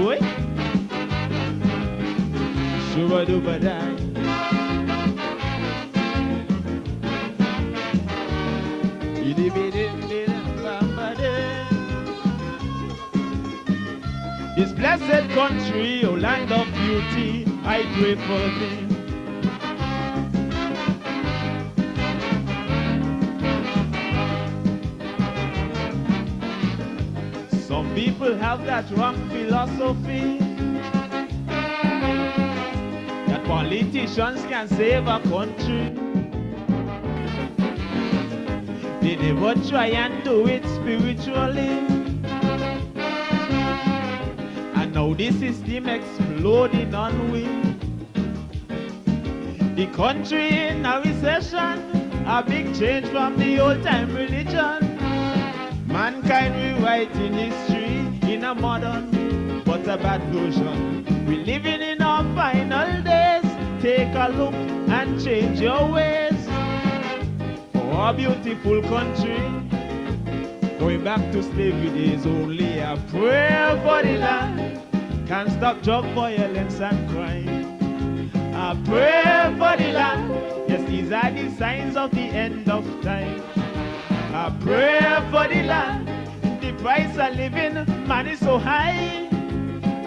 Oi. Shuba-duba-dai. This blessed country, oh land of beauty, I pray for thee. Some people have that wrong philosophy that politicians can save a country. They never try and do it spiritually. And now this system exploding on we. The country in a recession, a big change from the old time religion. Mankind rewriting history in a modern but a bad version. We living in our final days. Take a look and change your ways. Our beautiful country, going back to slavery days, only a prayer for the land can stop drug violence and crime. A prayer for the land, yes, these are the signs of the end of time. A prayer for the land, the price of living, man, is so high.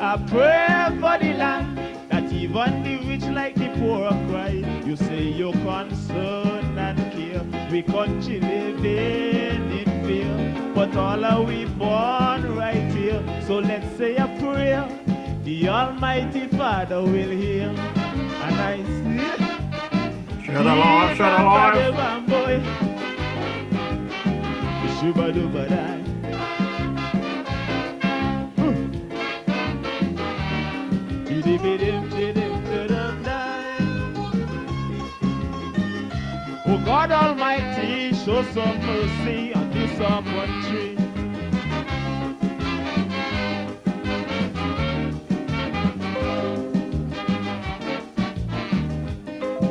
A prayer for the land, that even the rich like the poor cry. You say you're concerned and care, we country living in fear, but all are we born right here. So let's say a prayer, the Almighty Father will hear. And I say, Shut alive, shut alive. Shuba-duba-dai. Oh God Almighty, show some mercy on this our country.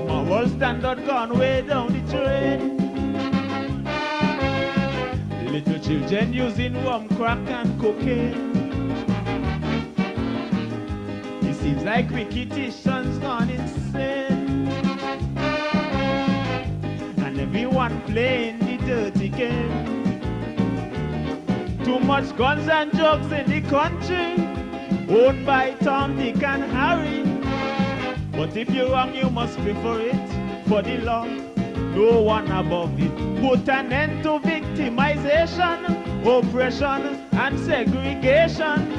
My world standard gone way down the drain. Little children using rum, crack and cocaine. It seems like wicked-itions gone insane, and everyone playing the dirty game. Too much guns and drugs in the country, owned by Tom, Dick and Harry. But if you're wrong, you must pay for it. For the law, no one above it. Put an end to victimization, oppression and segregation.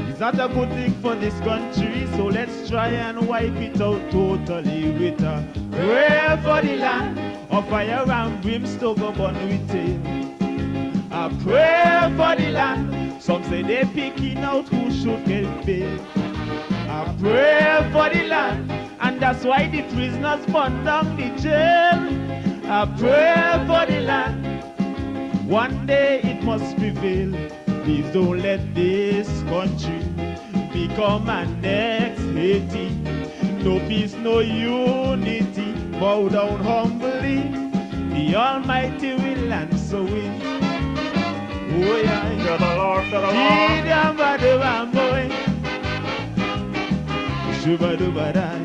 It's not a good thing for this country, so let's try and wipe it out totally with a prayer for the land, of fire and brimstone go burn with it. A prayer for the land, some say they're picking out who should get paid. A prayer for the land, and that's why the prisoners burn down the jail. A prayer for the land, one day it must prevail. Please don't let this country become an next Haiti. No peace, no unity. Bow down humbly, the Almighty will answer it. Oh yeah, Shut alive, shut alive. Shuba-duba-dai.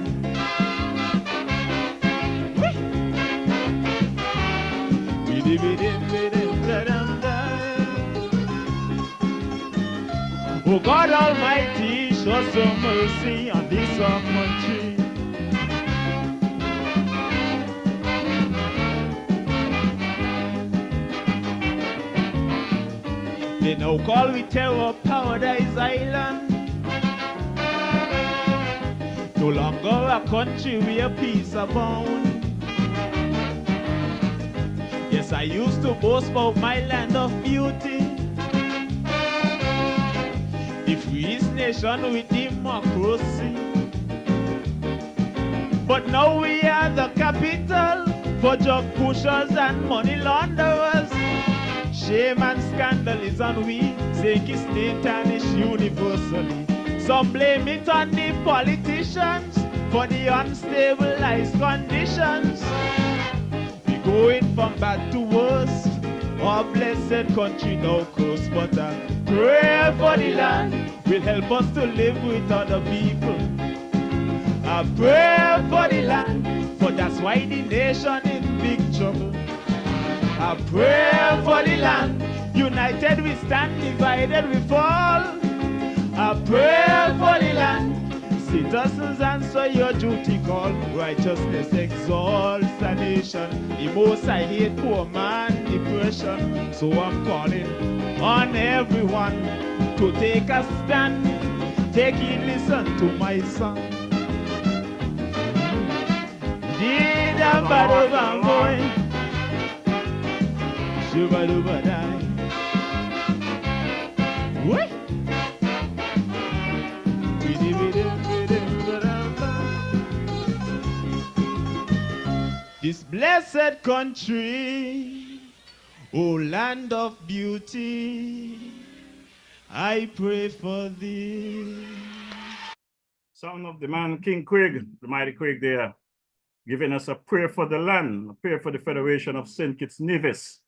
Oh God Almighty, show some mercy on this our country. They now call we terror Paradise Island. No longer a country where peace abound. Yes, I used to boast about my land of beauty, the freest nation with democracy. But now we are the capital for drug pushers and money launderers. Shame and scandal is on we, take its name tarnish universally. Some blame it on the politicians for the unstabilized conditions. We going from bad to worse, our blessed country now cursed, but prayer for the land will help us to live with other people. A prayer for the land, for that's why the nation in big trouble. A prayer for the land, united we stand, divided we fall. A prayer for the land, citizens answer your duty call. Righteousness exalts a nation. The most I hate poor man depression. So I'm calling on everyone to take a stand. Take it, listen to my song. Did a battle van boy, shuba duba die. What? This blessed country, oh land of beauty, I pray for thee. Sound of the man, King Craig, the mighty Craig there, giving us a prayer for the land, a prayer for the Federation of St. Kitts Nevis.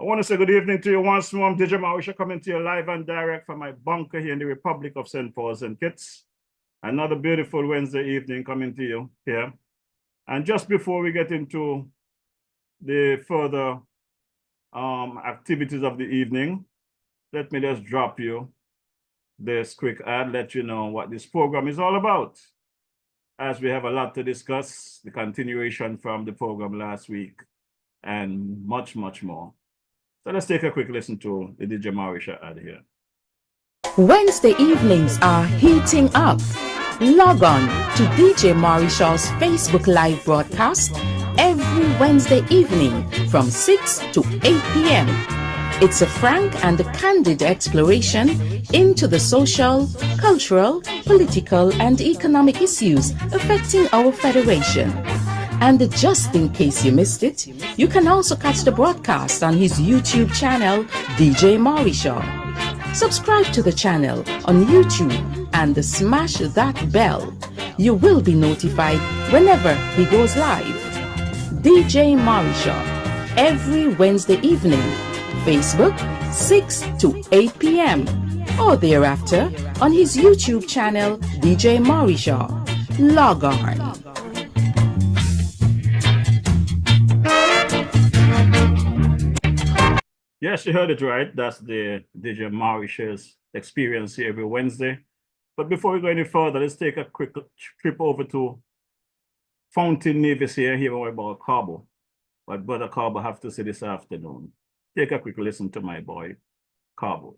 I want to say good evening to you once more. I'm DJ Marisha coming to you live and direct from my bunker here in the Republic of St. Paul, St. Kitts. Another beautiful Wednesday evening coming to you here. And just before we get into the further activities of the evening, let me just drop you this quick ad, let you know what this program is all about. As we have a lot to discuss, the continuation from the program last week, and much, much more. So let's take a quick listen to the DJ Marisha ad here. Wednesday evenings are heating up. Log on to DJ Marisha's Facebook Live broadcast every Wednesday evening from 6 to 8 p.m. It's a frank and candid exploration into the social, cultural, political, and economic issues affecting our federation. And just in case you missed it, you can also catch the broadcast on his YouTube channel, DJ Marisha. Subscribe to the channel on YouTube and smash that bell. You will be notified whenever he goes live. DJ Marisha, every Wednesday evening, Facebook 6 to 8 p.m. or thereafter on his YouTube channel, DJ Marisha. Log on. Yes, you heard it right. That's the DJ Marisha's experience here every Wednesday. But before we go any further, let's take a quick trip over to Fountain Nevis here, hearing about Cabo. What Brother Cabo have to say this afternoon. Take a quick listen to my boy, Cabo.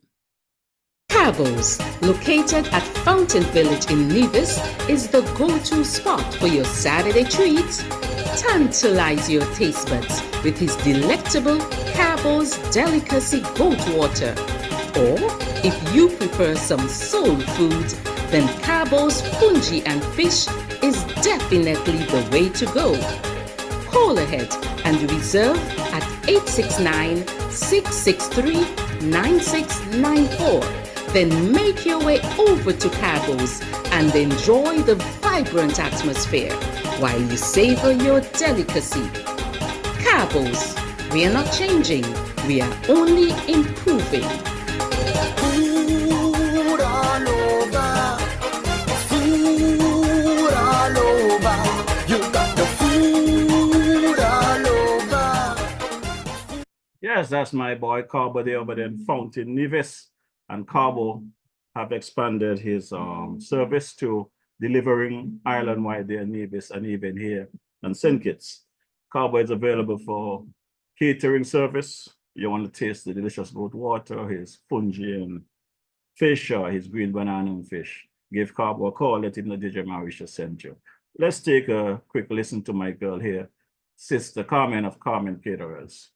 Cabo's, located at Fountain Village in Nevis, is the go-to spot for your Saturday treats. Tantalize your taste buds with his delectable Cabo's Delicacy Goat Water. Or, if you prefer some soul food, then Cabo's Fungi and Fish is definitely the way to go. Call ahead and reserve at 869-663-9694. Then make your way over to Cabo's and enjoy the vibrant atmosphere while you savor your delicacy. Cabo's, we are not changing, we are only improving. Food all over, food all over, you got the food all over. Yes, that's my boy Cabo there over there in Fountain Nevis. And Cabo have expanded his service to delivering island-wide there in Nevis and even here in St. Kitts. Cabo is available for catering service. You want to taste the delicious goat water, his fungi and fish, or his green banana and fish. Give Cabo a call, let him know DJ Marisha sent you. Let's take a quick listen to my girl here, Sister Carmen of Carmen Caterers.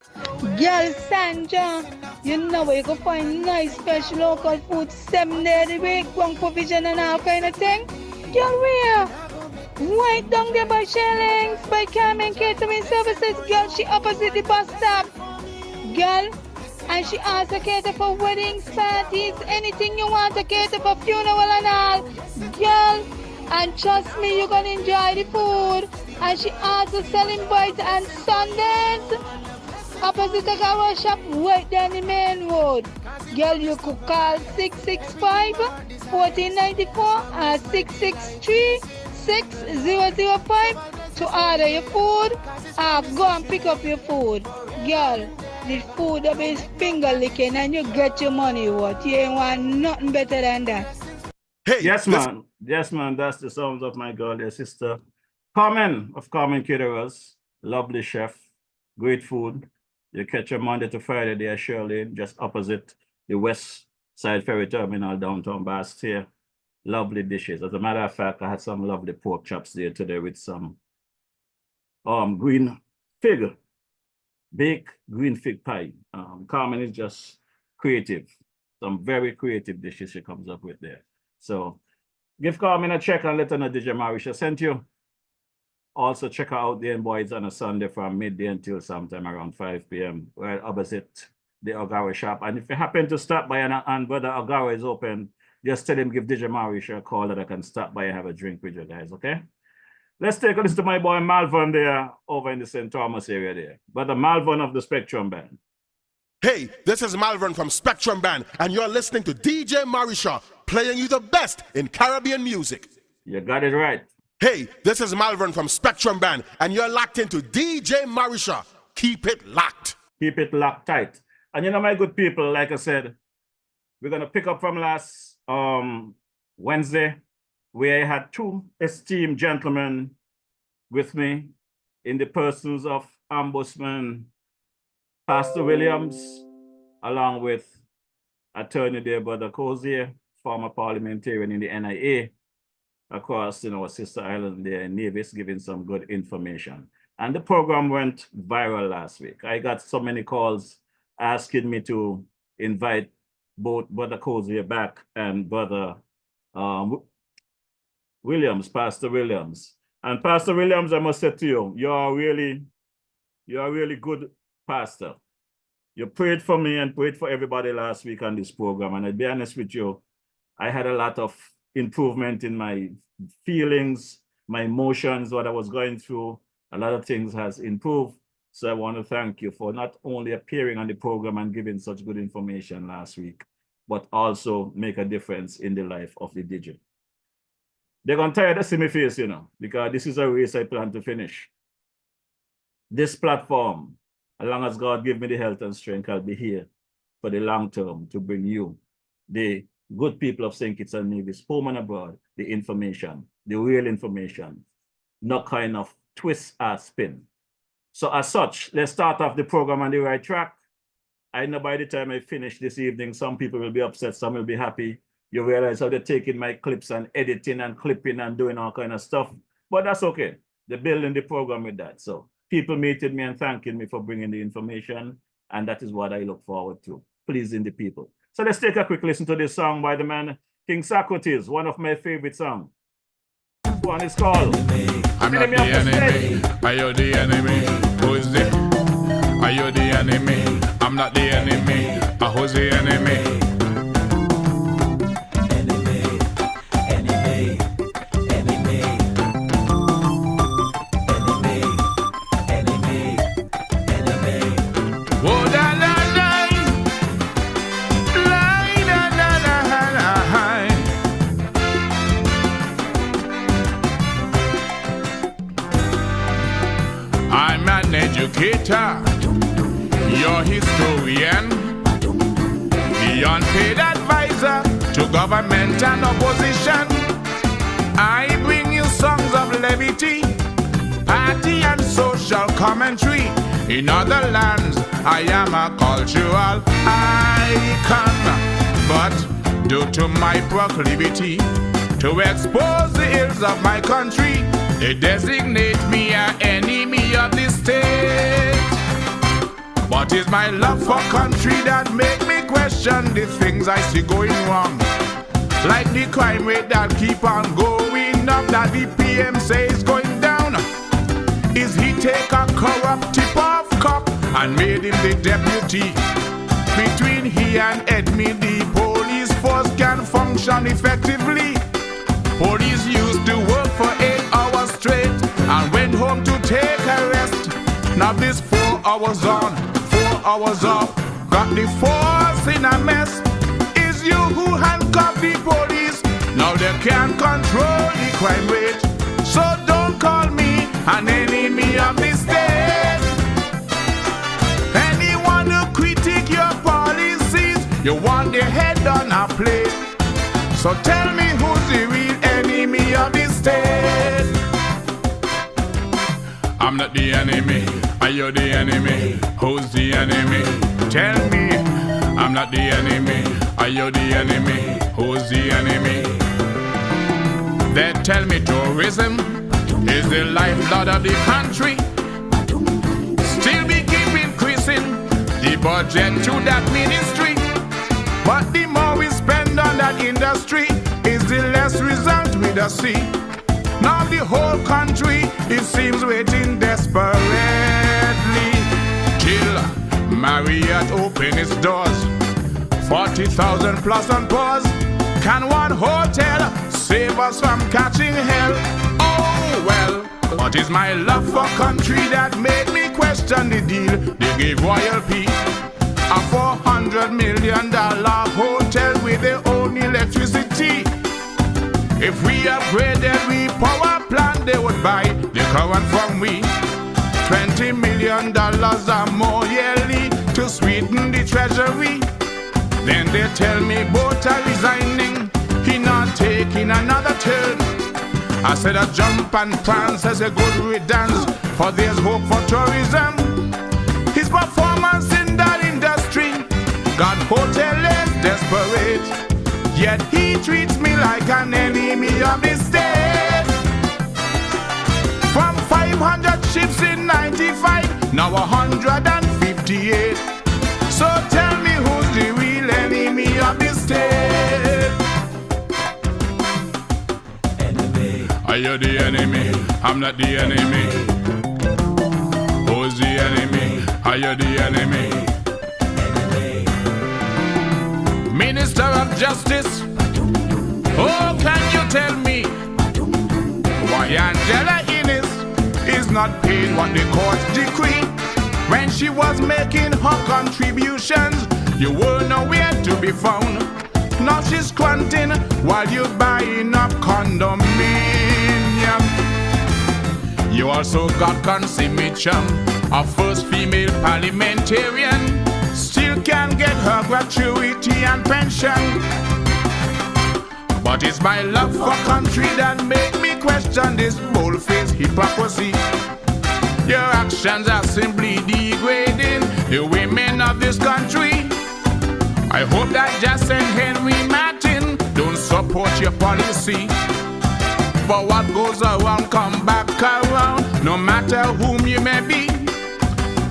Girl Sandra, you know where you can find nice fresh local food 7 days a week, one provision and all kind of thing. Girl, where? Right down there by Shellings, by Carmen Catering Services. Girl, she opposite the bus stop. Girl, and she also cater for weddings, parties, anything you want to cater for, funeral and all. Girl, and trust me, you're gonna enjoy the food. And she also selling bites and sundaes. Opposite the car shop right down the main road. Girl, you could call 665-1494 or 663-6005 to order your food or go and pick up your food. Girl, the food will be finger licking and you get your money worth. You ain't want nothing better than that. Hey, yes, man. Yes, man. That's the sounds of my girl, their sister. Carmen of Carmen Caterers. Lovely chef. Great food. You catch her Monday to Friday there, Shirley, just opposite the West Side Ferry Terminal, downtown Bastille. Lovely dishes. As a matter of fact, I had some lovely pork chops there today with some green fig, baked green fig pie. Carmen is just creative. Some very creative dishes she comes up with there. So give Carmen a check and let her know DJ Marisha sent you. Also check her out there in Boys on a Sunday from midday until sometime around 5 p.m. right opposite the Ogara shop. And if you happen to stop by and Brother Ogara is open, just tell him give DJ Marisha a call that I can stop by and have a drink with you guys, okay? Let's take a listen to my boy Malvern there over in the St. Thomas area there. Brother Malvern of the Spectrum Band. Hey, this is Malvern from Spectrum Band, and you're listening to DJ Marisha, playing you the best in Caribbean music. You got it right. Hey, this is Malvern from Spectrum Band, and you're locked into DJ Marisha. Keep it locked. Keep it locked tight. And you know, my good people, like I said, we're going to pick up from last Wednesday, where I had two esteemed gentlemen with me in the persons of Ombudsman Pastor Williams, along with Attorney there, Brother Cozier, former parliamentarian in the NIA, across our sister island there in Nevis, giving some good information. And the program went viral last week. I got so many calls asking me to invite both Brother Cozier back and Brother Williams, Pastor Williams. And Pastor Williams, I must say to you, you're a really good pastor. You prayed for me and prayed for everybody last week on this program. And I'll be honest with you, I had a lot of improvement in my feelings, my emotions, what I was going through. A lot of things has improved. So I want to thank you for not only appearing on the program and giving such good information last week, but also make a difference in the life of the DJ. They're going to tire to see me face, you know, because this is a race I plan to finish. This platform, as long as God give me the health and strength, I'll be here for the long term to bring you, the good people of St. Kitts and Nevis, home and abroad, the information, the real information, not kind of twist or spin. So as such, let's start off the program on the right track. I know by the time I finish this evening, some people will be upset, some will be happy. You realize how they're taking my clips and editing and clipping and doing all kind of stuff. But that's okay. They're building the program with that. So people meeting me and thanking me for bringing the information. And that is what I look forward to, pleasing the people. So let's take a quick listen to this song by the man King Socrates, one of my favorite songs. This one is called I'm not the enemy. Are you the enemy? Who is the? Are you the enemy? I'm not the enemy. Who's the enemy? Educator, your historian, the unpaid advisor to government and opposition. I bring you songs of levity, party and social commentary. In other lands, I am a cultural icon, but due to my proclivity to expose the ills of my country, they designate me an enemy of the state. But it's my love for country that make me question the things I see going wrong. Like the crime rate that keep on going up, that the PM says going down. Is he take a corrupt tip-off cop and made him the deputy? Between he and Edme, the police force can function effectively. Police used to work for 8 hours straight and went home to take a rest. Now this 4 hours on, 4 hours off, got the force us in a mess. It's you who handcuff the police. Now they can't control the crime rate. So don't call me an enemy of the state. Anyone who critique your policies, you want their head on a plate. So tell me who's the real enemy of the state. I'm not the enemy, are you the enemy? Who's the enemy? Tell me. I'm not the enemy, are you the enemy? Who's the enemy? They tell me tourism is the lifeblood of the country. Still we keep increasing the budget to that ministry. But the more we spend on that industry, is the less result we do see. Now the whole country, it seems, waiting desperately till Marriott open its doors. 40,000 plus on pause. Can one hotel save us from catching hell? Oh well, what is my love for country that made me question the deal they gave Royal P? A $400 million hotel with their own electricity. If we upgraded we power plant, they would buy the current from we. $20 million or more yearly to sweeten the treasury. Then they tell me both are resigning, he not taking another turn. I said a jump and prance as a good riddance, for there's hope for tourism. His performance in that industry got hoteliers desperate, yet he treats me like an enemy of the state. From 500 ships in 95, now 158. So tell me who's the real enemy of the state? Enemy. Are you the enemy? I'm not the enemy. Who's the enemy? Are you the enemy? Enemy. Minister of Justice, oh, can you tell me why Angela Innes is not paid what the courts decree? When she was making her contributions, you were nowhere to be found. Now she's grunting while you're buying up condominium. You also got Consummate Chum, a first female parliamentarian, still can't get her gratuity and pension. But it's my love for country that make me question this bold-faced hypocrisy. Your actions are simply degrading the women of this country. I hope that Jess and Henry Martin don't support your policy. But what goes around come back around, no matter whom you may be.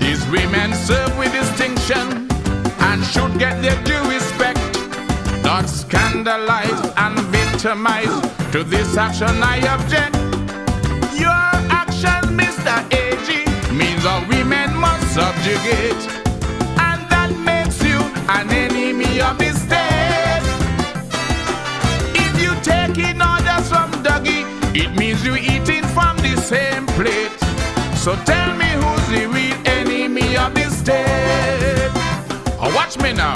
These women serve with distinction and should get their due respect. Not scandalize and victimize. To this action I object. Your action, Mr. AG, means all women must subjugate, and that makes you an enemy of the state. If you taking orders from Dougie, it means you eating from the same plate. So tell me who's the real enemy of the state? Oh, watch me now.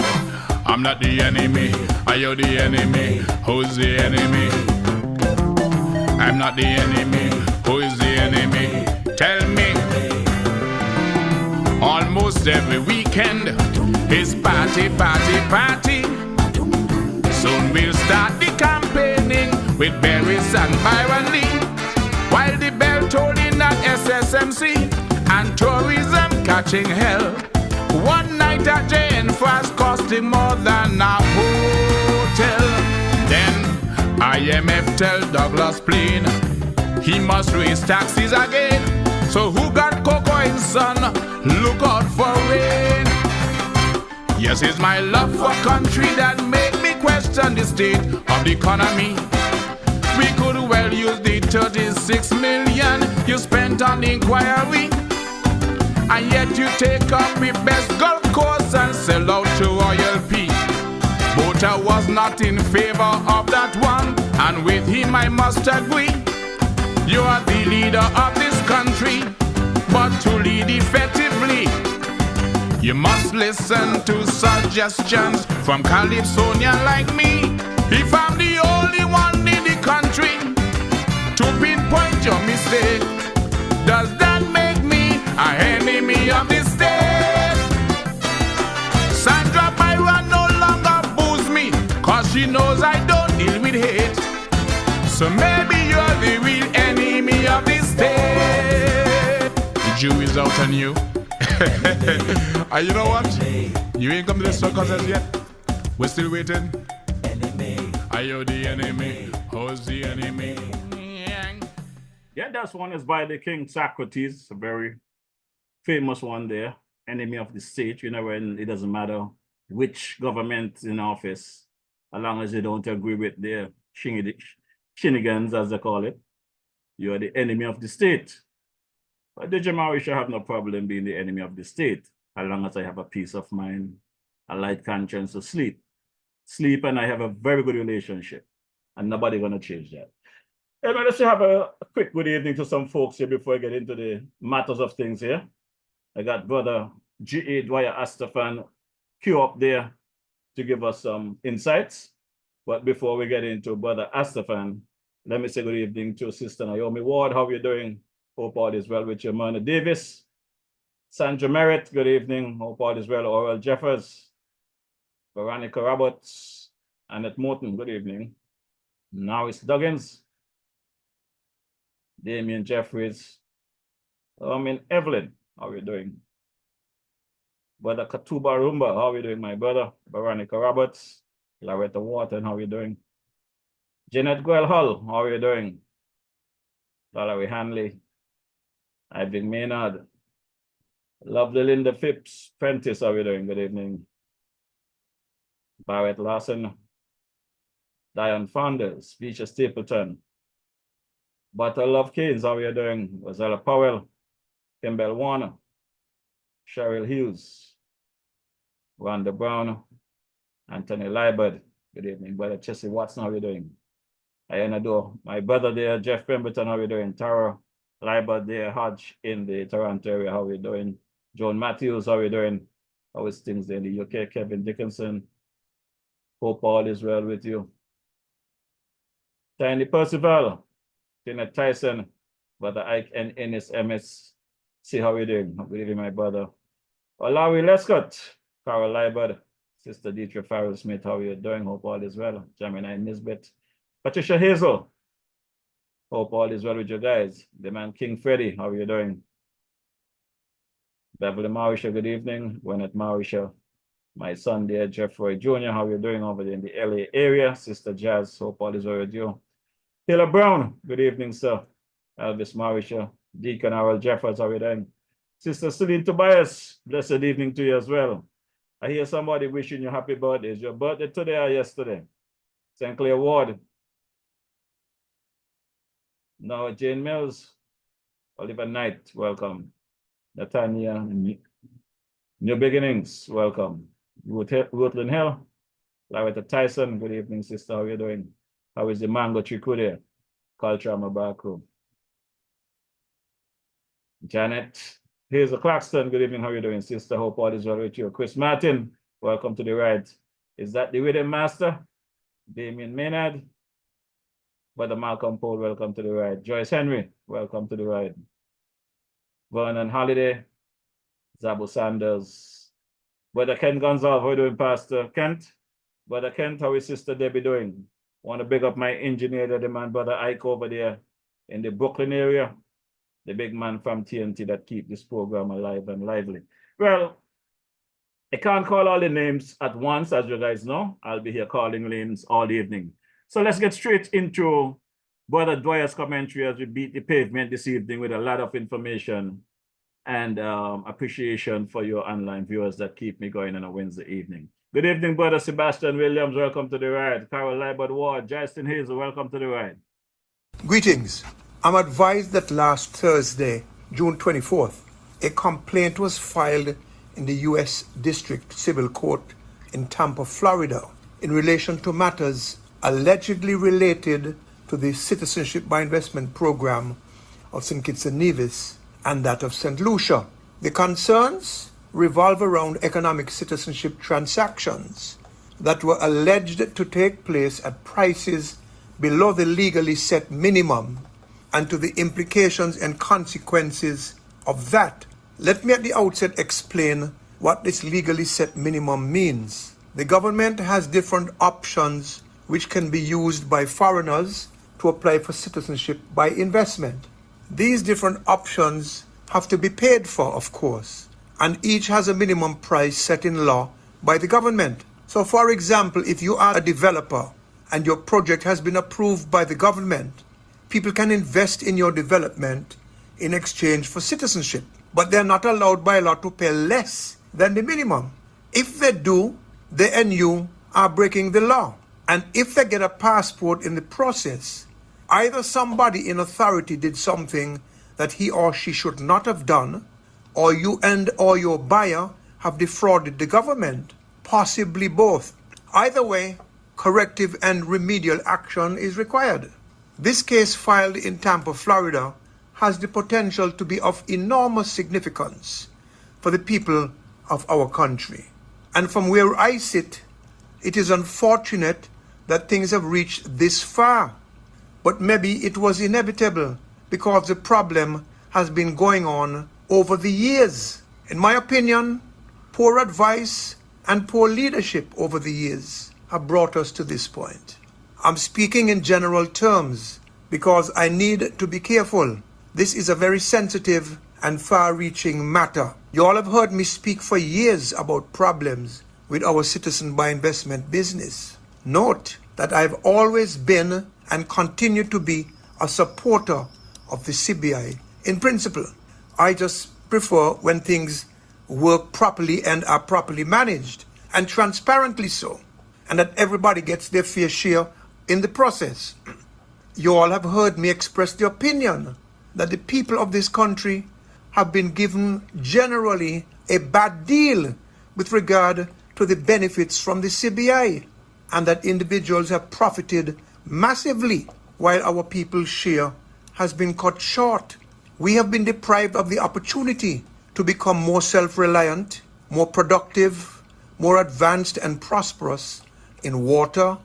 I'm not the enemy. Are you the enemy? Who's the enemy? I'm not the enemy. Who is the enemy? Tell me. Almost every weekend is party, party, party. Soon we'll start the campaigning with Berries and Byron Lee, while the bell tolling at SSMC and tourism catching hell. One night at JN costing more than a hotel. Then IMF tell Douglas Plain he must raise taxes again. So who got cocoa in sun? Look out for rain. Yes, it's my love for country that make me question the state of the economy. We could well use the 36 million you spent on the inquiry, and yet you take up the best golf course and sell out to Royal P. Bota was not in favor of that one, and with him I must agree. You are the leader of this country, but to lead effectively, You must listen to suggestions from Calypsonian like me. If I'm the only one in the country to pinpoint your mistake, does that make me an enemy of the state? Sandra Byron no longer boos me, cause she knows I don't deal with hate. So maybe you're the real enemy of the state. The Jew is out on you. And you know what? You ain't come to the circus yet. We're still waiting. Are you the enemy? Who's the enemy? Yeah, that one is by the King Socrates, a very famous one there. Enemy of the state. You know, when it doesn't matter which government in office, as long as you don't agree with their shenanigans, as they call it, you are the enemy of the state. But DJ Mauri should have no problem being the enemy of the state, as long as I have a peace of mind, a light conscience to sleep. Sleep and I have a very good relationship, and nobody gonna change that. Anyway, let's have a quick good evening to some folks here before I get into the matters of things here. I got brother G.A. Dwyer Astafan Q up there to give us some insights. But before we get into brother Astafan, let me say good evening to Sister Naomi Ward. How are you doing? Hope all is well with you, Myrna Davis. Sandra Merritt, good evening. Hope all is well. Oral Jeffers, Veronica Roberts, Annette Morton, good evening. Norris Duggins, Damien Jeffries, Evelyn, how are you doing? Brother Katuba Rumba, how are you doing, my brother? Veronica Roberts, Loretta Wharton, how are you doing? Janet Guel Hull, how are you doing? Valerie Hanley, Ivan Maynard, lovely Linda Phipps, Prentice, how are you doing? Good evening. Barrett Larson, Diane Founders, Beecher Stapleton, Butter Love Keynes, how are you doing? Rosella Powell, Kimball Warner, Cheryl Hughes, Rhonda Brown, Anthony Liebert, good evening. Brother Chessie Watson, how are you doing? Ayana Do, my brother there, Jeff Pemberton, how are you doing? Tara Liebert there, Hodge in the Toronto area, how are you doing? Joan Matthews, how are you doing? How is things there in the UK? Kevin Dickinson, hope all is well with you. Tiny Percival, Tina Tyson, Brother Ike and Ennis MS. See how we doing? Good evening, my brother. Olawi Lescott, Carol Liebert, Sister Dietrich Farrell Smith, how are you doing? Hope all is well. Gemini Nisbet, Patricia Hazel, hope all is well with you guys. The man King Freddy, how are you doing? Beverly Mauritia, good evening. Gwyneth Mauritia, my son there, Jeffrey Jr., how are you doing over there in the LA area? Sister Jazz, hope all is well with you. Taylor Brown, good evening, sir. Elvis Mauritia, Deacon Harold Jeffers, how are you doing? Sister Celine Tobias, blessed evening to you as well. I hear somebody wishing you happy birthday. Is your birthday today or yesterday? St. Clair Ward. Now, Jane Mills, Oliver Knight, welcome. Natania, New Beginnings, welcome. Rutland Hill, Loretta Tyson, good evening, sister, how are you doing? How is the mango tree there? Culture Mabaku. Janet, Hazel Claxton, good evening, how are you doing, sister? Hope all is well with you. Chris Martin, welcome to the ride. Is that the rhythm master? Damien Maynard. Brother Malcolm Paul, welcome to the ride. Joyce Henry, welcome to the ride. Vernon Holiday, Zabu Sanders. Brother Kent Gonzalez, how are you doing, Pastor Kent? Brother Kent, how is Sister Debbie doing? Want to big up my engineer, the man, Brother Ike over there in the Brooklyn area. The big man from TNT that keep this program alive and lively. Well, I can't call all the names at once, as you guys know. I'll be here calling names all evening. So let's get straight into Brother Dwyer's commentary as we beat the pavement this evening with a lot of information and appreciation for your online viewers that keep me going on a Wednesday evening. Good evening, Brother Sebastian Williams. Welcome to the ride. Carol Liebert Ward, Justin Hazel, welcome to the ride. Greetings. I'm advised that last Thursday, June 24th, a complaint was filed in the U.S. District Civil Court in Tampa, Florida, in relation to matters allegedly related to the Citizenship by Investment program of St. Kitts and Nevis and that of St. Lucia. The concerns revolve around economic citizenship transactions that were alleged to take place at prices below the legally set minimum, and to the implications and consequences of that. Let me at the outset explain what this legally set minimum means. The government has different options which can be used by foreigners to apply for citizenship by investment. These different options have to be paid for, of course, and each has a minimum price set in law by the government. So, for example, if you are a developer and your project has been approved by the government, people can invest in your development in exchange for citizenship, but they're not allowed by law to pay less than the minimum. If they do, they and you are breaking the law. And if they get a passport in the process, either somebody in authority did something that he or she should not have done, or you and or your buyer have defrauded the government, possibly both. Either way, corrective and remedial action is required. This case filed in Tampa, Florida, has the potential to be of enormous significance for the people of our country. And from where I sit, it is unfortunate that things have reached this far. But maybe it was inevitable because the problem has been going on over the years. In my opinion, poor advice and poor leadership over the years have brought us to this point. I'm speaking in general terms because I need to be careful. This is a very sensitive and far-reaching matter. You all have heard me speak for years about problems with our citizen by investment business. Note that I've always been and continue to be a supporter of the CBI in principle. I just prefer when things work properly and are properly managed, and transparently so, and that everybody gets their fair share in the process. You all have heard me express the opinion that the people of this country have been given generally a bad deal with regard to the benefits from the CBI, and that individuals have profited massively while our people's share has been cut short. We have been deprived of the opportunity to become more self-reliant, more productive, more advanced and prosperous in water,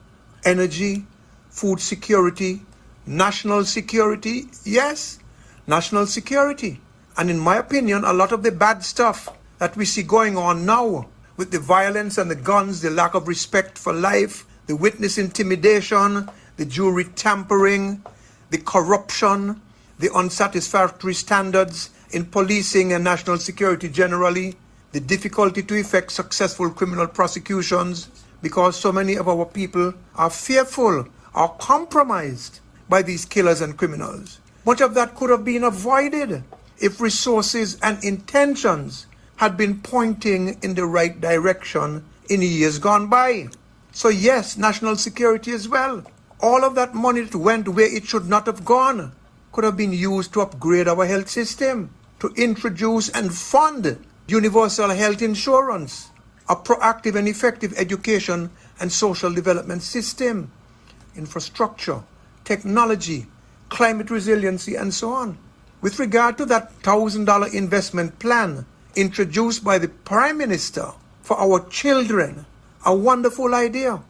energy, food security, national security. Yes, national security. And in my opinion, a lot of the bad stuff that we see going on now with the violence and the guns, the lack of respect for life, the witness intimidation, the jury tampering, the corruption, the unsatisfactory standards in policing and national security generally, the difficulty to effect successful criminal prosecutions because so many of our people are fearful or compromised by these killers and criminals. Much of that could have been avoided if resources and intentions had been pointing in the right direction in years gone by. So yes, national security as well. All of that money that went where it should not have gone could have been used to upgrade our health system, to introduce and fund universal health insurance, a proactive and effective education and social development system, infrastructure, technology, climate resiliency, and so on. With regard to that $1,000 investment plan introduced by the Prime Minister for our children, a wonderful idea.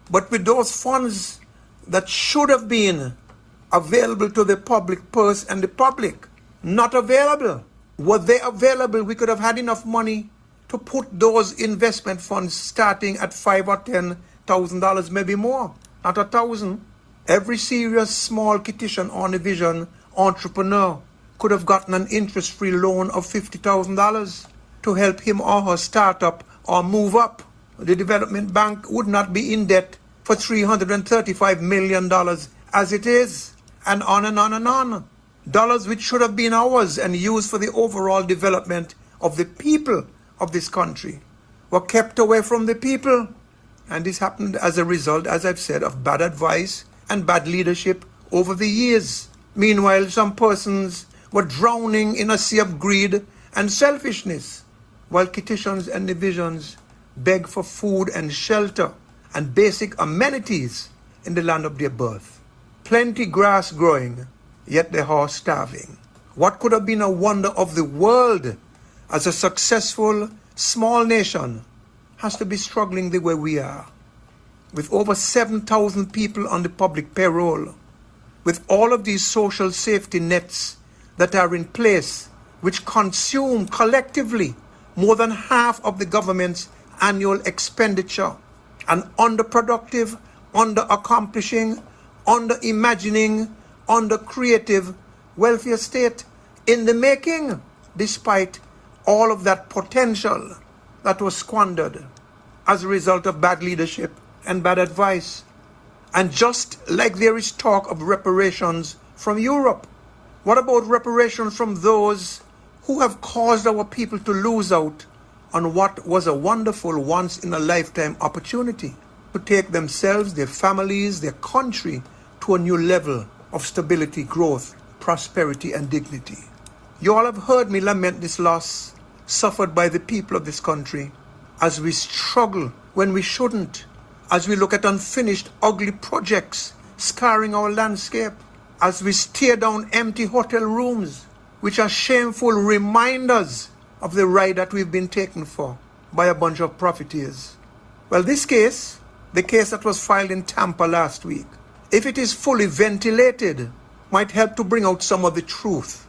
But with those funds that should have been available to the public purse and the public, not available. Were they available, we could have had enough money to put those investment funds starting at $5,000 or $10,000, maybe more, not 1,000. Every serious small Kittitian or Vision entrepreneur could have gotten an interest-free loan of $50,000 to help him or her startup or move up. The development bank would not be in debt for $335 million as it is, and on and on and on. Dollars which should have been ours and used for the overall development of the people of this country were kept away from the people. And this happened as a result, as I've said, of bad advice and bad leadership over the years. Meanwhile, some persons were drowning in a sea of greed and selfishness, while Kittitians and Divisions beg for food and shelter and basic amenities in the land of their birth. Plenty grass growing, yet they are starving. What could have been a wonder of the world as a successful small nation has to be struggling the way we are, with over 7,000 people on the public payroll, with all of these social safety nets that are in place, which consume collectively more than half of the government's annual expenditure, an underproductive, under-accomplishing, under-imagining, under-creative welfare state in the making, despite all of that potential that was squandered as a result of bad leadership and bad advice. And just like there is talk of reparations from Europe, what about reparations from those who have caused our people to lose out on what was a wonderful once-in-a-lifetime opportunity to take themselves, their families, their country to a new level of stability, growth, prosperity, and dignity? You all have heard me lament this loss suffered by the people of this country as we struggle when we shouldn't, as we look at unfinished, ugly projects scarring our landscape, as we stare down empty hotel rooms, which are shameful reminders of the ride that we've been taken for by a bunch of profiteers. Well, this case, the case that was filed in Tampa last week, if it is fully ventilated, might help to bring out some of the truth.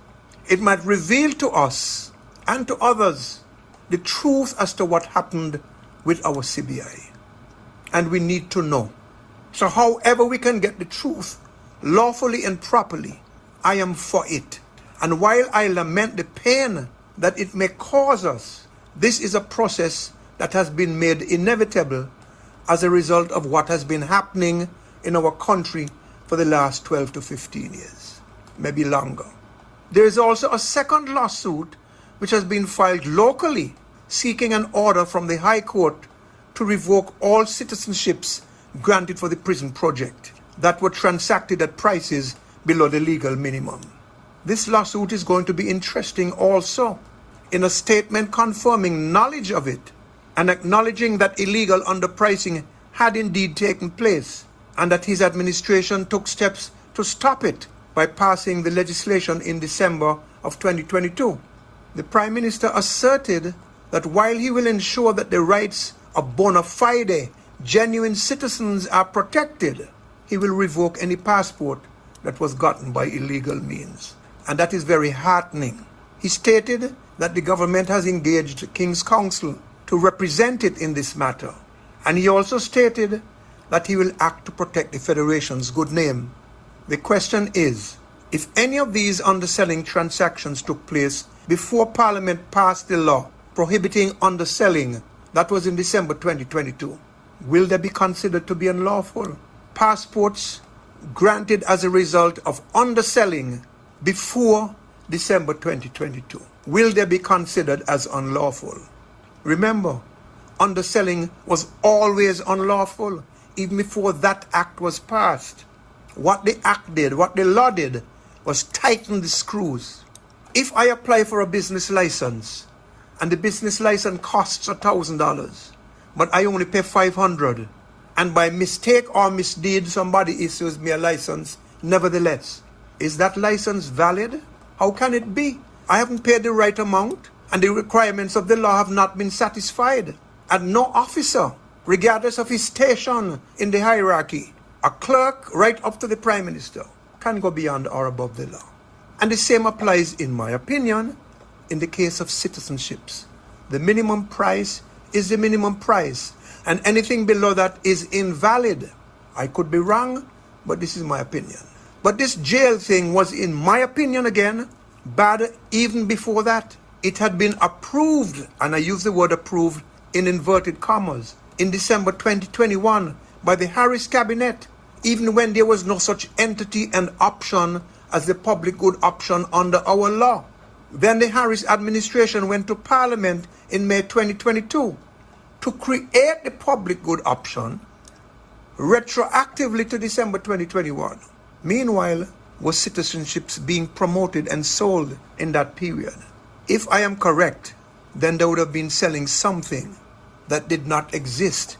It might reveal to us and to others the truth as to what happened with our CBI. And we need to know. So however we can get the truth lawfully and properly, I am for it. And while I lament the pain that it may cause us, this is a process that has been made inevitable as a result of what has been happening in our country for the last 12 to 15 years, maybe longer. There is also a second lawsuit which has been filed locally, seeking an order from the High Court to revoke all citizenships granted for the prison project that were transacted at prices below the legal minimum. This lawsuit is going to be interesting also, in a statement confirming knowledge of it and acknowledging that illegal underpricing had indeed taken place and that his administration took steps to stop it by passing the legislation in December of 2022. The Prime Minister asserted that while he will ensure that the rights of bona fide, genuine citizens are protected, he will revoke any passport that was gotten by illegal means. And that is very heartening. He stated that the government has engaged King's Counsel to represent it in this matter. And he also stated that he will act to protect the Federation's good name. The question is, if any of these underselling transactions took place before Parliament passed the law prohibiting underselling, that was in December 2022, will they be considered to be unlawful? Passports granted as a result of underselling before December 2022, will they be considered as unlawful? Remember, underselling was always unlawful even before that act was passed. What the act did, what the law did, was tighten the screws. If I apply for a business license and the business license costs $1,000, but I only pay $500, and by mistake or misdeed somebody issues me a license, nevertheless, is that license valid? How can it be? I haven't paid the right amount and the requirements of the law have not been satisfied. And no officer, regardless of his station in the hierarchy, a clerk right up to the Prime Minister, can go beyond or above the law. And the same applies, in my opinion, in the case of citizenships. The minimum price is the minimum price, and anything below that is invalid. I could be wrong, but this is my opinion. But this jail thing was, in my opinion again, bad even before that. It had been approved, and I use the word approved in inverted commas, in December 2021 by the Harris cabinet, even when there was no such entity and option as the public good option under our law. Then the Harris administration went to Parliament in May 2022 to create the public good option retroactively to December 2021. Meanwhile, was citizenships being promoted and sold in that period? If I am correct, then they would have been selling something that did not exist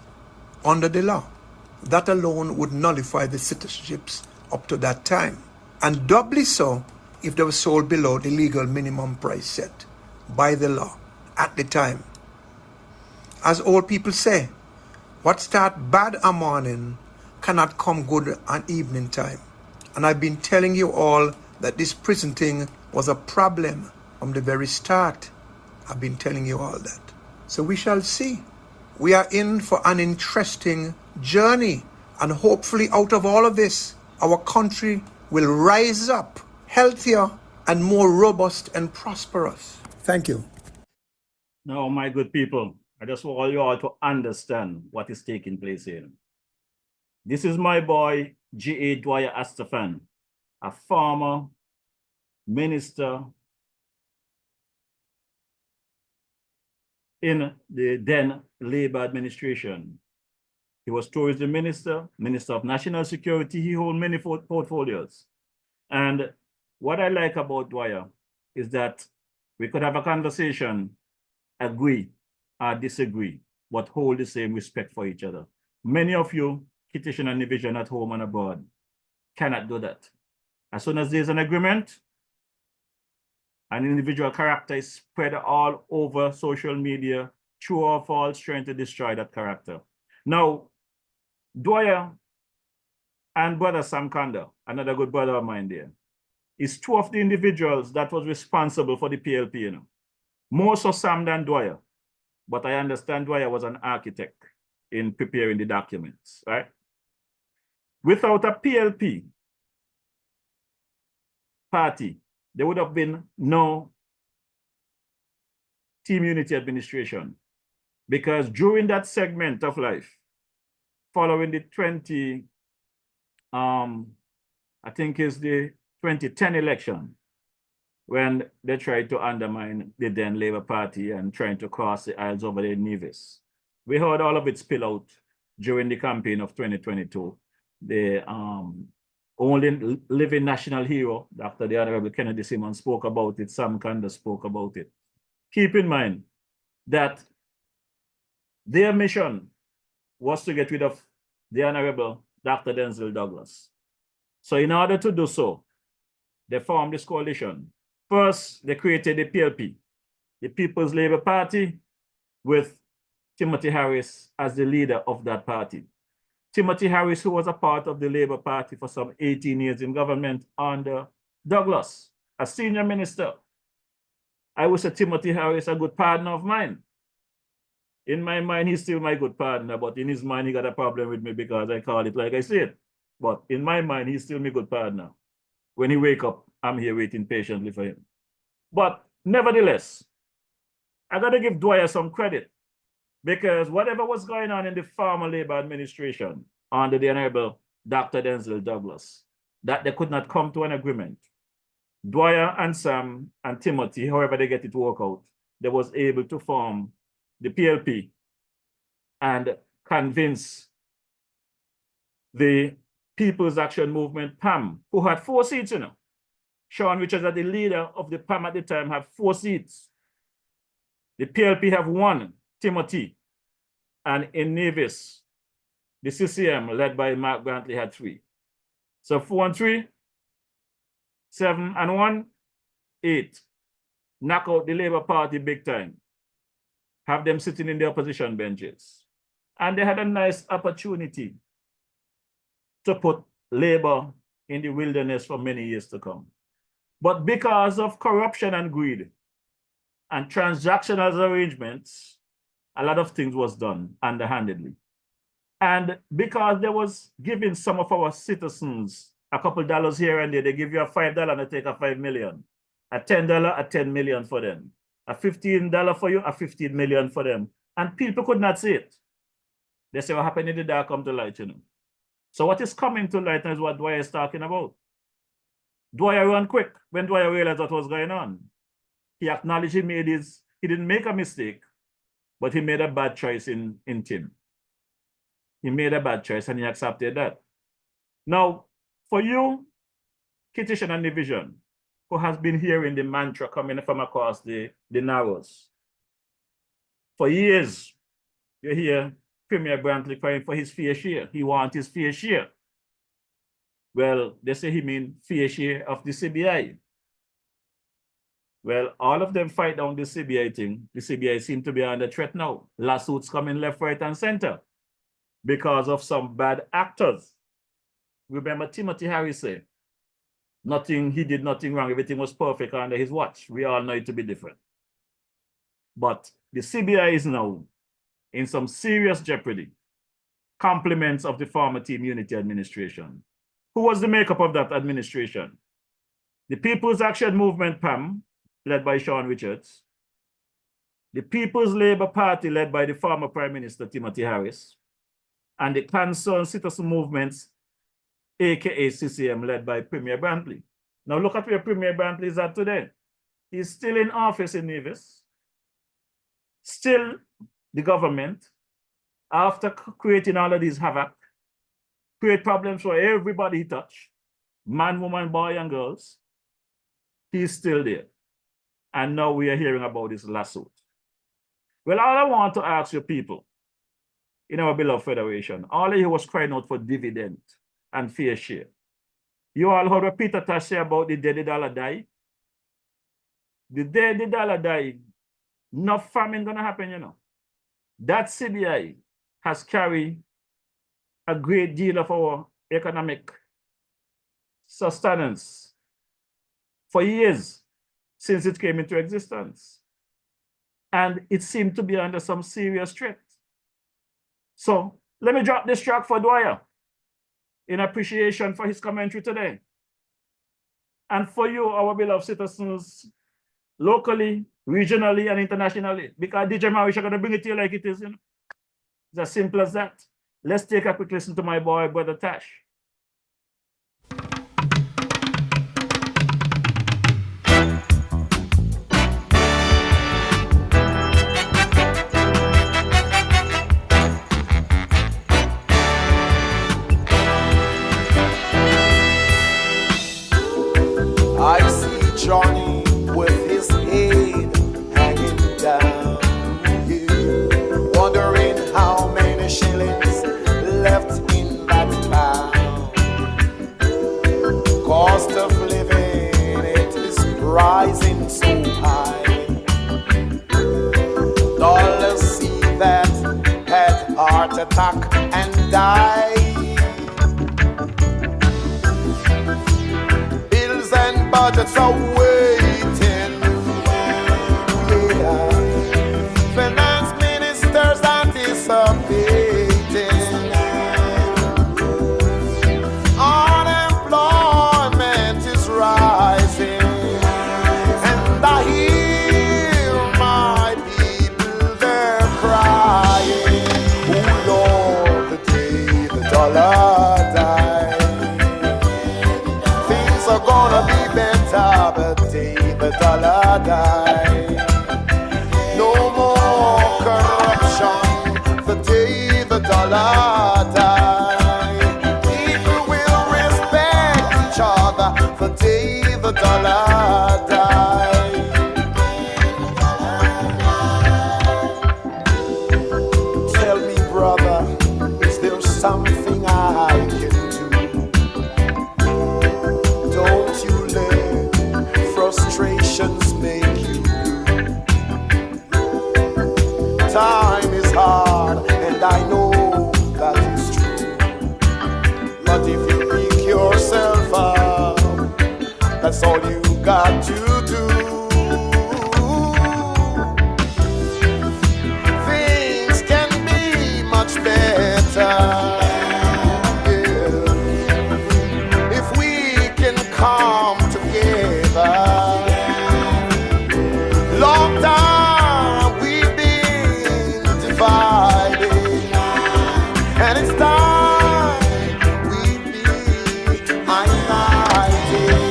under the law. That alone would nullify the citizenships up to that time. And doubly so if they were sold below the legal minimum price set by the law. at the time. As old people say, what start bad a morning cannot come good an evening time. And I've been telling you all that this prison thing was a problem from the very start. I've been telling you all that. So we shall see. We are in for an interesting journey. And hopefully out of all of this, our country will rise up healthier and more robust and prosperous. Thank you. Now, my good people, I just want you all to understand what is taking place here. This is my boy, G.A. Dwyer Astafan, a former minister in the then Labour administration. He was tourism minister, minister of national security. He held many portfolios. And what I like about Dwyer is that we could have a conversation, agree or disagree, but hold the same respect for each other. Many of you, Kittition and Division at home and abroad, cannot do that. As soon as there's an agreement, an individual character is spread all over social media, true or false, trying to destroy that character. Now, Dwyer and brother Sam Kanda, another good brother of mine there, is two of the individuals that was responsible for the PLP, you know. More so Sam than Dwyer, but I understand Dwyer was an architect in preparing the documents, right? Without a PLP party, there would have been no Team Unity administration, because during that segment of life, following the I think it's the 2010 election, when they tried to undermine the then Labour Party and trying to cross the aisles over the Nevis. We heard all of it spill out during the campaign of 2022. The only living national hero, Dr. the Honorable Kennedy Simmons, spoke about it. Sam Kanda spoke about it. Keep in mind that their mission was to get rid of the Honorable Dr. Denzel Douglas. So in order to do so, they formed this coalition. First, they created the PLP, the People's Labour Party, with Timothy Harris as the leader of that party. Timothy Harris, who was a part of the Labour Party for some 18 years in government under Douglas, a senior minister. I would say Timothy Harris, a good partner of mine. In my mind, he's still my good partner, but in his mind, he got a problem with me because I call it like I said. But in my mind, he's still my good partner. When he wake up, I'm here waiting patiently for him. But nevertheless, I got to give Dwyer some credit, because whatever was going on in the former Labour administration under the Honorable Dr. Denzel Douglas, that they could not come to an agreement. Dwyer and Sam and Timothy, however they get it to work out, they was able to form the PLP and convince the People's Action Movement, PAM, who had 4 seats, you know. Sean Richards, the leader of the PAM at the time, had 4 seats. The PLP have 1, Timothy. And in Nevis, the CCM, led by Mark Brantley, had 3. So 4 and 3, 7 and 1, 8. Knock out the Labour Party big time. Have them sitting in the opposition benches. And they had a nice opportunity to put Labour in the wilderness for many years to come. But because of corruption and greed and transactional arrangements, a lot of things was done underhandedly. And because they was giving some of our citizens a couple dollars here and there, they give you a $5 and they take a $5 million, a $10, a $10 million for them, a $15 for you, a $15 million for them. And people could not see it. They say what happened in the dark come to light, you know. So what is coming to light is what Dwyer is talking about. Dwyer ran quick when Dwyer realized what was going on. He acknowledged he didn't make a mistake, but he made a bad choice in Tim. He made a bad choice and he accepted that. Now, for you, Kittition and Division, who has been hearing the mantra coming from across the Narrows, for years, you hear Premier Brantley crying for his fair share. He wants his fair share. Well, they say he means fair share of the CBI. Well, all of them fight down the CBI thing. The CBI seem to be under threat now. Lawsuits coming left, right, and center because of some bad actors. Remember Timothy Harris said, he did nothing wrong. Everything was perfect under his watch. We all know it to be different. But the CBI is now in some serious jeopardy. Compliments of the former Team Unity administration. Who was the makeup of that administration? The People's Action Movement, PAM, led by Sean Richards. The People's Labour Party, led by the former Prime Minister Timothy Harris. And the Concerned Citizen Movements, aka CCM, led by Premier Brantley. Now look at where Premier Brantley is at today. He's still in office in Nevis. Still the government, after creating all of these havoc, create problems for everybody he touch, man, woman, boy, and girls, he's still there. And now we are hearing about this lawsuit. Well, all I want to ask you people in our beloved federation, all of you was crying out for dividend and fair share. You all heard what Peter Tosh say about the day the dollar die? The day the dollar die, no famine gonna happen, you know. That CBI has carried a great deal of our economic sustenance for years since it came into existence. And it seemed to be under some serious threat. So let me drop this track for Dwyer in appreciation for his commentary today. And for you, our beloved citizens, locally, regionally, and internationally, because DJ Marisha gonna bring it to you like it is, you know. It's as simple as that. Let's take a quick listen to my boy, Brother Tash. I see Johnny with his head hanging down, wondering how many shillings left in that pound. Cost of living, it is rising so high. Dollars see that had heart attack and died. Budgets are waiting, yeah. Finance ministers anticipating. Unemployment is rising, and I hear my people, they're crying. Oh Lord, the day the dollar dies, things are gonna be but the day the dollar die, no more corruption. The day the dollar die, people will respect each other. The day the dollar die. Tell me, brother, is there something I can do? Don't you let frustrations make you blue. Time is hard, and I know that is true. But if you pick yourself up, that's all you got to do. Things can be much better. Come together. Long time we've been divided, and it's time we be united.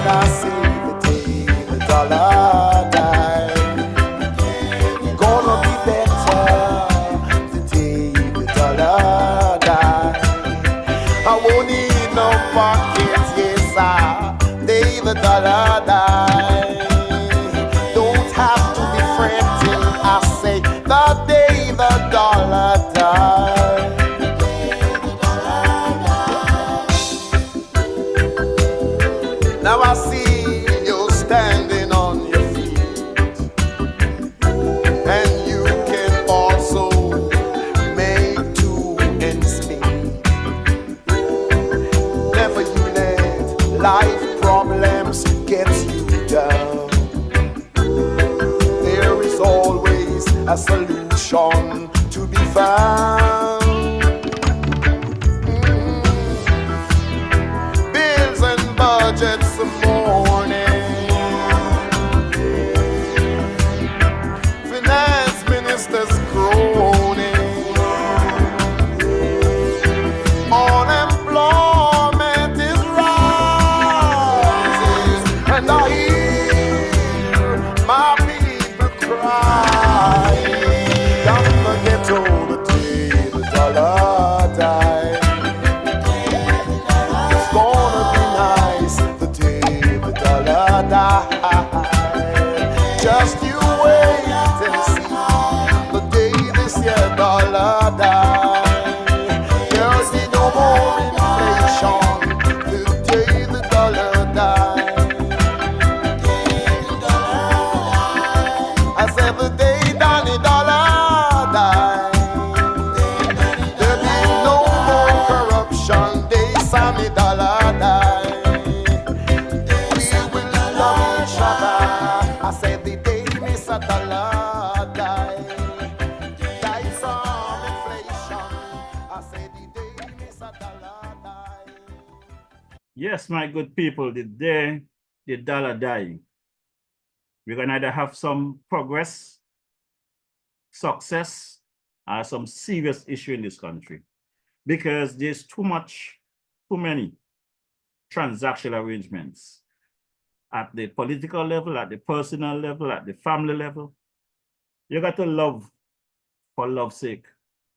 I say the day the dollar die, gonna be better. The day the dollar die, I won't need no pockets. Day the dollar die, don't have to be fretting. I say the day the dollar die. Now I see you standing on gets you down. There is always a solution to be found. Bills and budgets morning, finance ministers groaning, unemployment is rising, and I hear my people crying. Down in the ghetto, the day the dollar died. It's gonna be nice the day the dollar died. Just you wait and see the day this year dollar died. There'll be no more inflation the day the dollar died. I said the day Danny dollar died. There'll be no more corruption, day Sammy dollar died. We will love each other. I said the day Mr. Dollar died. Died some inflation. I said the day Mr. Dollar died. Yes, my good people, the day the dollar die, we're gonna either have some progress, success, or some serious issue in this country. Because there's too many transactional arrangements at the political level, at the personal level, at the family level. You got to love for love's sake,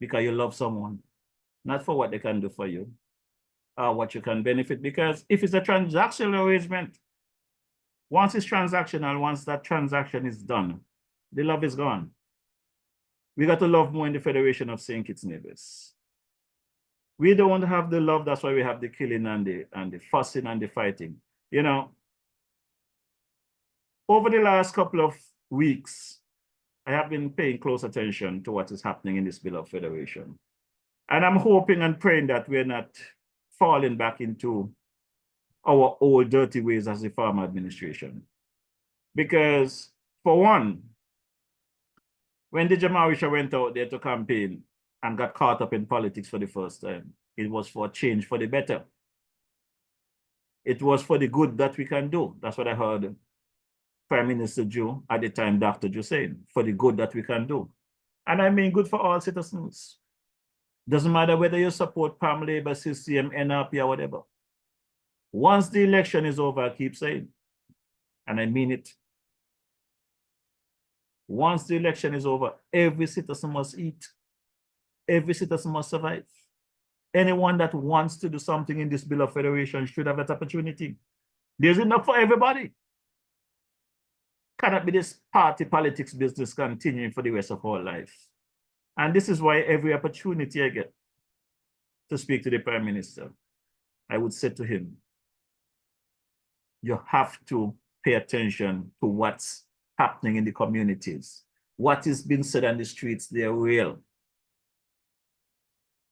because you love someone, not for what they can do for you or what you can benefit. Because if it's a transactional arrangement, once it's transactional, once that transaction is done, the love is gone. We got to love more in the Federation of St. Kitts Nevis. We don't want to have the love, that's why we have the killing and the fussing and the fighting. You know, over the last couple of weeks, I have been paying close attention to what is happening in this bill of federation. And I'm hoping and praying that we're not falling back into our old dirty ways as the farm administration. Because for one, when DJ Marisha went out there to campaign and got caught up in politics for the first time, it was for a change for the better. It was for the good that we can do. That's what I heard Prime Minister Joe, at the time Dr. Joe, saying, for the good that we can do. And I mean good for all citizens. Doesn't matter whether you support PAM, Labour, CCM, NRP, or whatever. Once the election is over, I keep saying, and I mean it. Once the election is over, every citizen must eat. Every citizen must survive. Anyone that wants to do something in this bill of federation should have that opportunity. There's enough for everybody. Cannot be this party politics business continuing for the rest of our life. And this is why every opportunity I get to speak to the Prime Minister, I would say to him, you have to pay attention to what's happening in the communities. What is being said on the streets, they're real.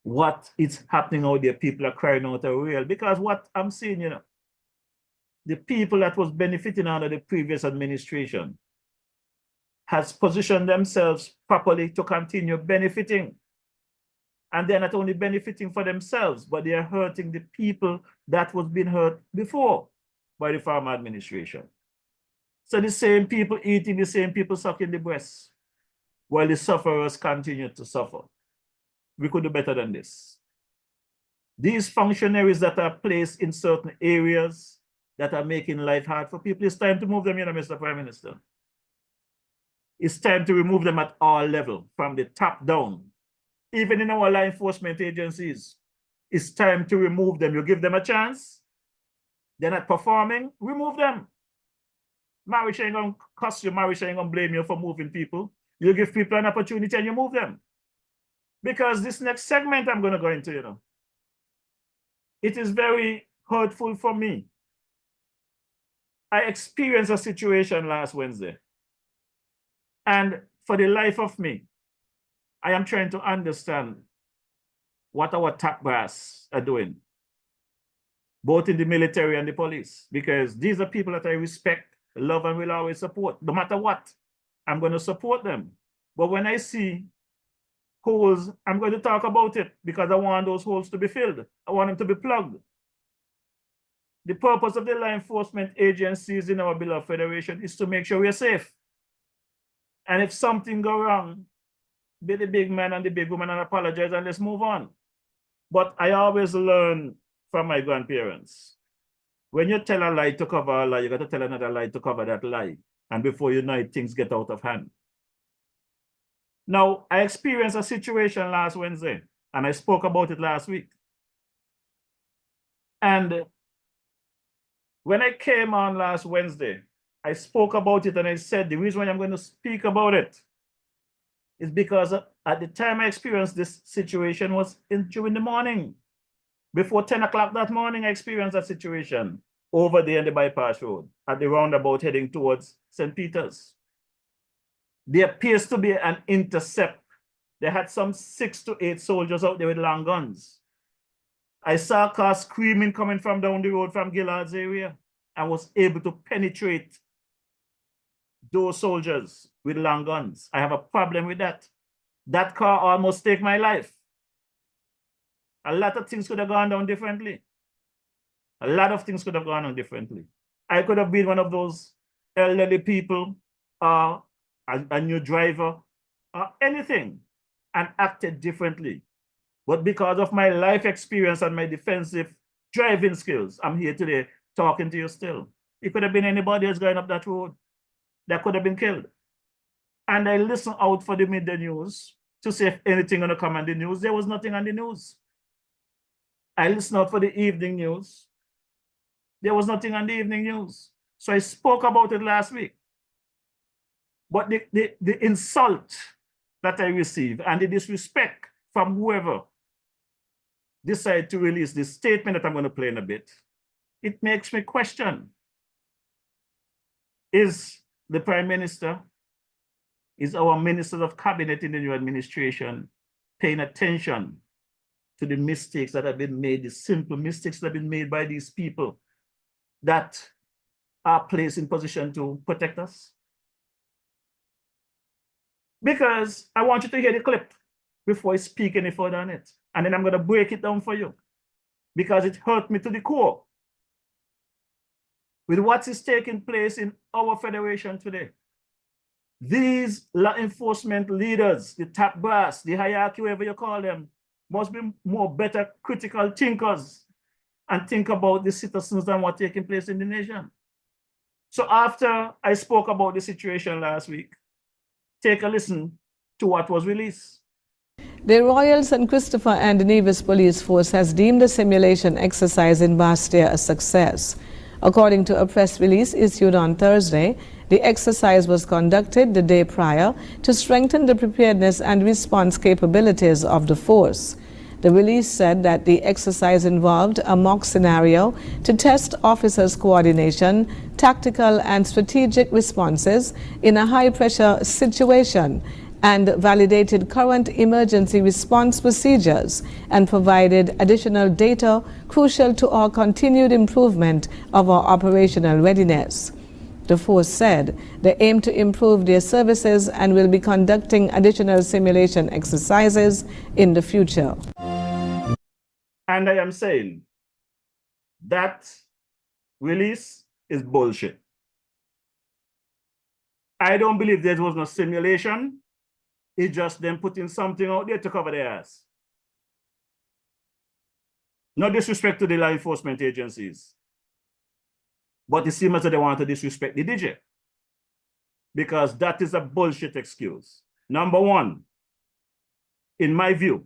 What is happening out there, people are crying out are real. Because what I'm seeing, you know, the people that was benefiting under the previous administration has positioned themselves properly to continue benefiting. And they're not only benefiting for themselves, but they are hurting the people that was being hurt before by the farm administration. So the same people eating, the same people sucking the breast, while the sufferers continue to suffer. We could do better than this. These functionaries that are placed in certain areas that are making life hard for people, it's time to move them, you know, Mr. Prime Minister. It's time to remove them at all levels, from the top down. Even in our law enforcement agencies, it's time to remove them. You give them a chance, they're not performing, remove them. Marisha ain't gonna cost you, Marisha ain't gonna blame you for moving people. You give people an opportunity and you move them. Because this next segment I'm gonna go into, you know, it is very hurtful for me. I experienced a situation last Wednesday. And for the life of me, I am trying to understand what our top brass are doing. both in the military and the police, because these are people that I respect, love, and will always support. No matter what, I'm going to support them. But when I see holes, I'm going to talk about it because I want those holes to be filled. I want them to be plugged. The purpose of the law enforcement agencies in our beloved federation is to make sure we're safe. And if something go wrong, be the big man and the big woman and apologize and let's move on. But I always learn from my grandparents. When you tell a lie to cover a lie, you got to tell another lie to cover that lie. And before you know it, things get out of hand. Now, I experienced a situation last Wednesday, and I spoke about it last week. And when I came on last Wednesday, I spoke about it and I said the reason why I'm going to speak about it is because at the time I experienced this situation was during the morning. Before 10 o'clock that morning, I experienced that situation over there on the bypass road at the roundabout heading towards St. Peter's. There appears to be an intercept. They had some 6 to 8 soldiers out there with long guns. I saw a car screaming coming from down the road from Gillard's area and was able to penetrate those soldiers with long guns. I have a problem with that. That car almost took my life. A lot of things could have gone down differently. A lot of things could have gone on differently. I could have been one of those elderly people, a new driver, or anything, and acted differently. But because of my life experience and my defensive driving skills, I'm here today talking to you still. It could have been anybody else going up that road that could have been killed. And I listened out for the midday news to see if anything going to come on the news. There was nothing on the news. I listened out for the evening news. There was nothing on the evening news. So I spoke about it last week. But the insult that I received and the disrespect from whoever decided to release this statement that I'm going to play in a bit, it makes me question, is the Prime Minister, is our Ministers of Cabinet in the new administration paying attention to the mistakes that have been made, the simple mistakes that have been made by these people that are placed in position to protect us? Because I want you to hear the clip before I speak any further on it. And then I'm going to break it down for you because it hurt me to the core with what is taking place in our federation today. These law enforcement leaders, the top brass, the hierarchy, whatever you call them, must be more better critical thinkers and think about the citizens and what's taking place in the nation. So after I spoke about the situation last week, take a listen to what was released. The Royal St. Christopher and Nevis Police Force has deemed the simulation exercise in Bastia a success. According to a press release issued on Thursday, the exercise was conducted the day prior to strengthen the preparedness and response capabilities of the force. The release said that the exercise involved a mock scenario to test officers' coordination, tactical and strategic responses in a high-pressure situation, and validated current emergency response procedures and provided additional data crucial to our continued improvement of our operational readiness. The force said they aim to improve their services and will be conducting additional simulation exercises in the future. And I am saying that release is bullshit. I don't believe there was no simulation. It's just them putting something out there to cover their ass. No disrespect to the law enforcement agencies, but it seems that they want to disrespect the DJ because that is a bullshit excuse. Number one, in my view,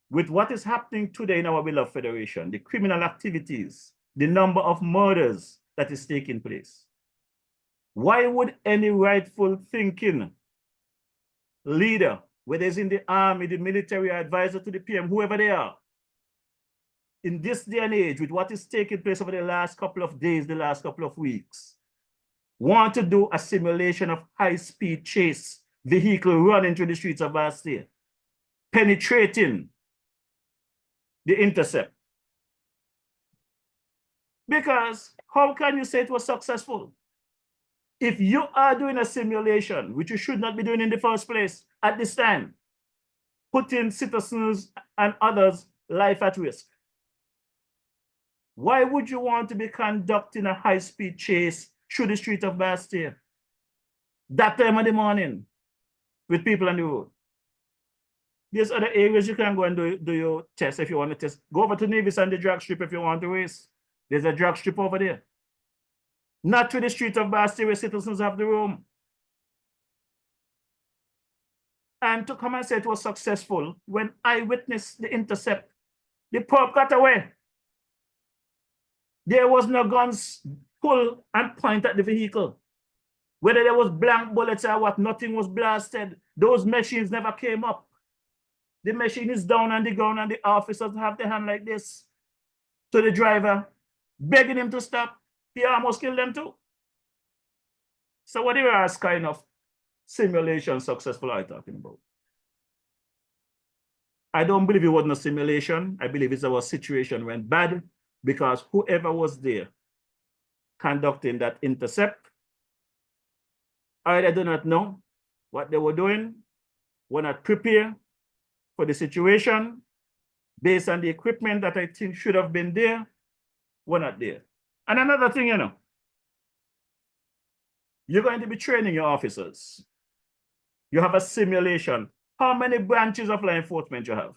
with what is happening today in our beloved federation, the criminal activities, the number of murders that is taking place, why would any rightful thinking leader, whether it's in the army, the military, advisor to the PM, whoever they are, in this day and age, with what is taking place over the last couple of days, the last couple of weeks, want to do a simulation of high-speed chase vehicle running through the streets of Bastia, penetrating the intercept? Because how can you say it was successful? If you are doing a simulation, which you should not be doing in the first place at this time, putting citizens and others' life at risk, why would you want to be conducting a high-speed chase through the street of Bastille that time of the morning with people on the road? There's other areas you can go and do your test if you want to test. Go over to Nevis and the drag strip if you want to race. There's a drag strip over there. Not to the street of Bastille where citizens have the room. And to come and say it was successful, when I witnessed the intercept, the Pope got away. There was no guns pull and point at the vehicle. Whether there was blank bullets or what, nothing was blasted. Those machines never came up. The machine is down on the ground and the officers have their hand like this to the driver, begging him to stop. He almost killed them too. So what else kind of simulation successful are you talking about? I don't believe it wasn't a simulation. I believe it's our situation went bad because whoever was there conducting that intercept, either do not know what they were doing, were not prepared for the situation, based on the equipment that I think should have been there, were not there. And another thing, you know, you're going to be training your officers. You have a simulation. How many branches of law enforcement you have?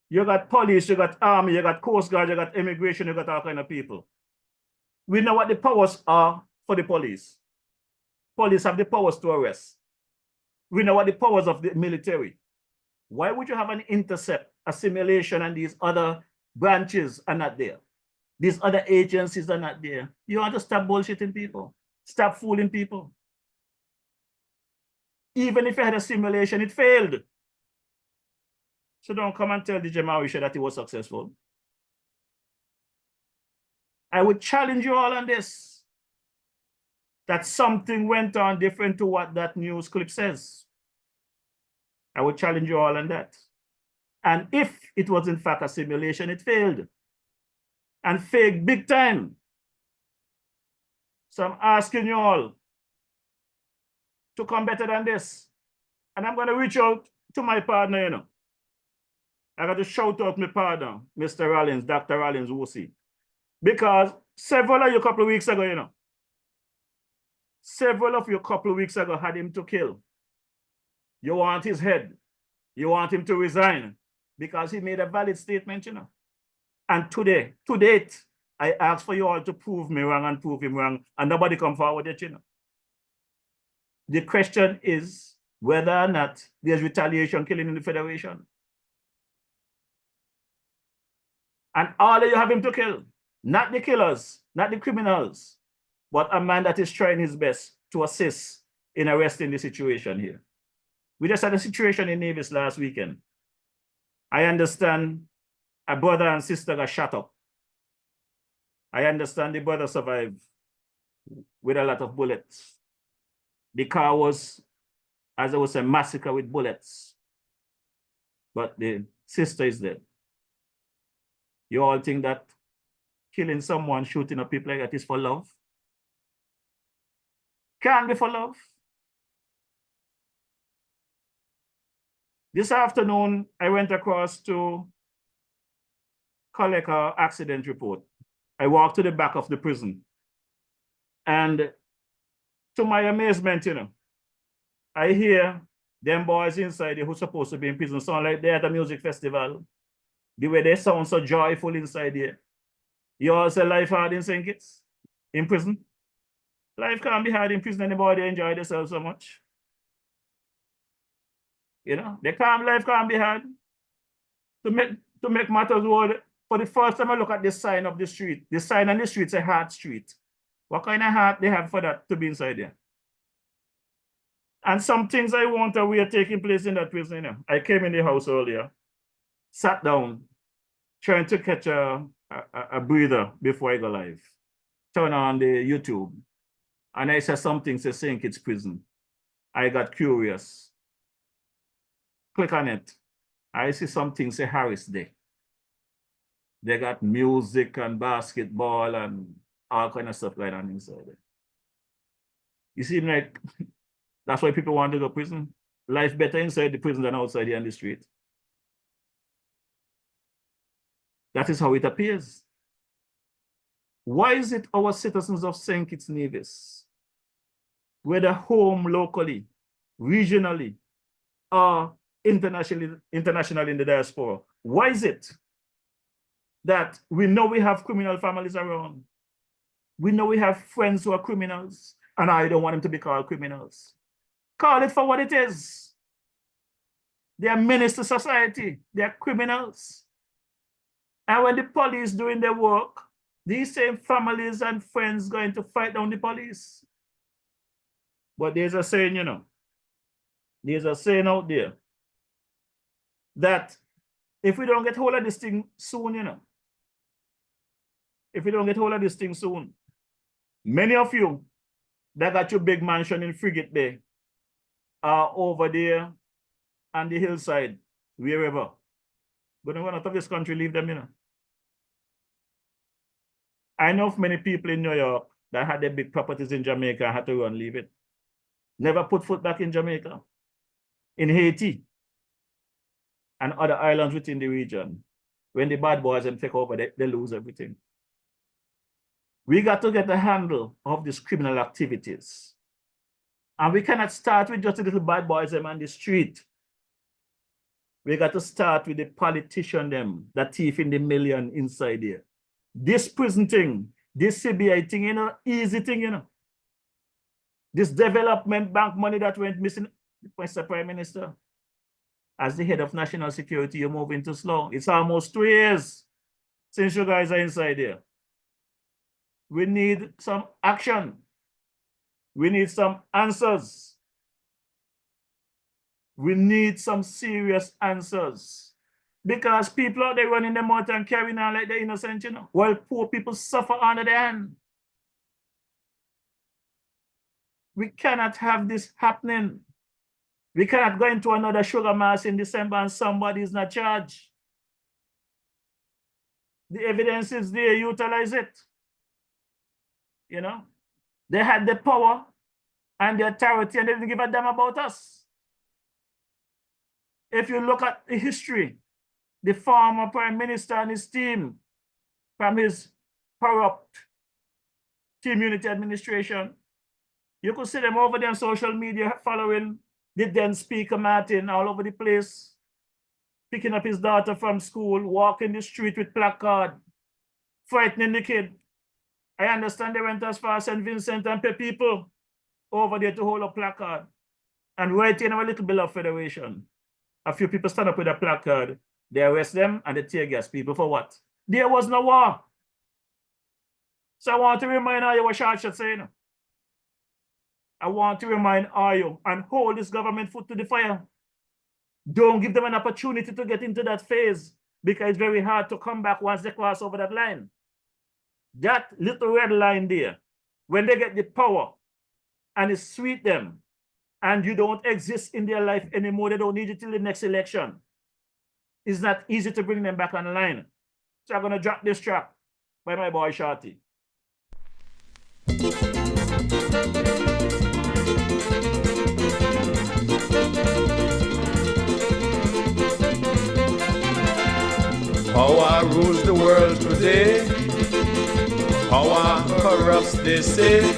You got police, you got army, you got coast guard, you got immigration, you got all kind of people. We know what the powers are for the police. Police have the powers to arrest. We know what the powers of the military. Why would you have an intercept, a simulation, and these other branches are not there? These other agencies are not there. You want to stop bullshitting people. Stop fooling people. Even if you had a simulation, it failed. So don't come and tell DJ Marisha that it was successful. I would challenge you all on this, that something went on different to what that news clip says. I would challenge you all on that. And if it was in fact a simulation, it failed. And failed big time. So I'm asking you all to come better than this. And I'm going to reach out to my partner, you know. I got to shout out my partner, Mr. Rollins, Dr. Rollins Wusi. Because several of you a couple of weeks ago, you know, several of you a couple of weeks ago had him to kill. You want his head. You want him to resign because he made a valid statement, you know. And today, to date, I ask for you all to prove me wrong and prove him wrong, and nobody come forward yet, you know. The question is whether or not there's retaliation killing in the Federation. And all of you have him to kill. Not the killers, not the criminals, but a man that is trying his best to assist in arresting the situation here. We just had a situation in Nevis last weekend. I understand a brother and sister got shot up. I understand the brother survived with a lot of bullets. The car was, as I was saying, massacre with bullets. But the sister is dead. You all think that killing someone, shooting up people like that is for love? Can't be for love. This afternoon, I went across to collect an accident report. I walked to the back of the prison. And to my amazement, you know, I hear them boys inside there who's supposed to be in prison sound like they're at a music festival. The way they sound so joyful inside here. You all say life hard in St. Kitts? In prison? Life can't be hard in prison. Anybody enjoy themselves so much? You know, life can't be hard. To make matters worse, for the first time I look at the sign of the street, the sign on the street say Heart Street. What kind of heart they have for that to be inside there? And some things I want are taking place in that prison. You know. I came in the house earlier, sat down, trying to catch a breather before I go live. Turn on the YouTube. And I saw something say St. Kitts Prison. I got curious. Click on it. I see something say Harris Day. They got music and basketball and all kind of stuff going on inside there. You seem like that's why people want to go to prison. Life better inside the prison than outside here on the street. That is how it appears. Why is it our citizens of St. Kitts Nevis, whether home locally, regionally, or internationally in the diaspora, why is it that we know we have criminal families around? We know we have friends who are criminals, and I don't want them to be called criminals. Call it for what it is. They are menace to society. They are criminals. And when the police doing their work, these same families and friends going to fight down the police. But there's a saying, you know, there's a saying out there that if we don't get hold of this thing soon, you know, if we don't get hold of this thing soon, many of you that got your big mansion in Frigate Bay are over there on the hillside, wherever. Gonna run out of this country, leave them, you know. I know of many people in New York that had their big properties in Jamaica and had to run, leave it. Never put foot back in Jamaica. In Haiti and other islands within the region, when the bad boys and take over, they lose everything. We got to get a handle of these criminal activities. And we cannot start with just a little bad boys them on the street. We got to start with the politician them, the thief in the million inside here. This prison thing, this CBI thing, you know, easy thing, you know. This development bank money that went missing, Mr. Prime Minister, as the head of national security, you're moving too slow. It's almost 2 years since you guys are inside here. We need some action. We need some answers. We need some serious answers. Because people out there running them out and carrying on like they're innocent, you know, while poor people suffer under their hand. We cannot have this happening. We cannot go into another sugar mass in December and somebody is not charged. The evidence is there, utilize it. You know, they had the power and the authority and they didn't give a damn about us. If you look at the history, the former prime minister and his team from his corrupt team unity administration, you could see them over there on social media following the then Speaker Martin all over the place, picking up his daughter from school, walking the street with placard, frightening the kid. I understand they went as far as St. Vincent and pay people over there to hold a placard. And right in our little beloved federation, a few people stand up with a placard, they arrest them and they tear gas people for what? There was no war. So I want to remind all you what Shard should say. I want to remind all you and hold this government foot to the fire. Don't give them an opportunity to get into that phase because it's very hard to come back once they cross over that line. That little red line there, when they get the power and it sweet them and you don't exist in their life anymore, they don't need you till the next election. It's not easy to bring them back online. So I'm going to drop this track by my boy Shorty. Power rules the world today. Power corrupts, they say.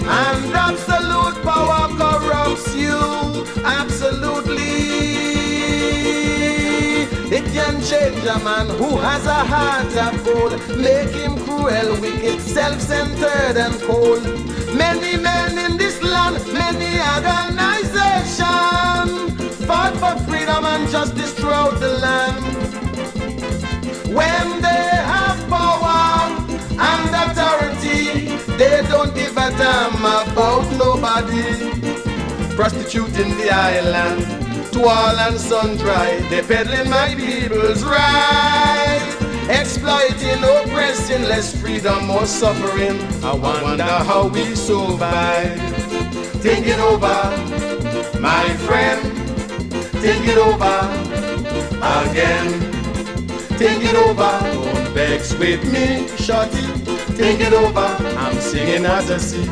And absolute power corrupts you. Absolutely. It can change a man who has a heart of gold, make him cruel, wicked, self-centered and cold. Many men in this land, many organizations fought for freedom and justice throughout the land. When they have power and authority, they don't give a damn about nobody. Prostituting the island to all and sundry, they peddling my people's right, exploiting, oppressing, less freedom, more suffering. I wonder how we survive. Think it over, my friend. Think it over again. Think it over, don't vex with me, shorty. Think it over, I'm singing as I see.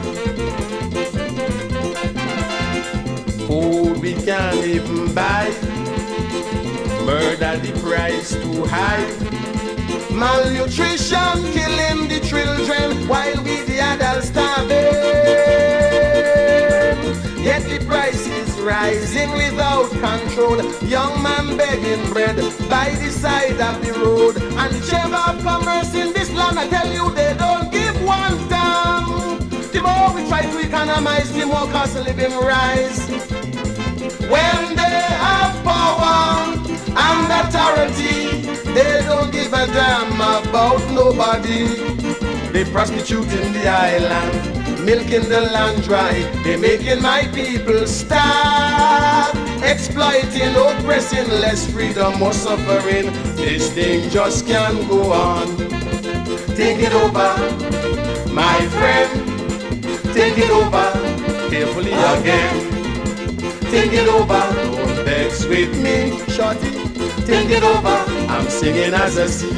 Food we can't even buy, murder the price too high. Malnutrition killing the children while we the adults starving. Yet the price is rising without control. Young man begging bread by the side of the road. And the Chamber of Commerce in this land, I tell you, they don't give one damn. The more we try to economize, the more cost of living rise. When they have power and authority, they don't give a damn about nobody. They prostituting the island, milking the land dry. They making my people starve, exploiting, oppressing, less freedom, more suffering. This thing just can't go on. Think it over, my friend. Think it over, carefully again. Think it over, don't vex with me, shorty. Think it over, I'm singing as I see.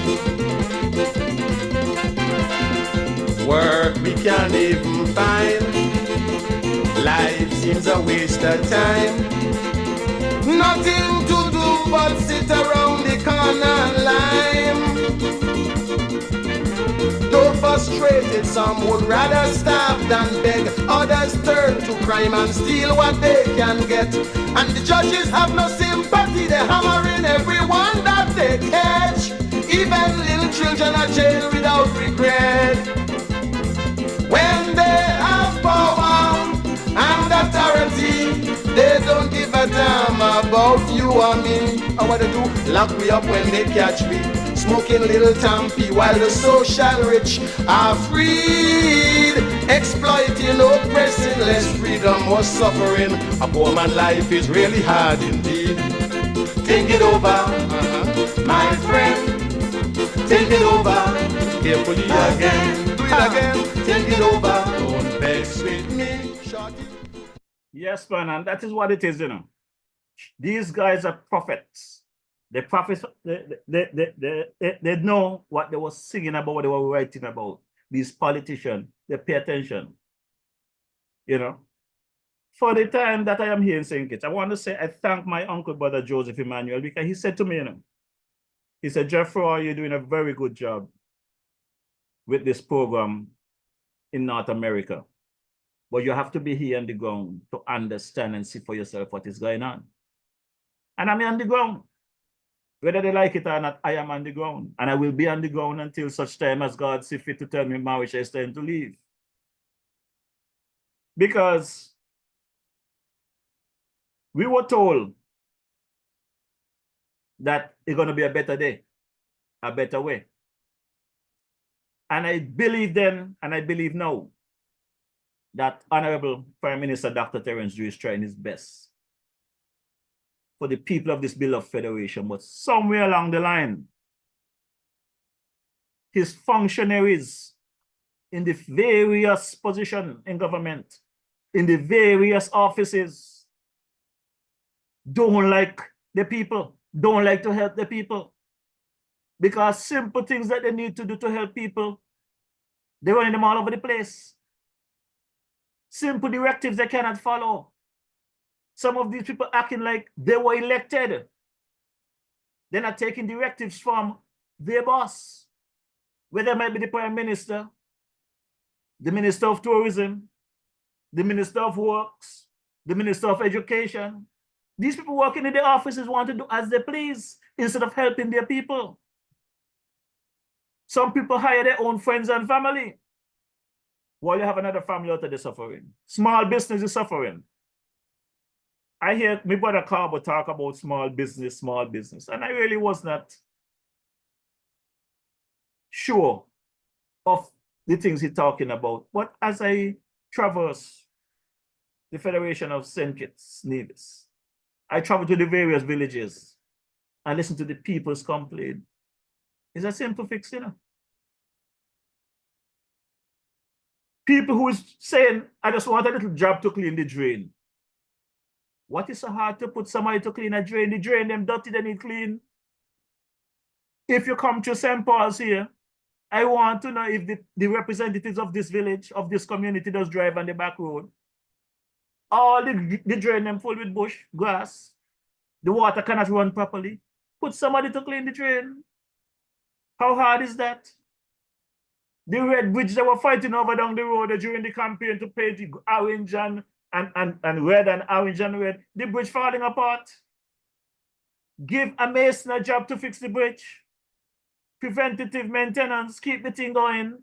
Work we can't even find. Life seems a waste of time. Nothing to do but sit around the corner line. Though frustrated, some would rather starve than beg. Others turn to crime and steal what they can get. And the judges have no sympathy, they're hammering everyone that they catch. Even little children are jailed without regret. When they have power and authority, they don't give a damn about you or me. And what they do, lock me up when they catch me, smoking little tampy while the social rich are freed. Exploiting, oppressing, less freedom, more suffering. A poor man's life is really hard indeed. Think it over, my friend. Think it over, carefully again. Do it again. Think it over, don't vex with me, shorty. Yes, man, and that is what it is, you know. These guys are prophets. The prophets, they know what they were singing about, what they were writing about. These politicians, they pay attention. You know, for the time that I am here in St. Kitts, I want to say I thank my uncle, brother Joseph Emmanuel, because he said to me, you know, he said, Jeffrey, you're doing a very good job with this program in North America. But you have to be here on the ground to understand and see for yourself what is going on. And I'm on the ground. Whether they like it or not, I am on the ground. And I will be on the ground until such time as God sees fit to tell me Marisha is time to leave. Because we were told that it's going to be a better day, a better way. And I believe then, and I believe now, that Honorable Prime Minister Dr. Terence Drew is trying his best for the people of this beloved federation, but somewhere along the line, his functionaries in the various positions in government, in the various offices, don't like the people, don't like to help the people. Because simple things that they need to do to help people, they're running them all over the place. Simple directives they cannot follow. Some of these people acting like they were elected. They're not taking directives from their boss, whether it might be the Prime Minister, the Minister of Tourism, the Minister of Works, the Minister of Education. These people working in their offices want to do as they please instead of helping their people. Some people hire their own friends and family, while you have another family out there suffering. Small business is suffering. I hear my brother Carbo talk about small business, and I really was not sure of the things he's talking about. But as I traverse the Federation of St. Kitts Nevis, I travel to the various villages and listen to the people's complaint. It's a simple fix, you know. People who is saying, I just want a little job to clean the drain. What is so hard to put somebody to clean a drain? The drain, them dirty, they need clean. If you come to St. Paul's here, I want to know if the representatives of this village, of this community, does drive on the back road. All the drain them full with bush, grass. The water cannot run properly. Put somebody to clean the drain. How hard is that? The red bridge they were fighting over down the road during the campaign to paint the orange and red and orange and red. The bridge falling apart. Give a mason a job to fix the bridge. Preventative maintenance, keep the thing going.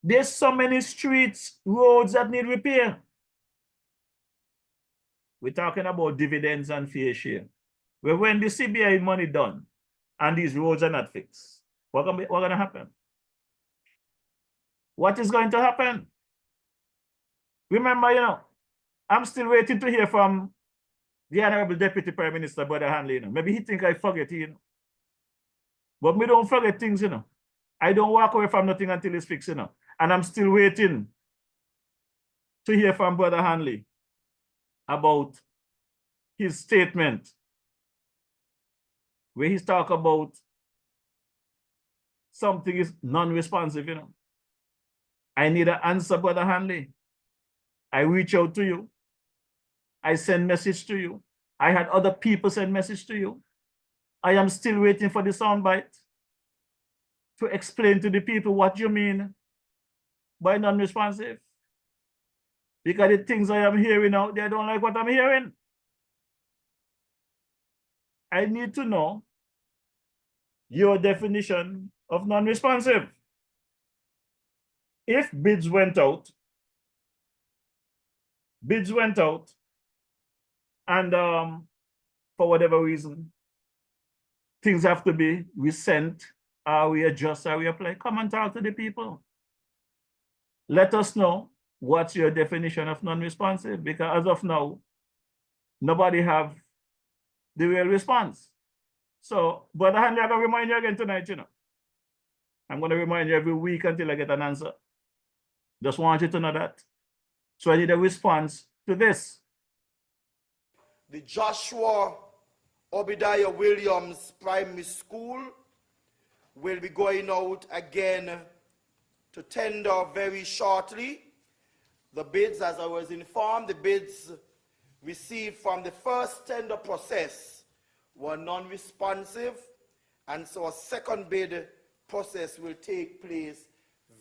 There's so many streets, roads that need repair. We're talking about dividends and fair share. Well, when the CBI money done and these roads are not fixed, what's going to happen? What is going to happen? Remember, you know, I'm still waiting to hear from the Honorable Deputy Prime Minister, Brother Hanley. You know. Maybe he think I forget, you know. But me don't forget things, you know. I don't walk away from nothing until it's fixed, you know. And I'm still waiting to hear from Brother Hanley about his statement where he's talk about something is non-responsive, you know. I need an answer, Brother Hanley. I reach out to you. I send message to you. I had other people send message to you. I am still waiting for the soundbite to explain to the people what you mean by non-responsive. Because the things I am hearing out, they don't like what I'm hearing. I need to know your definition of non-responsive. If bids went out, and for whatever reason, things have to be resent, or we adjust, or we apply. Come and talk to the people. Let us know what's your definition of non-responsive, because as of now, nobody have the real response. So, Brother Hanley, I'm going to remind you again tonight, you know. I'm going to remind you every week until I get an answer. Just want you to know that. So I need a response to this. The Joshua Obadiah Williams Primary School will be going out again to tender very shortly. The bids, as I was informed, the bids received from the first tender process were non-responsive, and so a second bid process will take place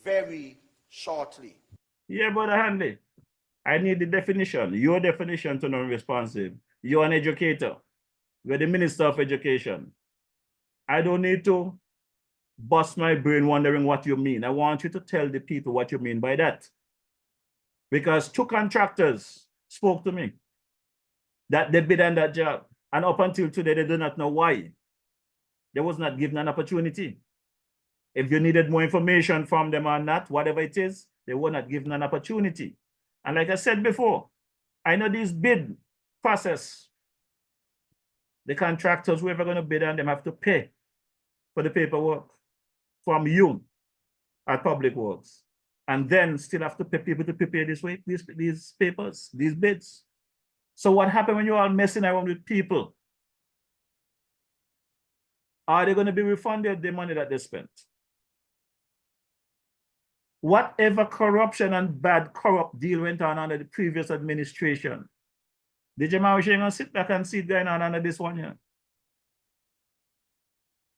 very shortly. Yeah, Brother Hanley, I need the definition, your definition to non-responsive. You're an educator. You're the Minister of Education. I don't need to bust my brain wondering what you mean. I want you to tell the people what you mean by that. Because 2 contractors spoke to me that they bid on that job. And up until today, they do not know why. They was not given an opportunity. If you needed more information from them or not, whatever it is, they were not given an opportunity. And like I said before, I know this bid process, the contractors, whoever going to bid on them, have to pay for the paperwork from you at Public Works. And then still have to pay people to prepare these papers, these bids. So what happened when you're all messing around with people? Are they going to be refunded the money that they spent? Whatever corruption and bad corrupt deal went on under the previous administration, DJ Marisha ain't gonna sit back and see it going on under this one here.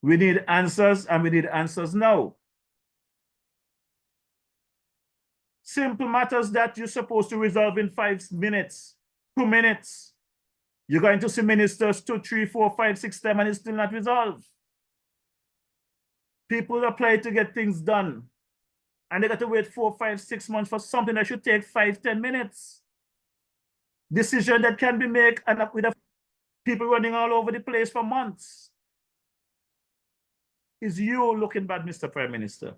We need answers, and we need answers now. Simple matters that you're supposed to resolve in 5 minutes, 2 minutes. You're going to see ministers 2, 3, 4, 5, 6 times, and it's still not resolved. People apply to get things done, and they got to wait 4, 5, 6 months for something that should take 5, 10 minutes. Decision that can be made and with people running all over the place for months. Is you looking bad, Mr. Prime Minister?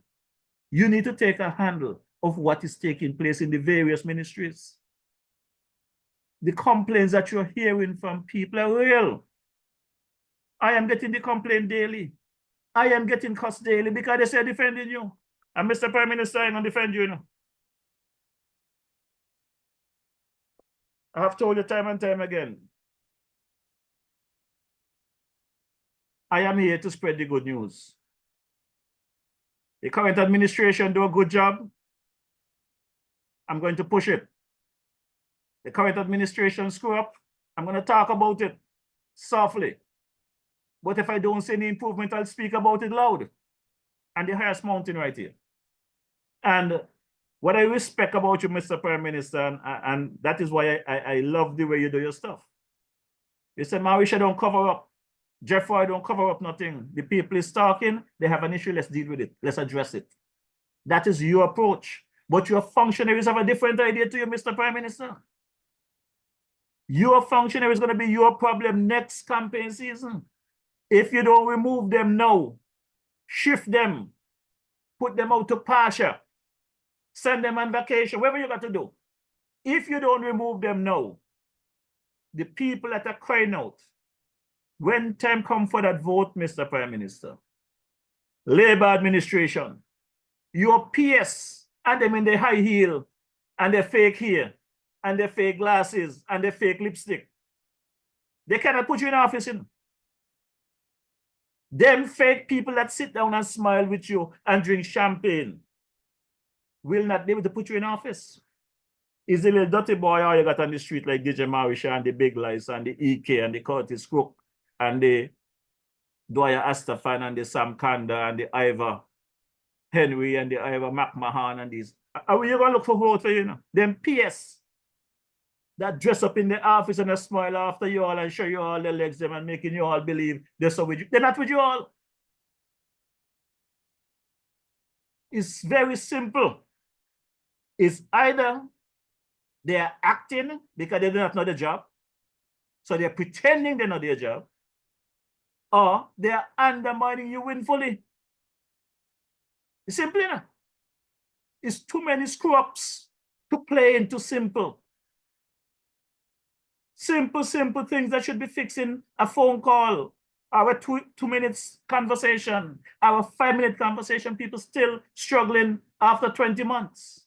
You need to take a handle of what is taking place in the various ministries. The complaints that you're hearing from people are real. I am getting the complaint daily. I am getting cussed daily because they say defending you. And Mr. Prime Minister, I'm going to defend you, you know. I have told you time and time again. I am here to spread the good news. The current administration do a good job. I'm going to push it. The current administration screw up. I'm going to talk about it softly. But if I don't see any improvement, I'll speak about it loud. And the highest mountain right here. And what I respect about you, Mr. Prime Minister, and that is why I love the way you do your stuff. You said, Marisha don't cover up. Jeffrey don't cover up nothing. The people is talking, they have an issue, let's deal with it. Let's address it. That is your approach. But your functionaries have a different idea to you, Mr. Prime Minister. Your functionary is going to be your problem next campaign season. If you don't remove them now, shift them, put them out to pasture, send them on vacation, whatever you got to do. If you don't remove them now, the people that are crying out, when time comes for that vote, Mr. Prime Minister, Labour administration, your PS, and them in the high heel, and their fake hair, and their fake glasses, and their fake lipstick, they cannot put you in office. Them fake people that sit down and smile with you and drink champagne will not be able to put you in office. Is the little dirty boy all you got on the street like DJ Marisha and the Big Lies and the EK and the Curtis Crook and the Dwyer Astafan and the Sam Kanda and the Ivor Henry and the Ivor McMahon and these. Are you going to look for vote for you know? Them PS that dress up in the office and smile after you all and show you all their legs them and making you all believe they're so with you. They're not with you all. It's very simple. It's either they are acting because they do not know the job, so they're pretending they know their job, or they are undermining you willfully. It's simple enough. It's too many screw-ups to play into simple. Simple things that should be fixing a phone call, our two minutes conversation, our 5-minute conversation, people still struggling after 20 months.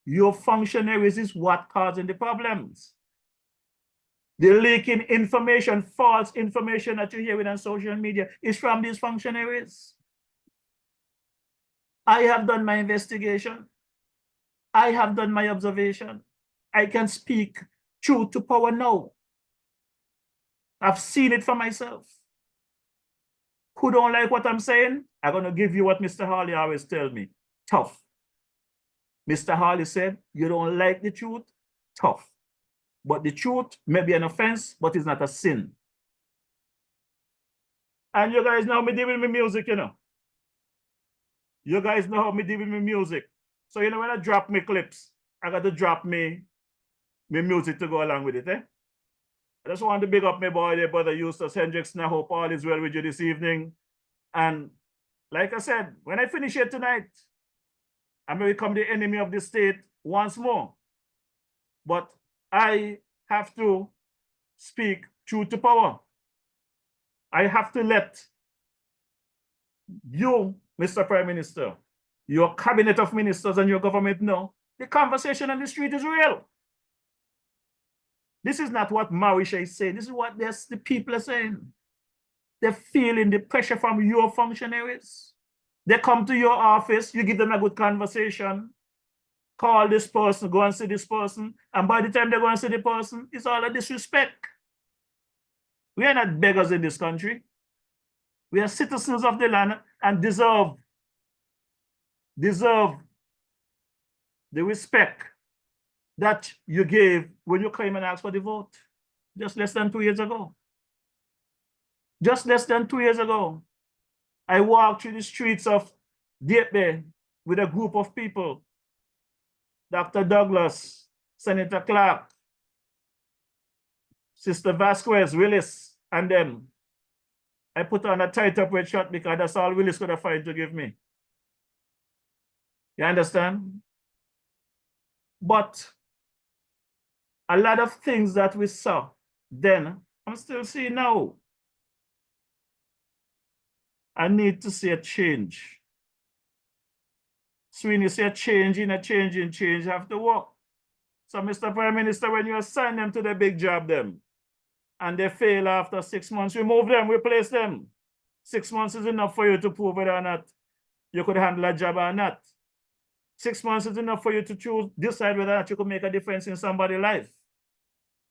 Your functionaries is what causing the problems. The leaking information, false information that you're hearing on social media is from these functionaries. I have done my investigation. I have done my observation. I can speak truth to power now. I've seen it for myself. Who don't like what I'm saying? I'm going to give you what Mr. Hawley always tells me. Tough. Mr. Hawley said, you don't like the truth? Tough. But the truth may be an offense, but it's not a sin. And you guys know how me deal with my music, you know. You guys know how me deal with my music. So, you know, when I drop my clips, I got to drop me music to go along with it, eh? I just want to big up my boy there, Brother Eustace Hendricks, and I hope all is well with you this evening. And like I said, when I finish it tonight, I may become the enemy of the state once more. But I have to speak truth to power. I have to let you, Mr. Prime Minister, your cabinet of ministers and your government know the conversation on the street is real. This is not what Marisha is saying. This is what the people are saying. They're feeling the pressure from your functionaries. They come to your office, you give them a good conversation, call this person, go and see this person, and by the time they go and see the person, it's all a disrespect. We are not beggars in this country. We are citizens of the land and deserve the respect that you gave when you came and asked for the vote just less than 2 years ago. Just less than 2 years ago, I walked through the streets of Dieppe with a group of people, Dr. Douglas, Senator Clark, Sister Vasquez, Willis, and them. I put on a tight up red shirt because that's all Willis could afford to give me. You understand? But a lot of things that we saw then, I'm still seeing now. I need to see a change. So when you see a change in a change in change, you have to work. So Mr. Prime Minister, when you assign them to the big job, them, and they fail after 6 months, remove them, replace them. 6 months is enough for you to prove whether or not you could handle a job or not. 6 months is enough for you to decide whether or not you could make a difference in somebody's life.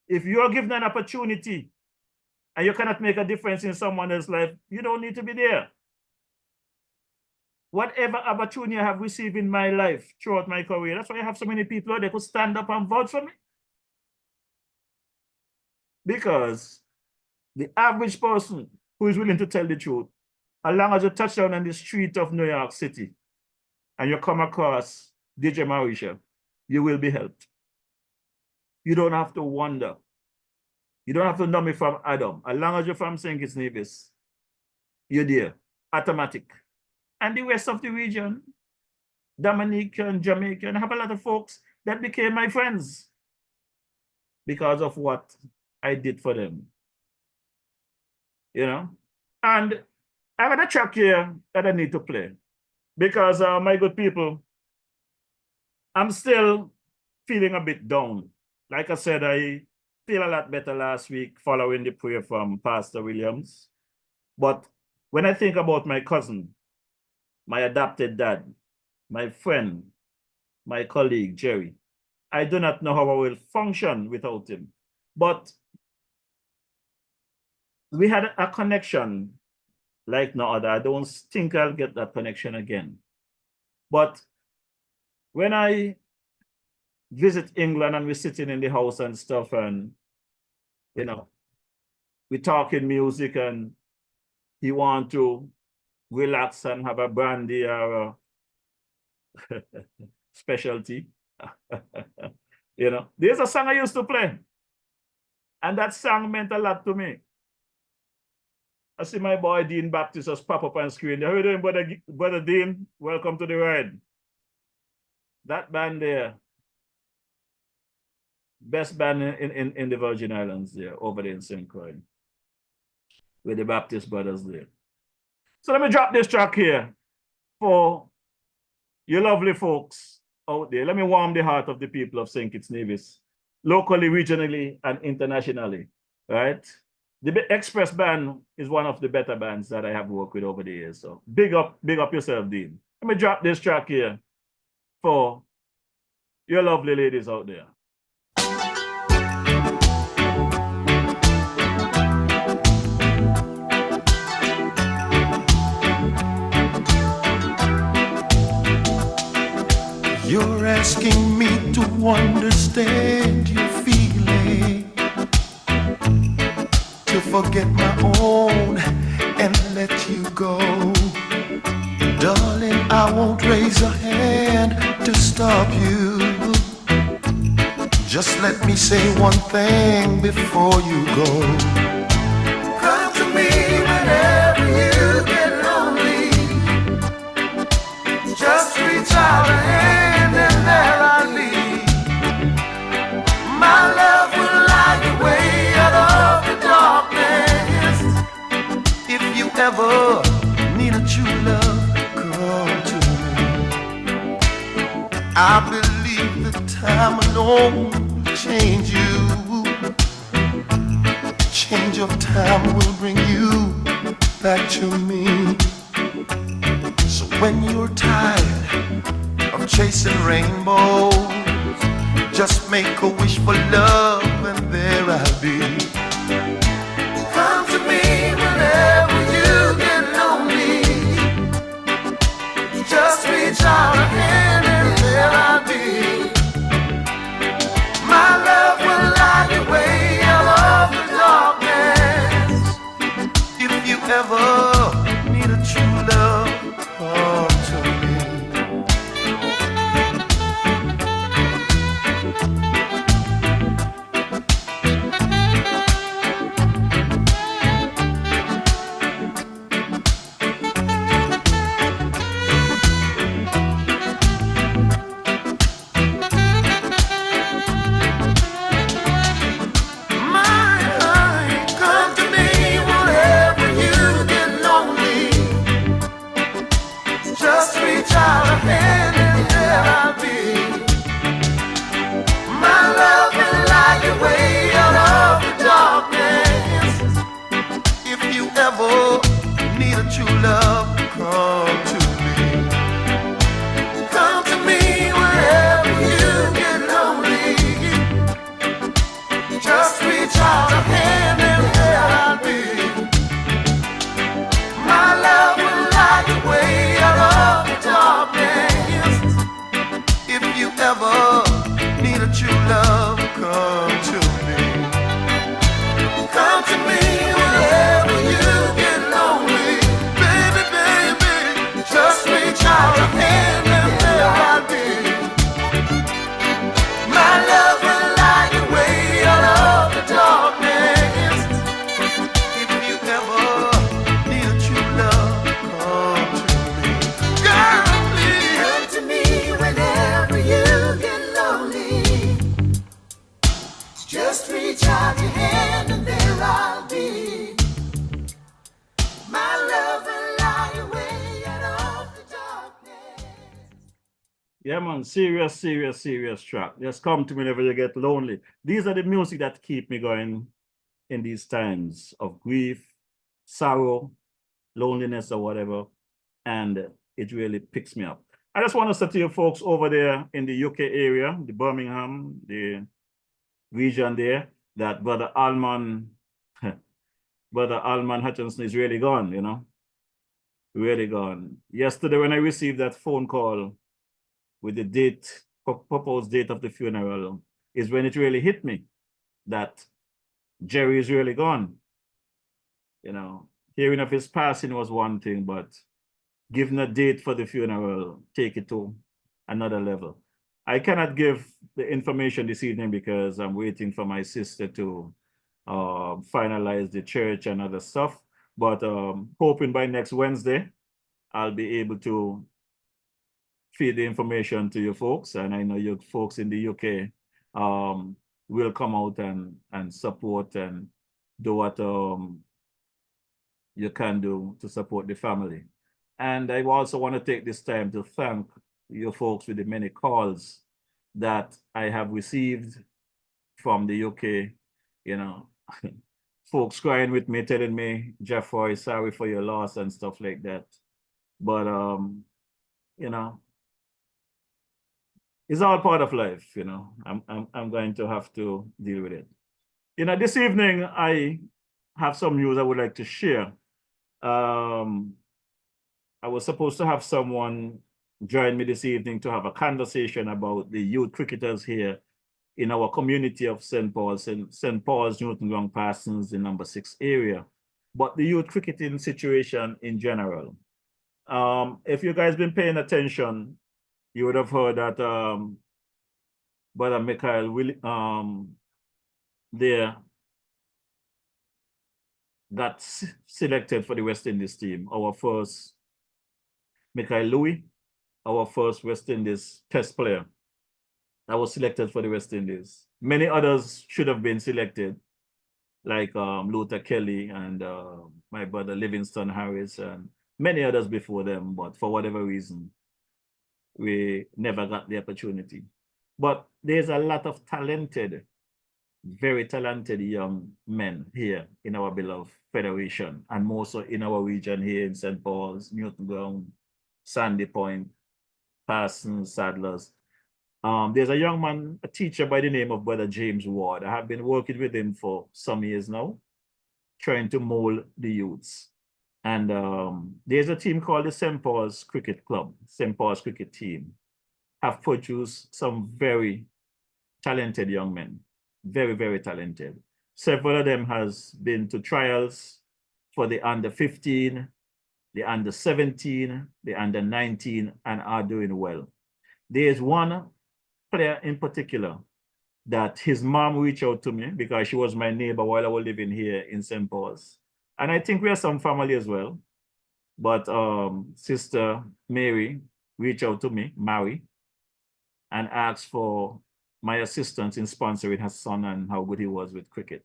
If you're given an opportunity and you cannot make a difference in someone else's life, you don't need to be there. Whatever opportunity I have received in my life throughout my career, that's why I have so many people that could stand up and vouch for me. Because the average person who is willing to tell the truth, as long as you touch down on the street of New York City and you come across DJ Marisha, you will be helped. You don't have to wonder. You don't have to know me from Adam. As long as you're from St. Kitts Nevis, you're there, automatic. And the rest of the region, Dominican, Jamaican, I have a lot of folks that became my friends because of what I did for them. You know? And I have a track here that I need to play because, my good people, I'm still feeling a bit down. Like I said, I feel a lot better last week following the prayer from Pastor Williams. But when I think about my cousin, my adopted dad, my friend, my colleague, Jerry, I do not know how I will function without him. But we had a connection like no other. I don't think I'll get that connection again. But when I visit England and we're sitting in the house and stuff, and you know, we're talking music, and he want to relax and have a brandy or a specialty. You know, there's a song I used to play, and that song meant a lot to me. I see my boy Dean Baptist just pop up on screen. How are you doing, brother Dean? Welcome to the ride. That band there, best band in the Virgin Islands there, over there in St. Croix, with the Baptist brothers there. So let me drop this track here for you lovely folks out there. Let me warm the heart of the people of St. Kitts Nevis, locally, regionally, and internationally, right? The Express Band is one of the better bands that I have worked with over the years. So big up yourself, Dean. Let me drop this track here for your lovely ladies out there. You're asking me to understand your feeling, to forget my own and let you go. Darling, I won't raise a hand to stop you. Just let me say one thing before you go. Come to me whenever you get lonely. Just reach out a hand and there I'll be. My love will light the way out of the darkness. If you ever need a true love, come to me. I believe that time alone will change you. Change of time will bring you back to me. So when you're tired of chasing rainbows, just make a wish for love and there I'll be. Come to me whenever you get lonely. Just reach out a hand and there I'll be. My love will light the way out of the darkness. If you ever need a true love, come to me. ever need a true love, come to me. Come to me whenever you get lonely. Baby, baby, just reach out your hand and there I'll be. My love will light the way out of the darkness. If you ever need a true love, come to me. Girl, please come to me whenever you get lonely. Just reach out your hand and there I'll be. My love will light the way out of the darkness. Yeah, man, serious track. Just come to me whenever you get lonely. These are the music that keep me going in these times of grief, sorrow, loneliness, or whatever. And it really picks me up. I just want to say to you folks over there in the UK area, the Birmingham, the region there, that Brother Alman Hutchinson is really gone, you know, really gone. Yesterday when I received that phone call with the date, proposed date of the funeral, is when it really hit me that Jerry is really gone. You know, hearing of his passing was one thing, but giving a date for the funeral, take it to another level. I cannot give the information this evening because I'm waiting for my sister to finalize the church and other stuff. But hoping by next Wednesday, I'll be able to feed the information to you folks. And I know you folks in the UK will come out and support and do what you can do to support the family. And I also want to take this time to thank you folks with the many calls that I have received from the UK, you know, folks crying with me, telling me, Jeffrey, sorry for your loss and stuff like that. But, you know, it's all part of life, you know. I'm going to have to deal with it. You know, this evening, I have some news I would like to share. I was supposed to have someone join me this evening to have a conversation about the youth cricketers here in our community of St. Paul's, Newton Ground, Parsons, the number 6 area, but the youth cricketing situation in general. If you guys been paying attention, you would have heard that Brother Michael there got selected for the West Indies team. Our first, Michael Louis, our first West Indies test player that was selected for the West Indies. Many others should have been selected, like Luther Kelly and my brother Livingston Harris and many others before them, but for whatever reason, we never got the opportunity. But there's a lot of talented, very talented young men here in our beloved federation, and more so in our region here in St. Paul's, Newton Ground, Sandy Point, Parsons, Sadlers. There's a young man, a teacher by the name of Brother James Ward. I have been working with him for some years now, trying to mold the youths. And there's a team called the St. Paul's Cricket Club, St. Paul's Cricket Team, have produced some very talented young men, very, very talented. Several of them has been to trials for the under 15, the under 17, the under 19, and are doing well. There's one player in particular that his mom reached out to me because she was my neighbor while I was living here in St. Paul's. And I think we are some family as well. But Sister Mary reached out to me, Mary, and asked for my assistance in sponsoring her son and how good he was with cricket.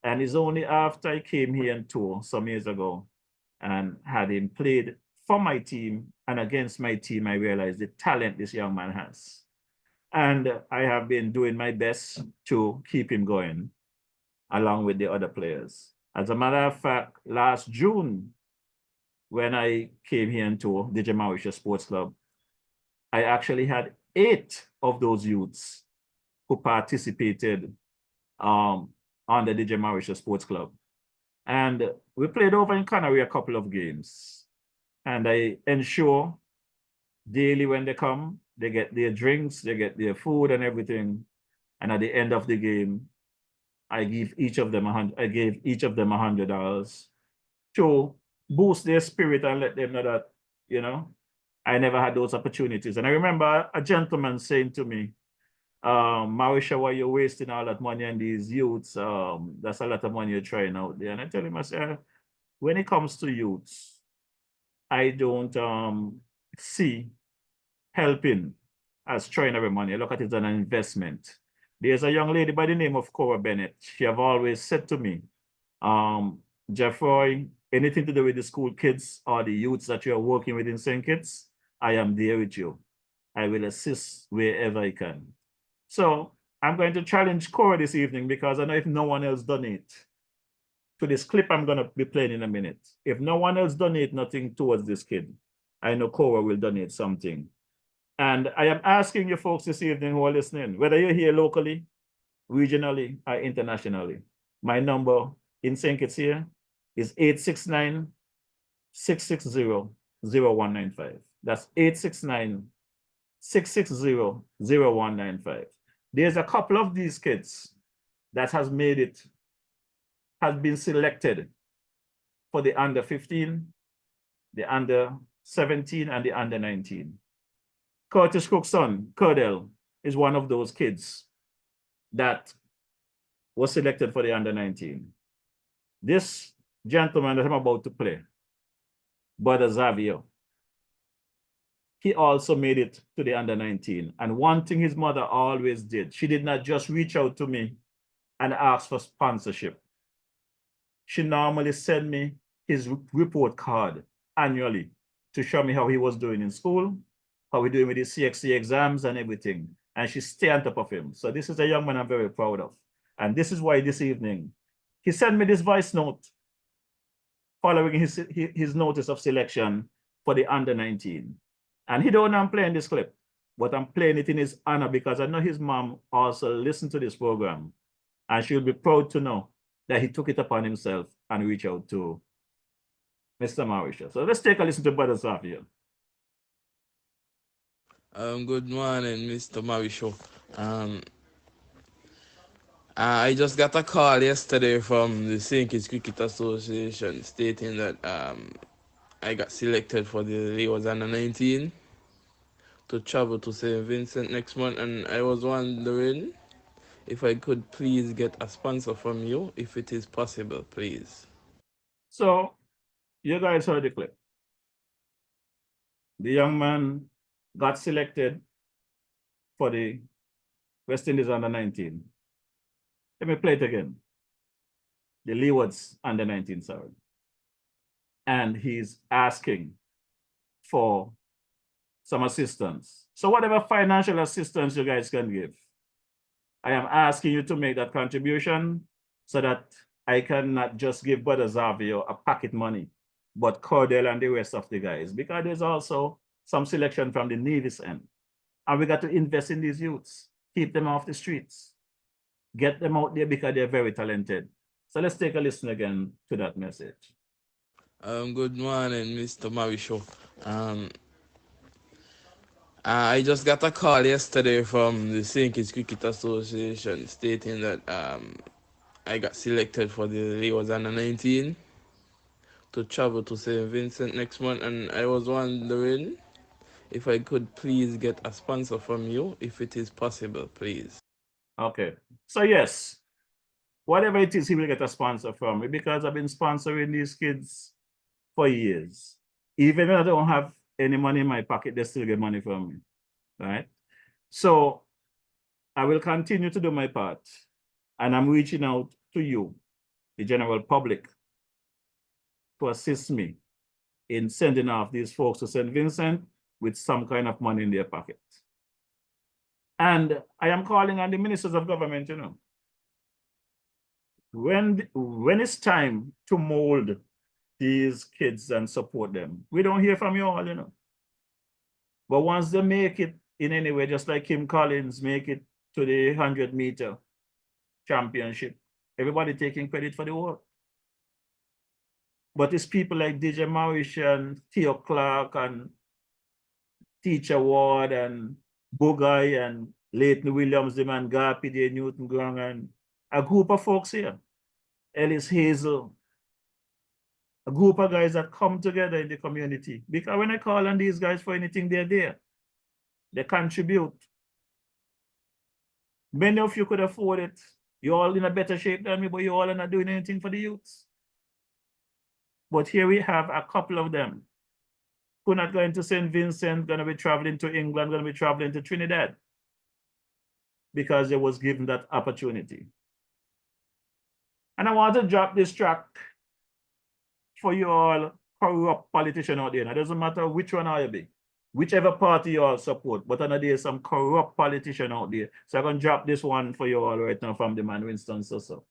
And it's only after I came here on tour some years ago and had him played for my team and against my team, I realized the talent this young man has. And I have been doing my best to keep him going along with the other players. As a matter of fact, last June, when I came here on tour, DJ Mauritius Sports Club, I actually had 8 of those youths who participated on the DJ Mauritius Sports Club. And we played over in Canary a couple of games. And I ensure daily when they come, they get their drinks, they get their food and everything. And at the end of the game, I gave each of them $100 to boost their spirit and let them know that, you know, I never had those opportunities. And I remember a gentleman saying to me, Marisha, why you're wasting all that money on these youths? That's a lot of money you're trying out there. And I tell him, I say, when it comes to youths, I don't see helping as throwing away money. I look at it as an investment. There's a young lady by the name of Cora Bennett. She have always said to me, Jeffroy, anything to do with the school kids or the youths that you're working with in St. Kitts, I am there with you. I will assist wherever I can. So I'm going to challenge Cora this evening because I know if no one else donates to this clip I'm going to be playing in a minute. If no one else donates nothing towards this kid, I know Cora will donate something. And I am asking you folks this evening who are listening, whether you're here locally, regionally, or internationally, my number in St. Kitts here is 869-660-0195. That's 869-660-0195. There's a couple of these kids that has been selected for the under 15, the under 17, and the under 19. Curtis Cook's son, Curdell, is one of those kids that was selected for the under 19. This gentleman that I'm about to play, Brother Xavier, he also made it to the under 19. And one thing his mother always did, she did not just reach out to me and ask for sponsorship. She normally sent me his report card annually to show me how he was doing in school, how he doing with his CXC exams and everything. And she stayed on top of him. So this is a young man I'm very proud of. And this is why this evening, he sent me this voice note following his notice of selection for the under 19. And he don't know I'm playing this clip, but I'm playing it in his honor because I know his mom also listened to this program. And she'll be proud to know that he took it upon himself and reached out to Mr. Marisha. So let's take a listen to Brother Xavier. Good morning, Mr. Marisha. I just got a call yesterday from the St. Kitts Cricket Association stating that I got selected for the Leos under 19 to travel to St. Vincent next month, and I was wondering if I could please get a sponsor from you, if it is possible, please. So, you guys heard the clip. The young man got selected for the West Indies under 19. Let me play it again. The Leewards under 19, sorry. And he's asking for some assistance. So whatever financial assistance you guys can give, I am asking you to make that contribution so that I can not just give Brother Xavier a pocket money, but Cordell and the rest of the guys, because there's also some selection from the Nevis end. And we got to invest in these youths, keep them off the streets, get them out there because they're very talented. So let's take a listen again to that message. Good morning, Mr. Marisha. I just got a call yesterday from the St. Kitts Cricket Association stating that I got selected for the Leos under 19 to travel to St. Vincent next month, and I was wondering if I could please get a sponsor from you, if it is possible, please. Okay, so yes, whatever it is, he will get a sponsor from me because I've been sponsoring these kids for years. Even when I don't have any money in my pocket, they still get money from me, right? So I will continue to do my part, and I'm reaching out to you, the general public, to assist me in sending off these folks to St. Vincent with some kind of money in their pocket. And I am calling on the ministers of government, you know, when it's time to mold these kids and support them, we don't hear from you all, you know. But once they make it in any way, just like Kim Collins make it to the 100-meter championship, everybody taking credit for the work. But it's people like DJ Marish and Theo Clark and Teacher Ward and Bogai and Leighton Williams, the man Garpy, the Newton Grong, and a group of folks here. Ellis Hazel, a group of guys that come together in the community. Because when I call on these guys for anything, they're there. They contribute. Many of you could afford it. You're all in a better shape than me, but you all are not doing anything for the youths. But here we have a couple of them who are not going to St. Vincent, going to be traveling to England, going to be traveling to Trinidad, because they was given that opportunity. And I want to drop this track for you all corrupt politicians out there. Now, it doesn't matter which one I be, whichever party you all support, but I know there's some corrupt politician out there. So I'm going to drop this one for you all right now from the man Winston Soso.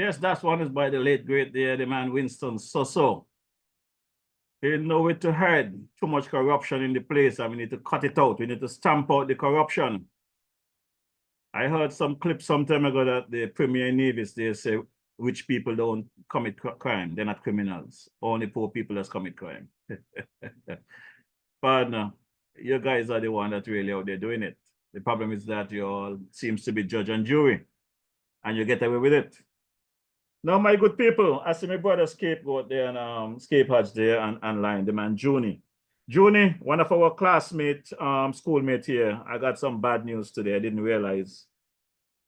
Yes, that one is by the late great there, the man Winston So. They know it to hide too much corruption in the place, and we need to cut it out. We need to stamp out the corruption. I heard some clips some time ago that the Premier in Nevis, they say rich people don't commit crime. They're not criminals. Only poor people that commit crime. Partner, you guys are the one that really out there doing it. The problem is that you all seems to be judge and jury, and you get away with it. Now, my good people, I see my brother Scapegoat there and Scapehatch there and line, the man Junie. Junie, one of our classmate, schoolmate here, I got some bad news today. I didn't realize.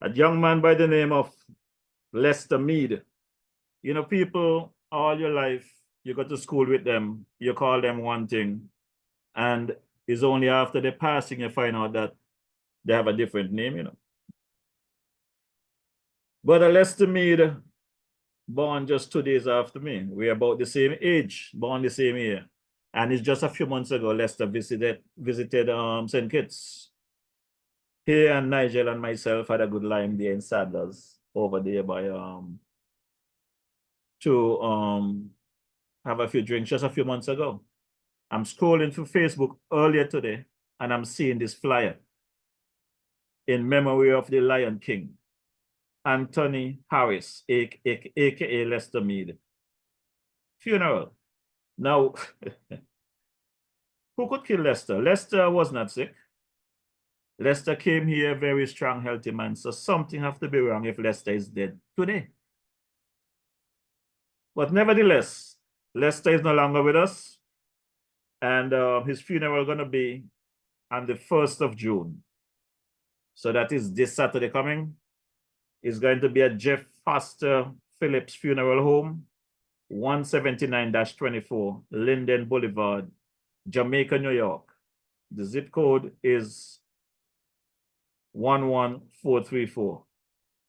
A young man by the name of Lester Mead. You know, people all your life, you go to school with them, you call them one thing, and it's only after the passing you find out that they have a different name, you know. Brother Lester Mead, born just 2 days after me. We're about the same age, born the same year. And it's just a few months ago, Lester visited St. Kitts. He and Nigel and myself had a good line there in Sadler's over there by to have a few drinks just a few months ago. I'm scrolling through Facebook earlier today and I'm seeing this flyer in memory of the Lion King, Anthony Harris, aka Lester Mead. Funeral. Now, who could kill Lester? Lester was not sick. Lester came here very strong, healthy man. So something have to be wrong if Lester is dead today. But nevertheless, Lester is no longer with us. And his funeral is going to be on the 1st of June. So that is this Saturday coming. It's going to be at Jeff Foster Phillips Funeral Home, 179-24 Linden Boulevard, Jamaica, New York. The zip code is 11434.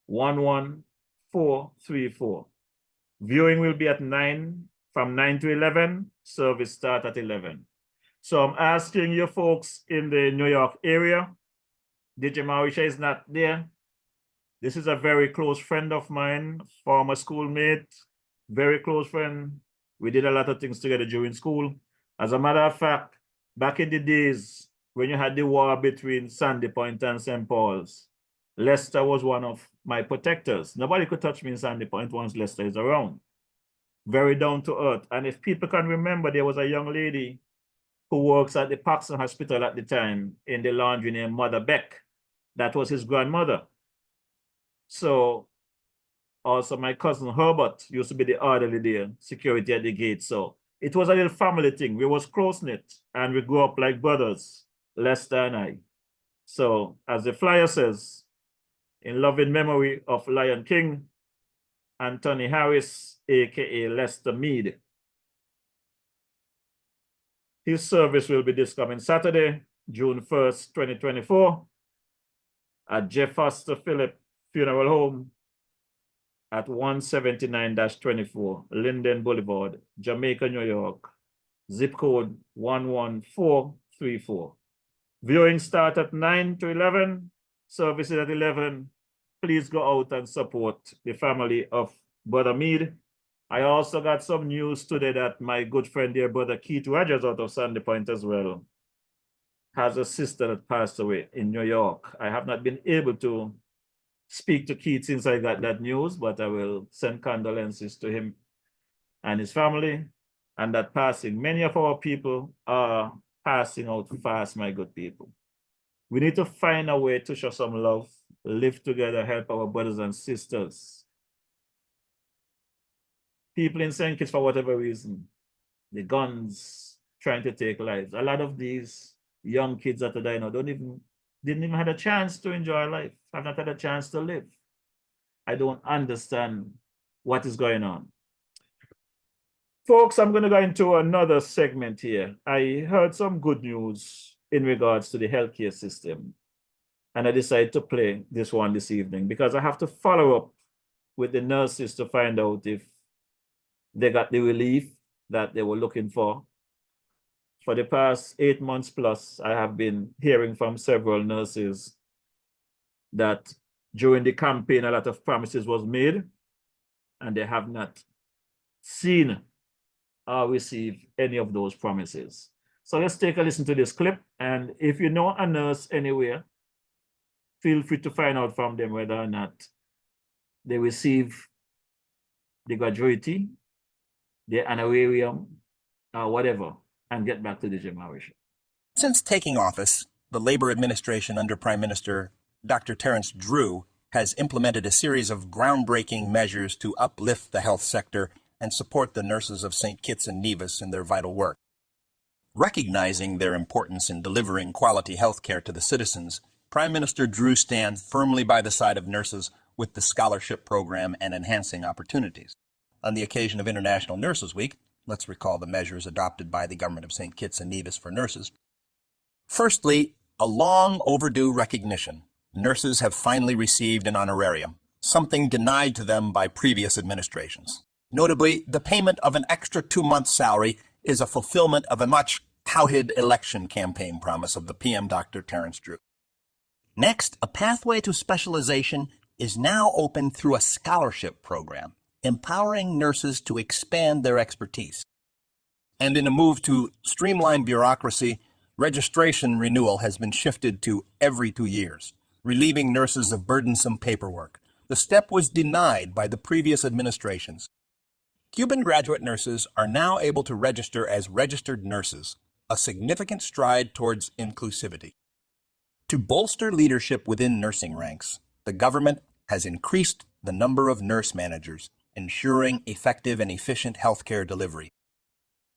11434. Viewing will be at 9, from 9 to 11. Service start at 11. So I'm asking you folks in the New York area, DJ Marisha is not there. This is a very close friend of mine, former schoolmate, very close friend. We did a lot of things together during school. As a matter of fact, back in the days when you had the war between Sandy Point and St. Paul's, Lester was one of my protectors. Nobody could touch me in Sandy Point once Lester is around. Very down to earth. And if people can remember, there was a young lady who works at the Paxton Hospital at the time in the laundry named Mother Beck. That was his grandmother. So also my cousin Herbert used to be the orderly there, security at the gate. So it was a little family thing. We was close-knit and we grew up like brothers, Lester and I. So as the flyer says, in loving memory of Lion King, Anthony Harris, aka Lester Mead. His service will be this coming Saturday, June 1st, 2024, at Jeff Foster Phillips Funeral Home at 179-24 Linden Boulevard, Jamaica, New York, zip code 11434. Viewing start at 9 to 11, services at 11. Please go out and support the family of Brother Mead. I also got some news today that my good friend here, Brother Keith Rogers out of Sandy Point as well, has a sister that passed away in New York. I have not been able to speak to Keith since I got that news, but I will send condolences to him and his family and that passing. Many of our people are passing out fast, my good people. We need to find a way to show some love, live together, help our brothers and sisters. People in St. Kitts, for whatever reason, the guns trying to take lives. A lot of these young kids that are dying now didn't even have a chance to enjoy life, have not had a chance to live. I don't understand what is going on. Folks, I'm going to go into another segment here. I heard some good news in regards to the healthcare system, and I decided to play this one this evening because I have to follow up with the nurses to find out if they got the relief that they were looking for. For the past 8 months plus, I have been hearing from several nurses that during the campaign, a lot of promises was made and they have not seen or received any of those promises. So let's take a listen to this clip. And if you know a nurse anywhere, feel free to find out from them whether or not they receive the gratuity, the honorarium, or whatever, and get back to the Jamaican. Since taking office, the Labor Administration under Prime Minister Dr. Terence Drew has implemented a series of groundbreaking measures to uplift the health sector and support the nurses of St. Kitts and Nevis in their vital work. Recognizing their importance in delivering quality health care to the citizens, Prime Minister Drew stands firmly by the side of nurses with the scholarship program and enhancing opportunities. On the occasion of International Nurses Week, let's recall the measures adopted by the government of St. Kitts and Nevis for nurses. Firstly, a long overdue recognition. Nurses have finally received an honorarium, something denied to them by previous administrations. Notably, the payment of an extra 2-month salary is a fulfillment of a much touted election campaign promise of the PM Dr. Terence Drew. Next, a pathway to specialization is now open through a scholarship program, empowering nurses to expand their expertise. And in a move to streamline bureaucracy, registration renewal has been shifted to every 2 years, relieving nurses of burdensome paperwork. The step was denied by the previous administrations. Cuban graduate nurses are now able to register as registered nurses, a significant stride towards inclusivity. To bolster leadership within nursing ranks, the government has increased the number of nurse managers, ensuring effective and efficient healthcare delivery.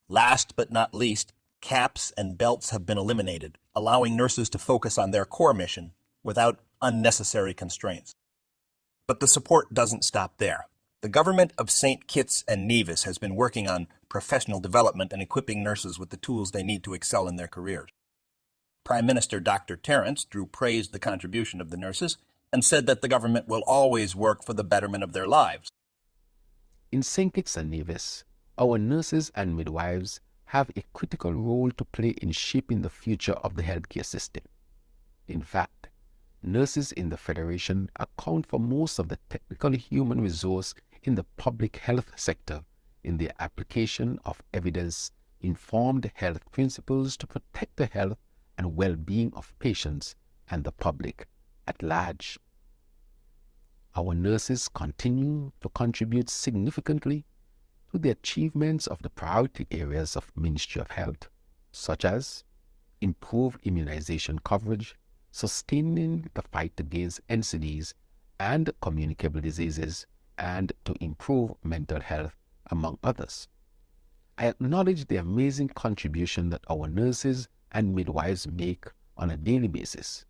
Last but not least, caps and belts have been eliminated, allowing nurses to focus on their core mission without unnecessary constraints. But the support doesn't stop there. The government of St. Kitts and Nevis has been working on professional development and equipping nurses with the tools they need to excel in their careers. Prime Minister Dr. Terence Drew praised the contribution of the nurses and said that the government will always work for the betterment of their lives. In St. Kitts and Nevis, our nurses and midwives have a critical role to play in shaping the future of the healthcare system. In fact, nurses in the Federation account for most of the technical human resource in the public health sector in the application of evidence-informed health principles to protect the health and well-being of patients and the public at large. Our nurses continue to contribute significantly to the achievements of the priority areas of Ministry of Health, such as improved immunization coverage, sustaining the fight against NCDs and communicable diseases, and to improve mental health, among others. I acknowledge the amazing contribution that our nurses and midwives make on a daily basis,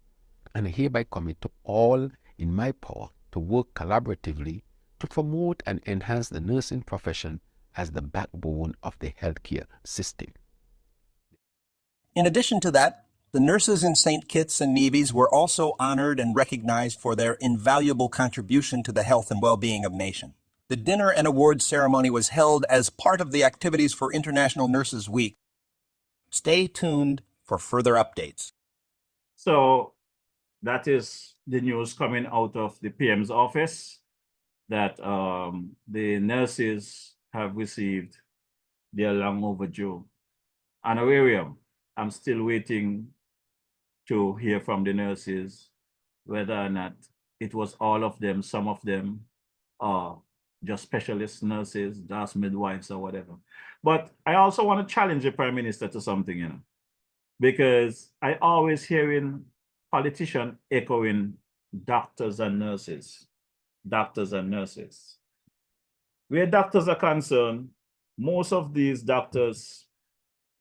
and I hereby commit to all in my power to work collaboratively to promote and enhance the nursing profession as the backbone of the healthcare system. In addition to that, the nurses in St. Kitts and Nevis were also honored and recognized for their invaluable contribution to the health and well-being of the nation. The dinner and awards ceremony was held as part of the activities for International Nurses Week. Stay tuned for further updates. So that is the news coming out of the PM's office, that the nurses have received their long overdue honorarium. I'm still waiting to hear from the nurses whether or not it was all of them, some of them, or just specialist nurses, just midwives or whatever. But I also want to challenge the Prime Minister to something, because I always hearing politicians echoing doctors and nurses, doctors and nurses. Where doctors are concerned, most of these doctors,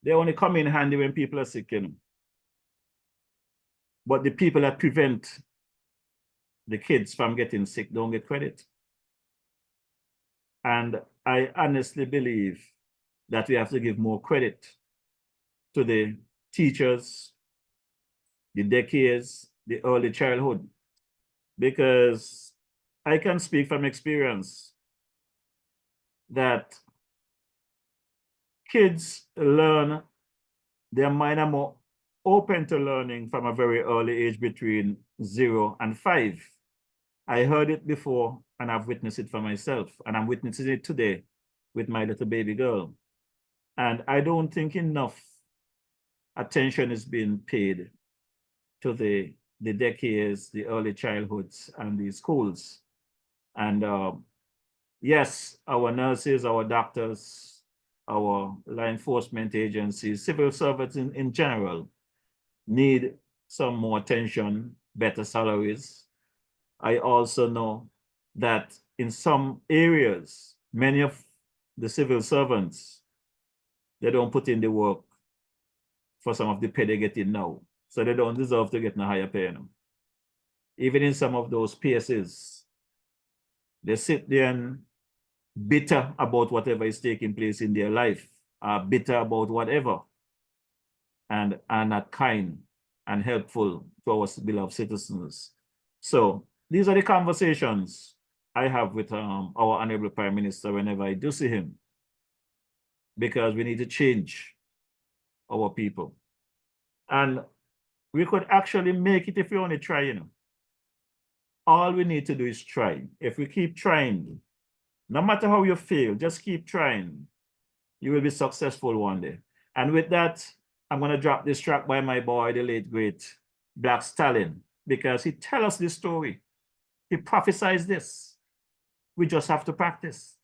they only come in handy when people are sick, But the people that prevent the kids from getting sick don't get credit. And I honestly believe that we have to give more credit to the teachers, the daycares, the early childhood, because I can speak from experience that kids learn, their mind are more open to learning from a very early age, between 0 and 5. I heard it before, and I've witnessed it for myself, and I'm witnessing it today with my little baby girl. And I don't think enough attention is being paid to the daycares, the early childhoods, and the schools. And yes, our nurses, our doctors, our law enforcement agencies, civil servants in general need some more attention, better salaries. I also know that in some areas, many of the civil servants, they don't put in the work for some of the pay they get in now. So they don't deserve to get a higher pay. Even in some of those places, they sit there and bitter about whatever is taking place in their life, bitter about whatever, and are not kind and helpful to our beloved citizens. So these are the conversations I have with our Honorable Prime Minister whenever I do see him, because we need to change our people. And we could actually make it if we only try, you know. All we need to do is try. If we keep trying, no matter how you fail, just keep trying. You will be successful one day. And with that, I'm going to drop this track by my boy, the late, great Black Stallion, because he tells us this story. He prophesies this. We just have to practice.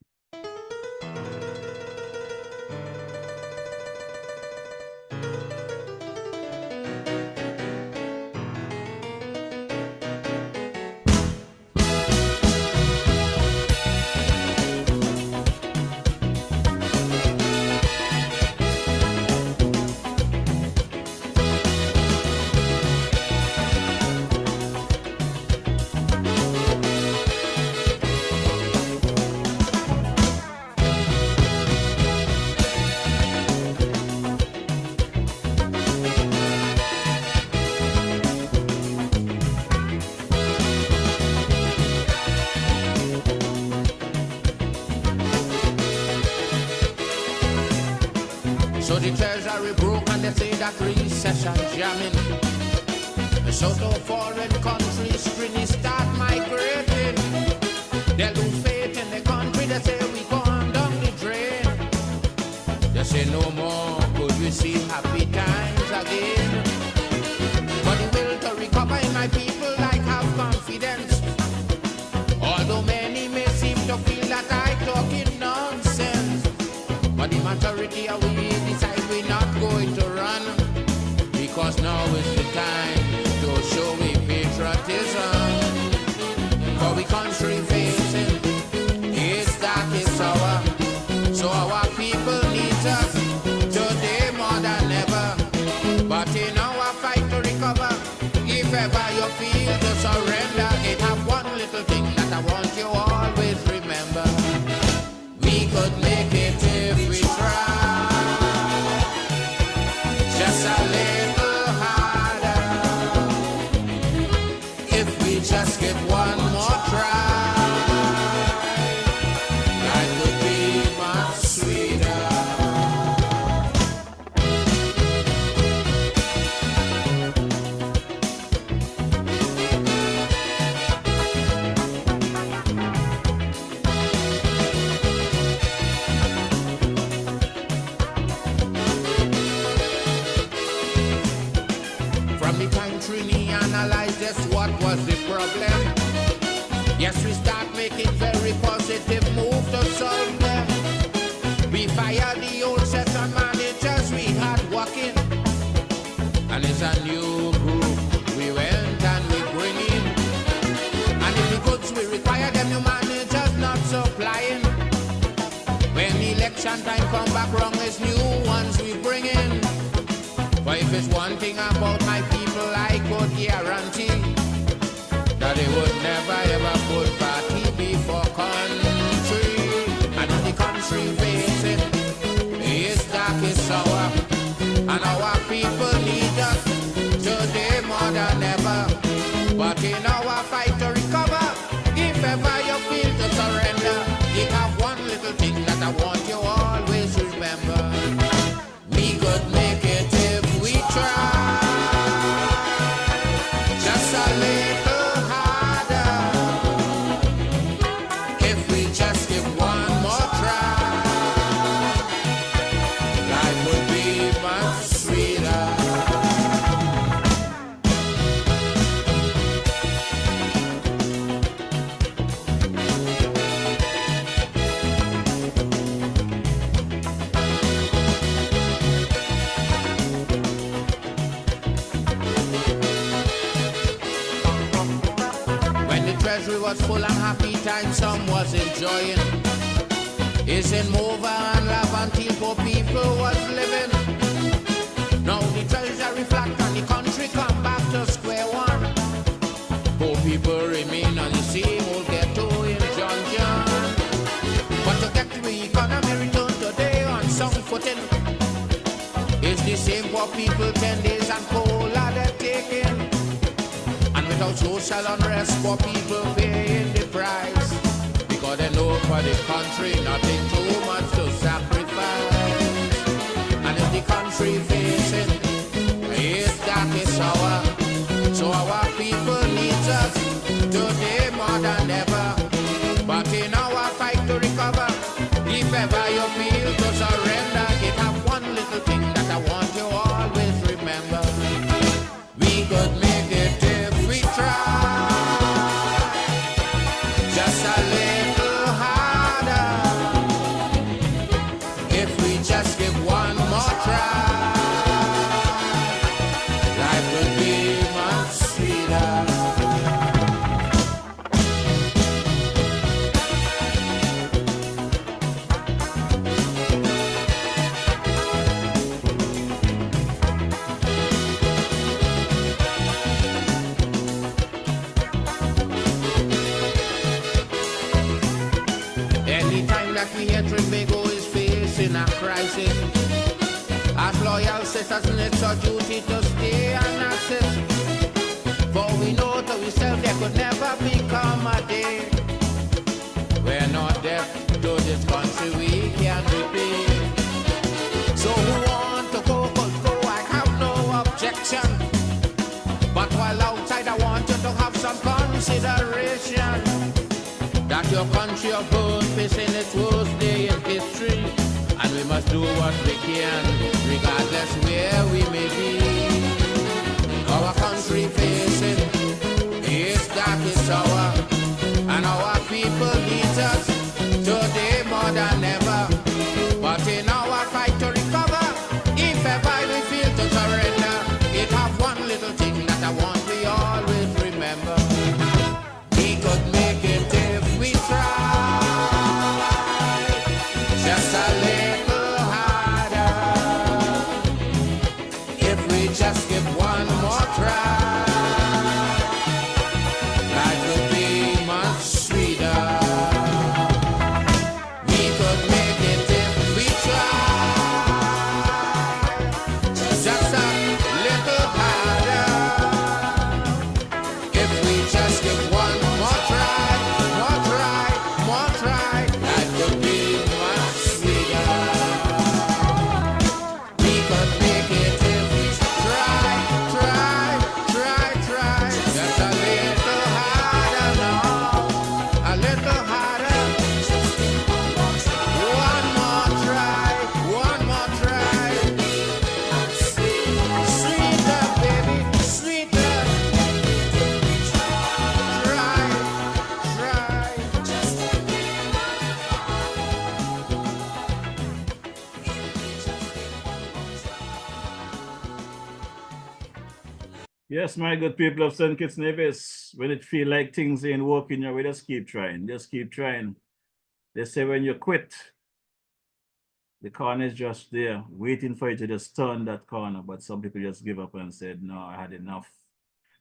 So the treasury broke and they say that recession jamming. So to foreign countries really start migrating. They lose faith in the country, they say we gone down the drain. They say no more could we see happy times again. But the will to recover in my people like have confidence. Although many may seem to feel that I talking nonsense, but the majority of we decide we're not going to run, because now is the time to show we patriotism. For we country facing is dark, it's our, so our people need us today more than ever. But in our fight to recover, if ever you feel to surrender, it have one little thing that I want you always remember. We could make it if we try, just a little harder. If we just give one more try, life would be much sweeter. From the time Trini analyzed just what was the problem, yes, we start making very positive moves to solve them. We fired the old section managers we had working, and it's a new group we went and we bring in. And if the goods we require, them new managers not supplying. When election time come back wrong, it's new ones we bring in. But if it's one thing about my people, I could guarantee that they would never ever put party before country. And if the country facing is dark, it's sour, and our people need us today more than ever. But in our fight to recover, if ever you feel to surrender, you have one little thing that I want you always remember. We could make it if we try, just a little harder. treasury was full and happy time some was enjoying. It's in mover and love until poor people was living. Now the treasury flat and the country come back to square one. Poor people remain on the same old ghetto in John John. But to get the economy return today on some footing, it's the same poor people 10 days and cola they're taking. And without social unrest, poor people paying the price. Because they know for the country nothing too much to sacrifice. And if the country facing is dark, it's our. So our people needs us today more than ever. But in our fight to recover, if ever you feel to surrender, it have one little thing that I want you always remember. We could make it if we try. Just a little harder. If we just give one more try, life would be much sweeter. Anytime that we hear Trinbago is facing a crisis, as loyal citizens it's our duty to stay and assist. For we know to ourselves there could never become a day we're not deaf to this country we can repeat. So who want to go, could go, I have no objection. But while outside I want you to have some consideration that your country of birth facing its worst day in history, and we must do what we can, regardless where we may be. Our country facing its darkest hour, and our people need us today more than ever. But in our fight to recover, if ever we feel to surrender, it have one little thing that I want we always remember. We could make it if we try, just a little harder. If we just give one more try, life would be much sweeter. We could make it if we try, just a little harder. If we just give one more try, more try, more try, life would be much sweeter. We could make it if we try, try, try, try, just a little harder now, a little harder. One more try, one more try. Sweeter, baby, sweeter. Try, try. Yes, my good people of St. Kitts Nevis, when it feel like things ain't working your way, just keep trying. Just keep trying. They say when you quit, the corner is just there, waiting for you to just turn that corner. But some people just give up and said, no, I had enough.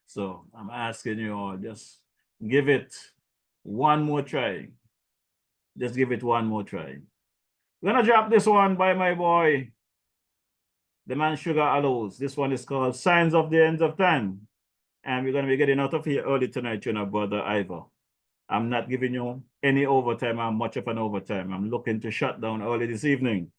So I'm asking you all, just give it one more try. Just give it one more try. We're gonna drop this one by my boy, the man Sugar Allows. This one is called Signs of the End of Time. And we're gonna be getting out of here early tonight, you know, Brother Ivor. I'm not giving you any overtime or much of an overtime. I'm looking to shut down early this evening.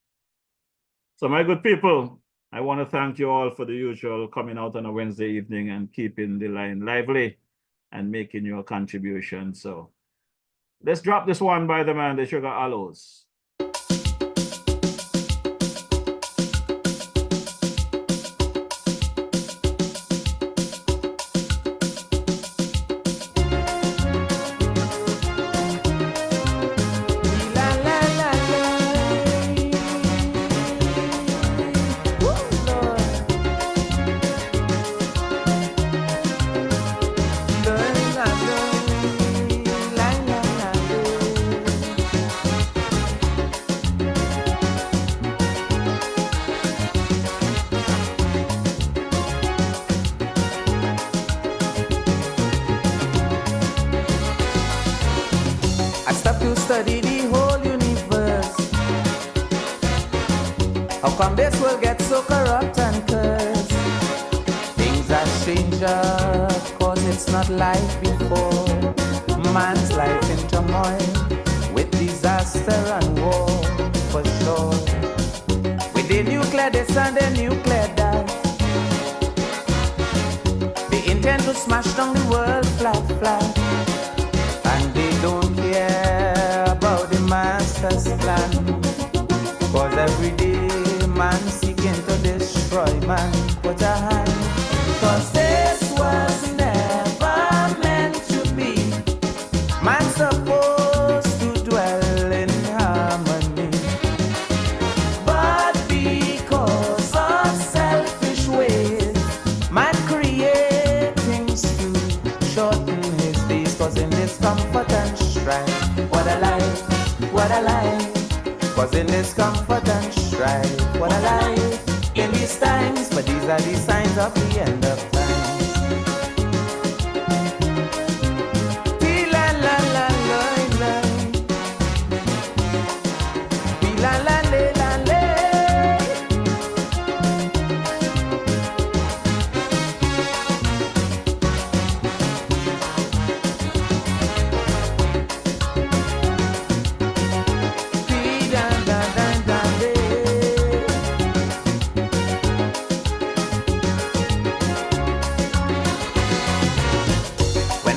So my good people, I want to thank you all for the usual coming out on a Wednesday evening and keeping the line lively and making your contribution. So let's drop this one by the man, the Sugar Allows. I stopped to study the whole universe. How come this world gets so corrupt and cursed? Things have changed up, cause it's not like before. Man's life in turmoil, with disaster and war, for sure. With the nuclear this and the nuclear that, they intend to smash down the world flat, flat. And they don't care about the master's plan, cause every day man seeking to destroy man. Put a hand, cause this was never meant to be. Man's supposed to dwell in harmony, but because of selfish ways, man create things to shorten his days. Cause in this comfort and strife, what a life, what a life. Cause in this comfort and strife, what a life in these times. But these are the signs of the end of time.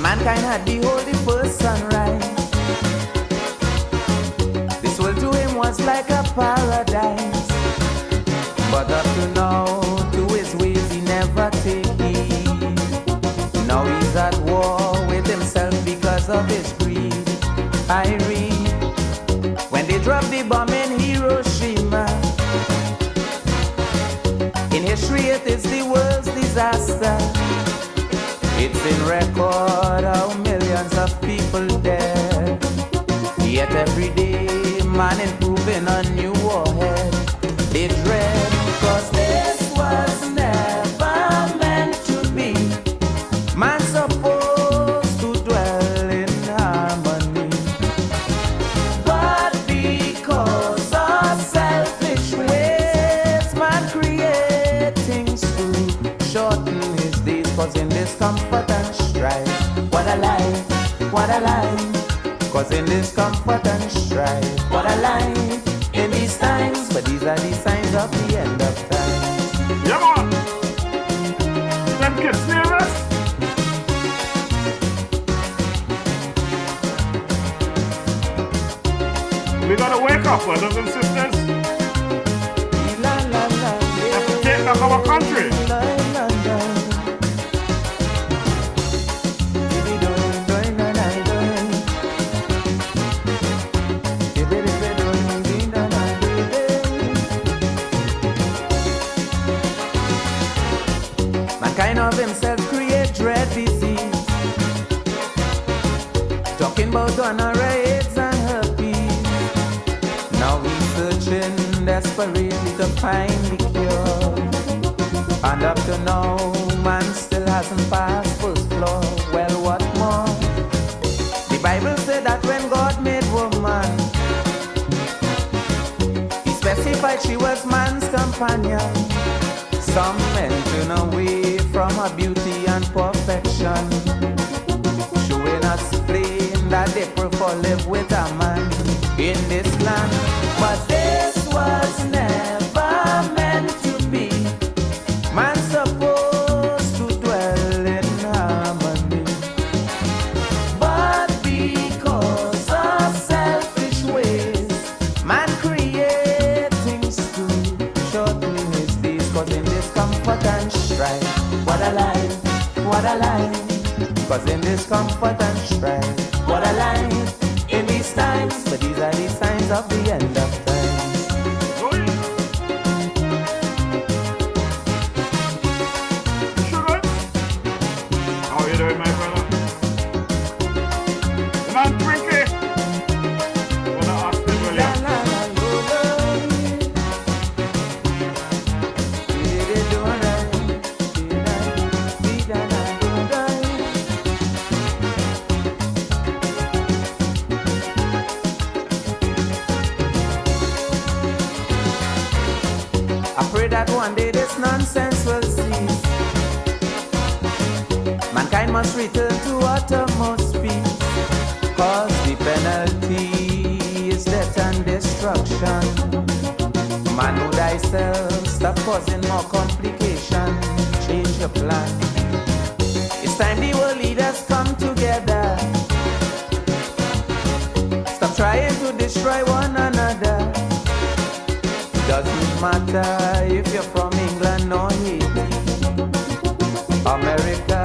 Mankind had behold the first sunrise. This world to him was like a paradise. But up to now, to his ways he never take heed. Now he's at war with himself because of his greed. I read, when they dropped the bomb in Hiroshima, in history it is the world's disaster. It's in record how millions of people dead. Yet every day man improving a new warhead. They dread, cause this was never meant to be. Man supposed to dwell in harmony, but because of selfish ways, man create things to shorten his days. Cause in this comfort and strife, what a life, what a life. Cause in this comfort and strife, what a life in these times. But these are the signs of the end of time. Yeah, man. Them kids nervous. We gotta wake up, brothers and sisters. We have to take back our country. Mankind of himself create dread disease, talking about gonorrhea, AIDS and herpes. Now he's searching desperately to find the cure, and up to now man still hasn't passed first floor. Well, what more? The Bible said that when God made woman, he specified she was man's companion. Some men turn away from her beauty and perfection, showing us plain that they prefer live with a man in this land. But this was never meant to be. Man supposed to dwell in harmony, but because of selfish ways, man create things to shorten his days. Cause in this comfort and strife, what a life, what a life. Cause in this comfort and strife, what a life in these times. But these are the signs of the end of time. How are you doing, my brother? The man Twinkie. Brother Austin Williams. one day this nonsense will cease. Mankind must return to uttermost peace, cause the penalty is death and destruction. Man, know thyself, stop causing more complication, change your plan. It's time the world leaders come together. Stop trying to destroy one another. Doesn't matter if you're from England or Haiti, America,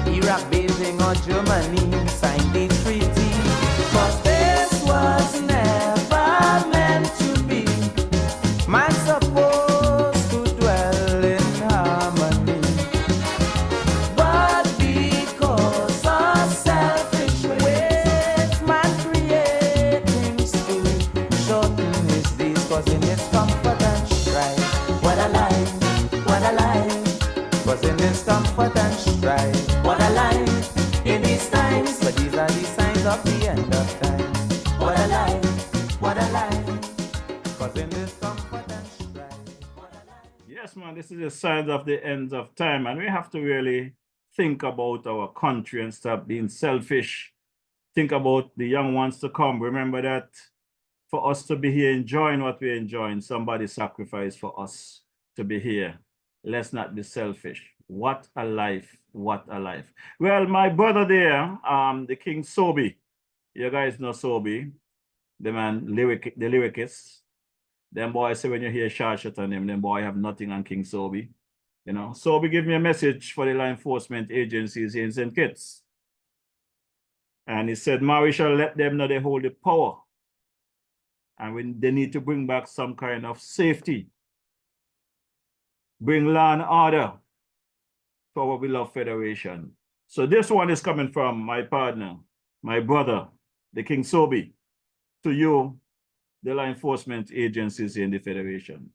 Iraq, Beijing or Germany, sign the treaty. Cause this was never meant to be. Man supposed to dwell in harmony, but because of selfish ways, man create things to shorten his days, causing discomfort and strife. What a life, what a life, causing discomfort and strife. What a life in these times, but these are the signs of the end of time. What a life, what a life, causing discomfort and strife. Yes, man, this is the signs of the end of time, and we have to really think about our country and stop being selfish. Think about the young ones to come. Remember that for us to be here enjoying what we're enjoying, somebody sacrificed for us to be here. Let's not be selfish. What a life, what a life. Well, my brother there, the King Sobi, you guys know Sobi, the man, the lyricist. Them boys say when you hear shot on him, them boy have nothing on King Sobi. You know, Sobi give me a message for the law enforcement agencies here in St. Kitts. And he said, Mary shall let them know they hold the power. And when they need to bring back some kind of safety, bring law and order for our beloved Federation. So this one is coming from my partner, my brother, the King Sobi, to you, the law enforcement agencies in the Federation.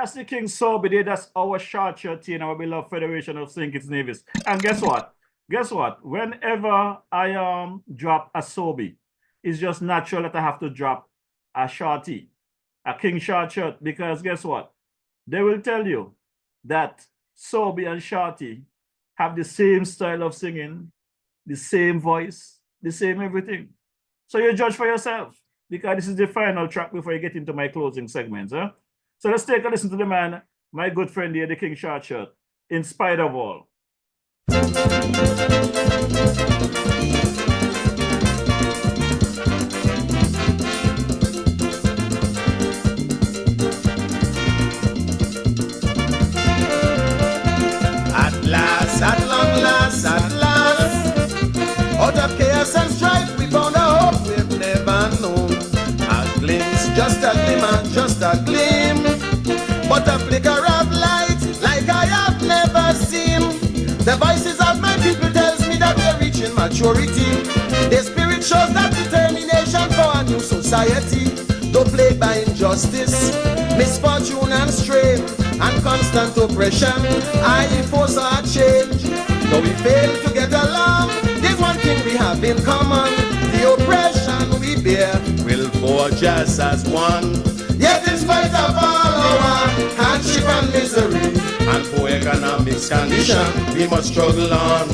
That's the King Sobey. That's our short shirt team, our beloved Federation of St. Kitts Nevis. And guess what? Guess what? Whenever I drop a Sobey, it's just natural that I have to drop a shorty, a King short shirt, because guess what? They will tell you that Sobey and Shorty have the same style of singing, the same voice, the same everything. So you judge for yourself, because this is the final track before you get into my closing segments. Huh? So let's take a listen to the man, my good friend here, the King Short Shirt, In Spite of All. At long last, out of chaos and strife, we found a hope we've never known. A glimpse, just a glimmer, just a gleam, but a flicker of light like I have never seen. The voices of my people tells me that we're reaching maturity. Their spirit shows that determination for a new society. Though plagued by injustice, misfortune and strain, and constant oppression, I force our change. Though we fail to get along, there's one thing we have in common. The oppression we bear will forge us as one. Yet in spite of all our hardship and misery, and poor economic condition, we must struggle on.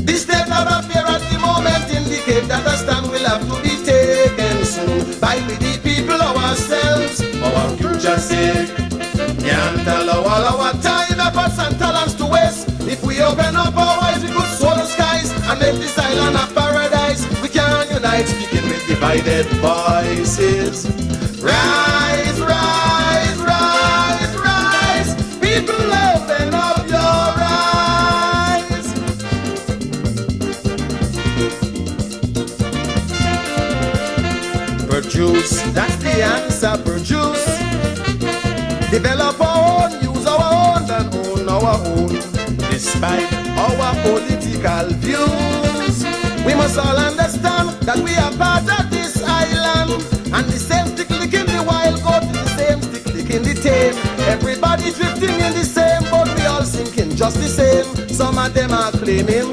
The state of affair at the moment indicate that a stand will have to be taken soon by the people ourselves, our future sake. Can't allow all our time, efforts and talents to waste. If we open up our eyes, we could soar the skies and make this island a paradise. We can unite, speaking with divided voices. Rise, rise, rise, rise. People, open up your eyes. Produce, that's the answer, produce. Develop our own, use our own, and own our own. Despite our political views, we must all understand that we are part of this island. And the same stick lick in the wild goat is the same stick lick in the tame. Everybody drifting in the same boat, we all sinking just the same. Some of them are claiming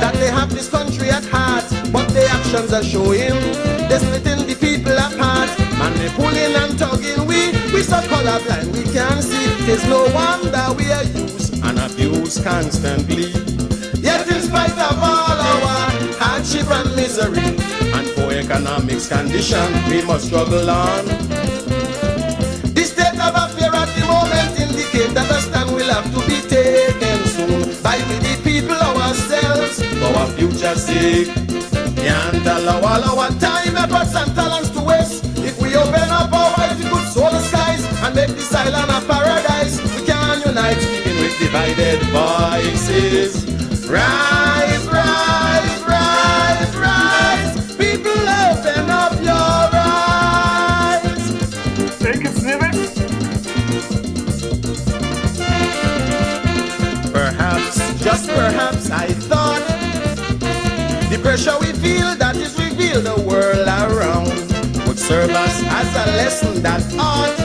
that they have this country at heart, but their actions are showing they're splitting the people apart. Man, they pulling and tugging, we so colorblind we can't see. There's no wonder we are used and abused constantly. Yet in spite of all our hardship and misery and poor economics condition, we must struggle on. The state of affair at the moment indicate that a stand will have to be taken soon by the people ourselves, for our future sake. Can't allow all our time, efforts and talents to waste. If we open up our eyes, we could soar the skies and make this island a paradise. We can unite, speaking with divided voices. Rise, rise, rise, rise. People, open up your eyes. Thank you, Snippet. Perhaps, just perhaps, I thought the pressure we feel that is revealed the world around would serve us as a lesson that ought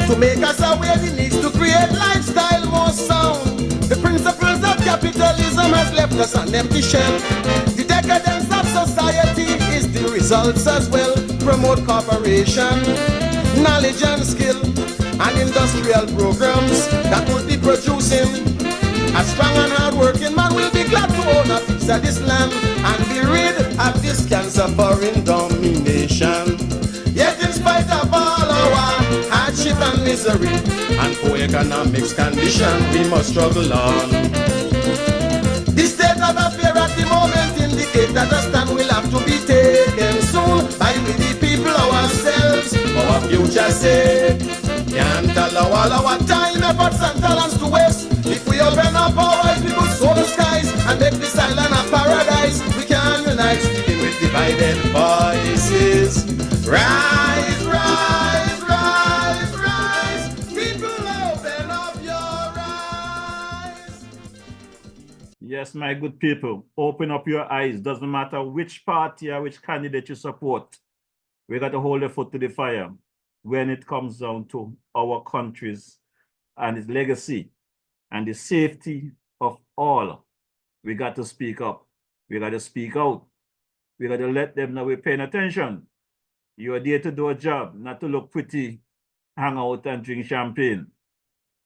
to make us aware the needs to create lifestyle more sound. The principles of capitalism has left us an empty shell. The decadence of society is the results as well. Promote cooperation, knowledge and skill, and industrial programs that would be producing a strong and hard-working man will be glad to own a piece of this land and be rid of this cancer foreign domination. Yet in spite of all our hardship and misery and poor economics condition, we must struggle on. The state of affair at the moment indicate that a stand will have to be taken soon by the people ourselves, for our future sake. Can't allow all our time, efforts and talents to waste. If we open up our eyes, we could soar the skies and make this island a paradise. We can unite, speaking with divided voices. Rise, rise, rise, rise. People, open up your eyes. Yes, my good people, open up your eyes. Doesn't matter which party or which candidate you support. We got to hold a foot to the fire. when it comes down to our countries and its legacy and the safety of all. We got to speak up. We got to speak out. We got to let them know we're paying attention. You are there to do a job, not to look pretty, hang out and drink champagne.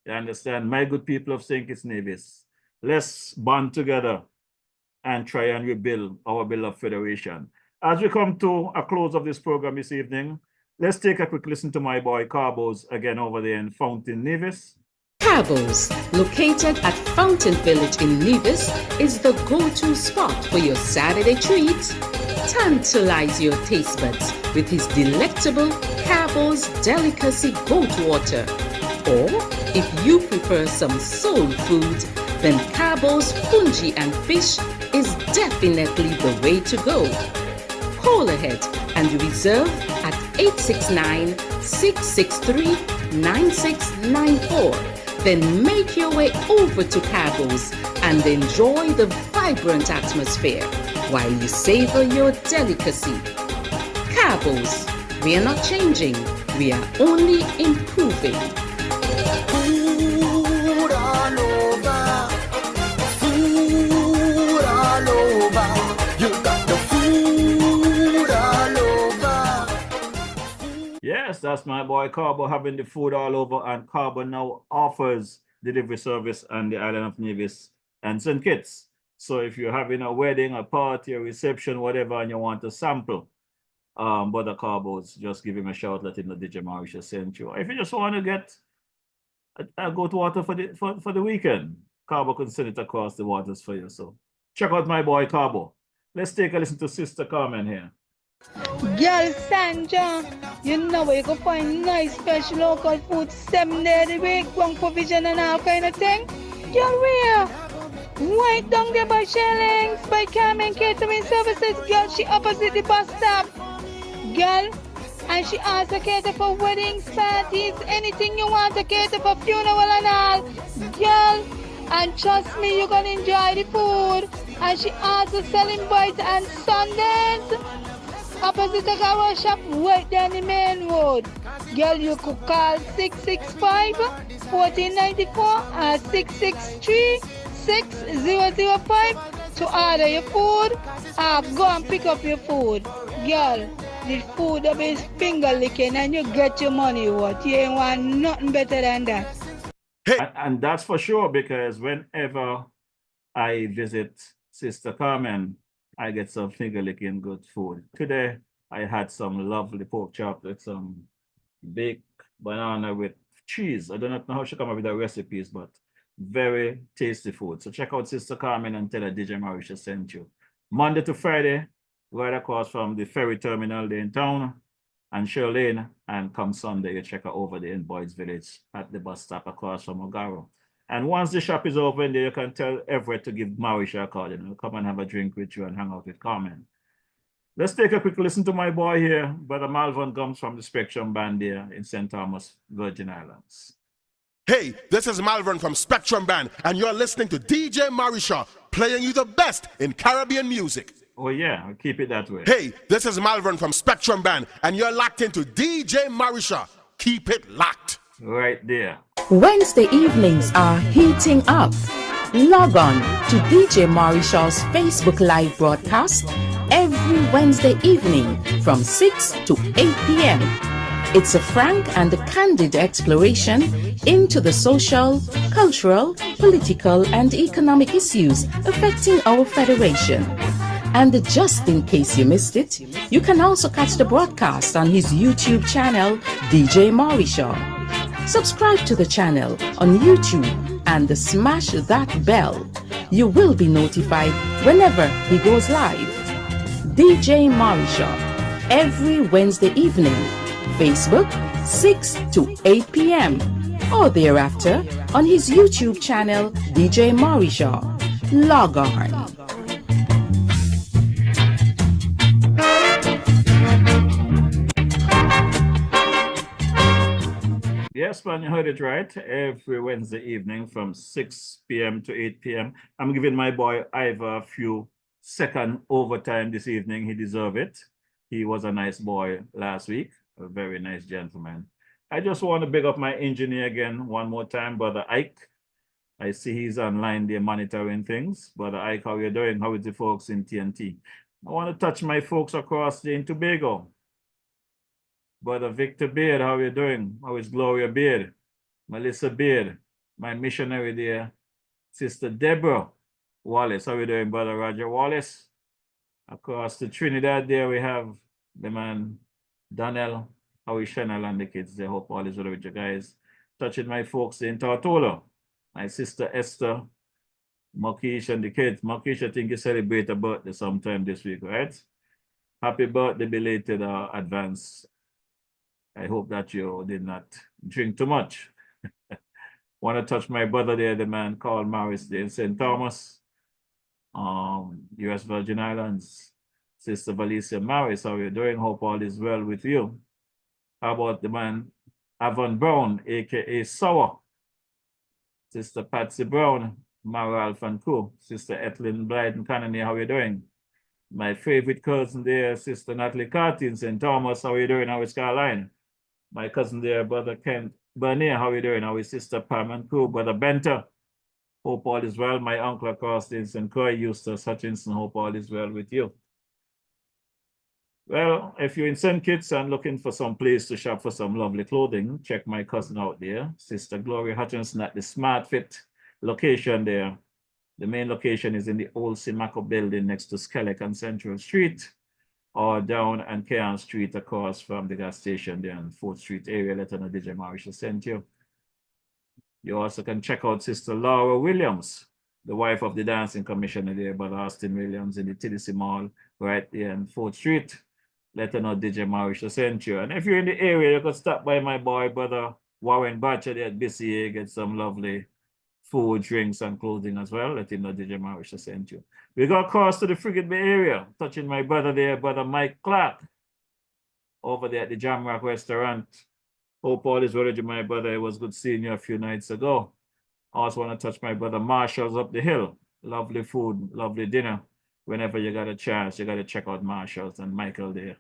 You understand? My good people of St. Kitts Nevis, let's band together and try and rebuild our beloved federation. As we come to a close of this program this evening, let's take a quick listen to my boy Carbos again over there in Fountain Nevis. Cabos, located at Fountain Village in Nevis, is the go-to spot for your Saturday treat. Tantalize your taste buds with his delectable Cabos Delicacy Goat Water. Or, if you prefer some soul food, then Cabos Fungi and Fish is definitely the way to go. Call ahead and reserve at 869-663-9694. Then make your way over to Cabos and enjoy the vibrant atmosphere while you savor your delicacy. Cabos, we are not changing, we are only improving. Food all over, food all over. You got the food all over. Yes, that's my boy Carbo having the food all over, and Carbo now offers delivery service on the island of Nevis and St. Kitts. So if you're having a wedding, a party, a reception, whatever, and you want to sample Brother Carbos, just give him a shout, let him know DJ Marisha sent you. If you just want to get a goat water for the weekend, Carbo could send it across the waters for you. So check out my boy Carbo. Let's take a listen to Sister Carmen here. Girl Sanja, you know where you can find nice fresh local food 7 days a week, one provision and all kind of thing. Girl, where? Right down there by Shellings, by Carmen Catering Services. Girl, she opposite the bus stop. Girl, and she also cater for weddings, parties, anything you want to cater for, funeral and all. Girl, and trust me, you're gonna enjoy the food. And she also selling bites and sundaes. Opposite the car shop, right down the main road. Girl, you could call 665-1494 or 663-6005 to order your food or go and pick up your food. Girl, the food will be finger licking and you get your money worth. You ain't want nothing better than that. And that's for sure, because whenever I visit Sister Carmen, I get some finger licking good food. Today, I had some lovely pork chop with some baked banana with cheese. I don't know how she come up with the recipes, but very tasty food. So check out Sister Carmen and tell her DJ Marisha sent you. Monday to Friday, right across from the ferry terminal there in town and Shirlane, and come Sunday, you check her over there in Boyd's Village at the bus stop across from Ogaro. And once the shop is open there, you can tell Everett to give Marisha a call. You know, come and have a drink with you and hang out with Carmen. Let's take a quick listen to my boy here, Brother Malvern comes from the Spectrum Band there in St. Thomas, Virgin Islands. Hey, this is Malvern from Spectrum Band, and you're listening to DJ Marisha, playing you the best in Caribbean music. Oh yeah, I'll keep it that way. Hey, this is Malvern from Spectrum Band, and you're locked into DJ Marisha. Keep it locked. Right there. Wednesday evenings are heating up. Log on to DJ Marisha's Facebook Live broadcast every Wednesday evening from 6 to 8 p.m. It's a frank and candid exploration into the social, cultural, political, and economic issues affecting our federation. And just in case you missed it, you can also catch the broadcast on his YouTube channel, DJ Marisha. Subscribe to the channel on YouTube and smash that bell. You will be notified whenever he goes live. DJ Marisha, every Wednesday evening, Facebook 6 to 8 p.m. or thereafter on his YouTube channel, DJ Marisha. Log on. Yes, man, you heard it right. Every Wednesday evening from 6 p.m. to 8 p.m. I'm giving my boy Ivor a few second overtime this evening. He deserves it. He was a nice boy last week. A very nice gentleman. I just want to big up my engineer again one more time, Brother Ike. I see he's online there monitoring things. Brother Ike, how you doing? How is the folks in TNT? I want to touch my folks across there in Tobago. Brother Victor Beard, how you doing? How is Gloria Beard? Melissa Beard, my missionary there. Sister Deborah Wallace, how you doing, Brother Roger Wallace? Across the Trinidad there, we have the man Daniel, how is Chanel and the kids? They hope all is well with you guys. Touching my folks in Tortola, my sister Esther, Makish and the kids. Makish, I think you celebrate a birthday sometime this week, right? Happy birthday, belated advance. I hope that you did not drink too much. Want to touch my brother there, the man called Morris there in St. Thomas, U.S. Virgin Islands. Sister Valicia Morris, how are you doing? Hope all is well with you. How about the man Avon Brown, aka Sour? Sister Patsy Brown, Mara Alphan Co. Sister Etlin Blyden Canony, how are you doing? My favorite cousin there, Sister Natalie Carty in St. Thomas, how are you doing? How is Caroline? My cousin there, Brother Kent Bernier, how are you doing? How is Sister Pam and Co. Brother Benter, hope all is well. My uncle across the St. Croix, Eustace Hutchinson, hope all is well with you. Well, if you're in St. Kitts and looking for some place to shop for some lovely clothing, check my cousin out there, Sister Gloria Hutchinson at the Smart Fit location there. The main location is in the old Simaco building next to Skelec and Central Street, or down and Kean Street across from the gas station there in 4th Street area. Let her know DJ Marisha sent you. You also can check out Sister Laura Williams, the wife of the dancing commissioner there, Brother Austin Williams in the TDC Mall right there in 4th Street. Let her know DJ Marisha sent you. And if you're in the area, you could stop by my boy, Brother Warren Batcher there at BCA, get some lovely food, drinks, and clothing as well. Let him know DJ Marisha sent you. We got across to the Frigate Bay area, touching my brother there, Brother Mike Clark, over there at the Jamrock restaurant. Hope all is well with you, my brother. It was good seeing you a few nights ago. Also want to touch my brother Marshall's up the hill. Lovely food, lovely dinner. Whenever you got a chance, you got to check out Marshall's and Michael there.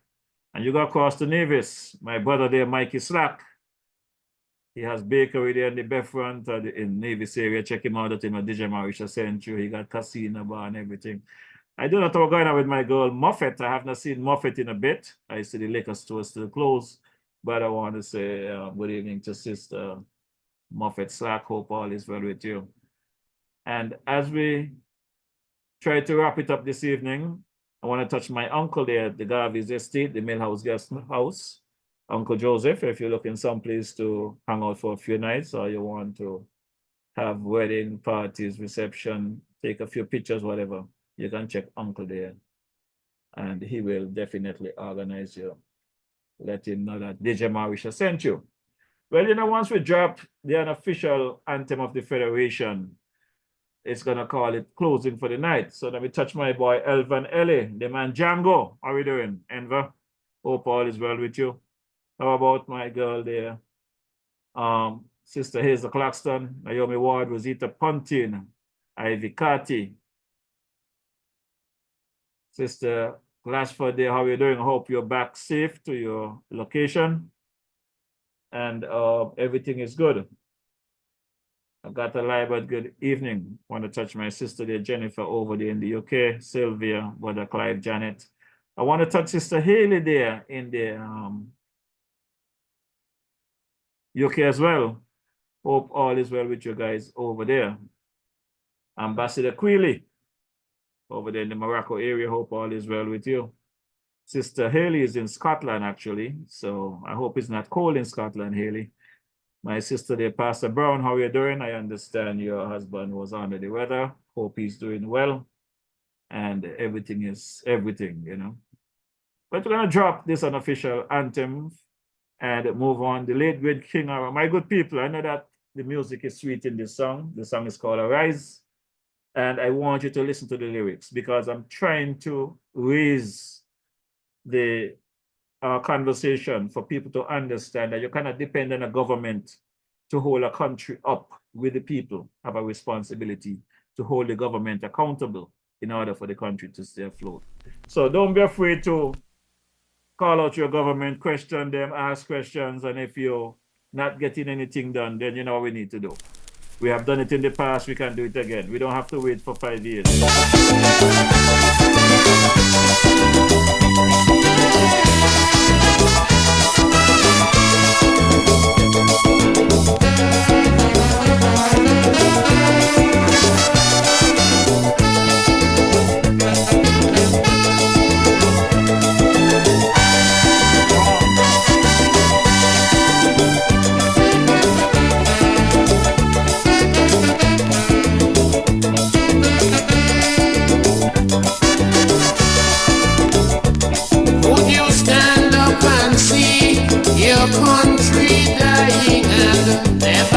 And you go across to Nevis, my brother there, Mikey Slack. He has bakery there in the Beffront in Nevis area. Check him out at him at DJ Marisha sent you. He got casino bar and everything. I do not know what's going on with my girl Muffet. I have not seen Muffet in a bit. I see the liquor store still closed. But I want to say good evening to Sister Muffet Slack. Hope all is well with you. And as we try to wrap it up this evening, I want to touch my uncle there at the Garvey's Estate, the Millhouse Guest House. Uncle Joseph, if you're looking someplace to hang out for a few nights, or you want to have wedding parties, reception, take a few pictures, whatever, you can check Uncle there. And he will definitely organize you. Let him know that DJ Marisha sent you. Well, you know, once we drop the unofficial anthem of the Federation, it's gonna call it closing for the night. So let me touch my boy Elvan Ellie, the man Django. How are you doing, Enver? Hope all is well with you. How about my girl there? Sister Hazel Claxton, Naomi Ward, Rosita Pontin, Ivy Carty. Sister Glassford there, how are you doing? Hope you're back safe to your location. And everything is good. I got a live, but good evening. Want to touch my sister there, Jennifer, over there in the UK, Sylvia, Brother Clive, Janet. I want to touch Sister Haley there in the UK as well. Hope all is well with you guys over there. Ambassador Queeley, over there in the Morocco area. Hope all is well with you. Sister Haley is in Scotland, actually. So I hope it's not cold in Scotland, Haley. My sister there, Pastor Brown, how are you doing? I understand your husband was under the weather. Hope he's doing well. And everything is everything, you know. But we're going to drop this unofficial anthem and move on. The late great King, my good people, I know that the music is sweet in this song. The song is called Arise. And I want you to listen to the lyrics because I'm trying to raise the conversation for people to understand that you cannot depend on a government to hold a country up with the people have a responsibility to hold the government accountable in order for the country to stay afloat. So don't be afraid to call out your government, question them, ask questions, and if you're not getting anything done, then you know what we need to do. We have done it in the past, we can do it again. We don't have to wait for 5 years. Would you stand up and see your country dying and never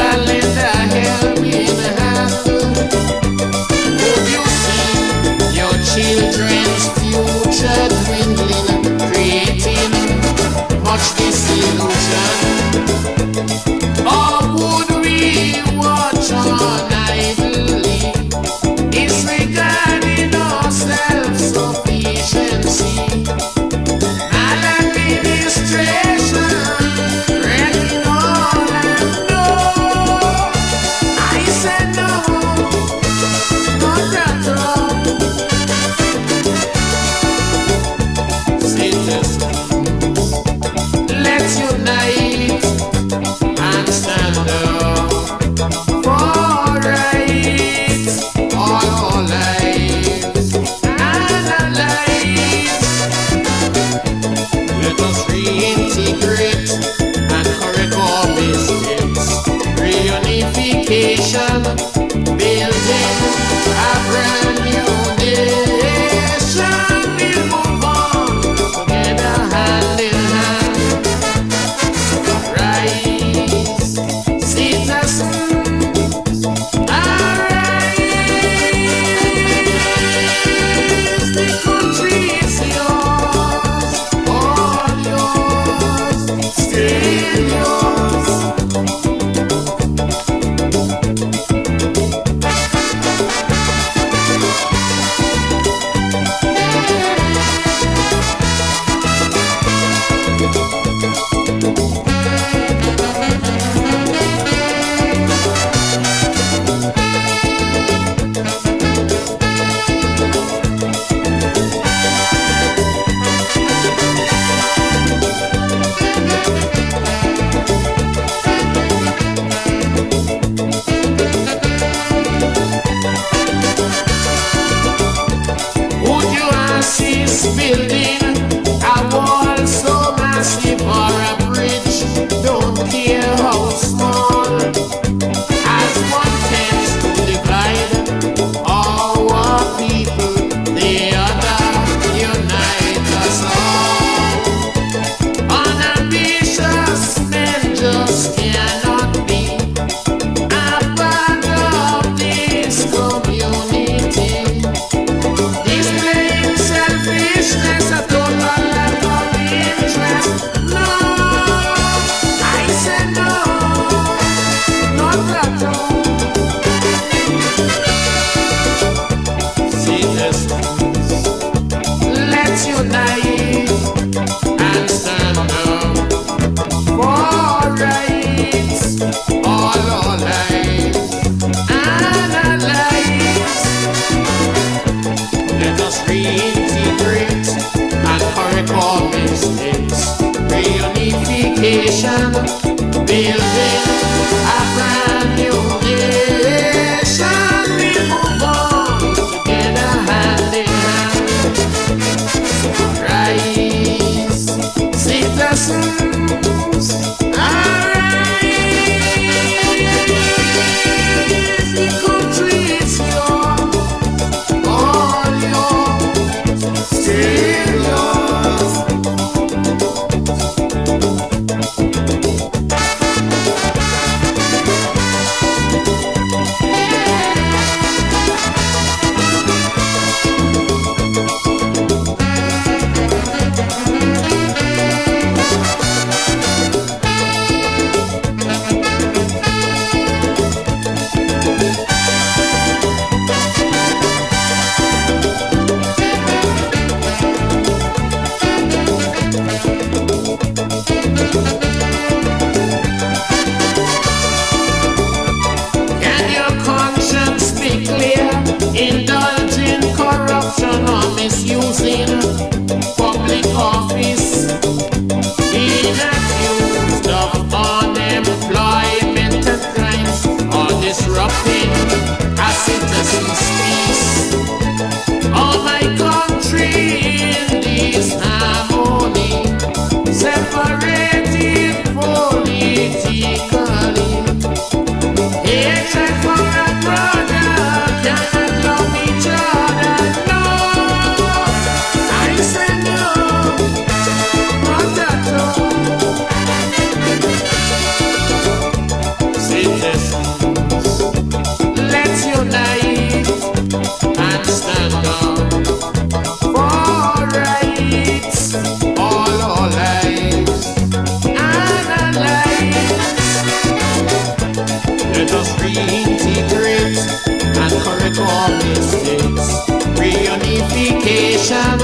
land,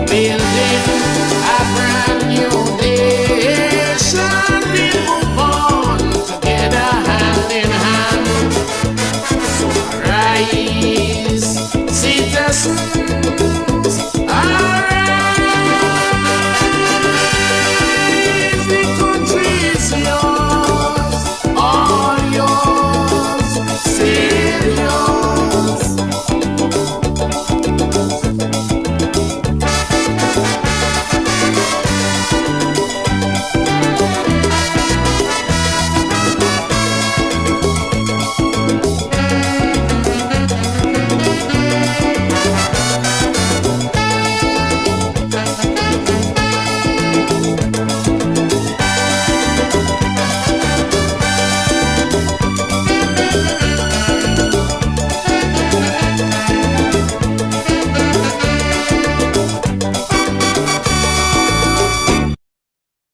building a brand new nation. We move on together, hand in hand. So arise, citizens, arise. The country is yours, all yours, still yours.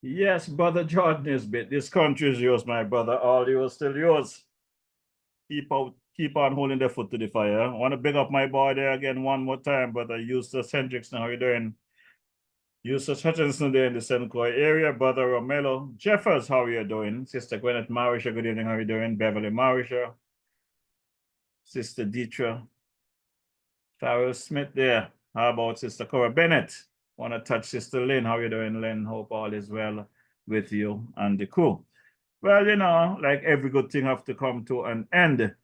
Yes, brother Jordan Nisbet, this country is yours, my brother. All yours, still yours. Keep on holding their foot to the fire. I want to big up my boy there again one more time, brother Eustace Hendrickson. How you doing? Eustace Hutchinson there in the St. Croix area, brother Romello. Jeffers, how are you doing? Sister Gwyneth Marisha, good evening, how are you doing? Beverly Marisha. Sister Deetra. Farrell Smith there. How about Sister Cora Bennett? Want to touch Sister Lynn. How you doing, Lynn? Hope all is well with you and the crew. Well, you know, like every good thing have to come to an end.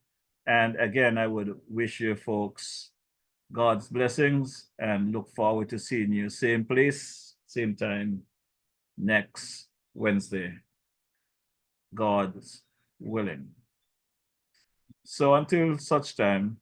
And again, I would wish you folks God's blessings and look forward to seeing you same place, same time next Wednesday. God's willing. So until such time,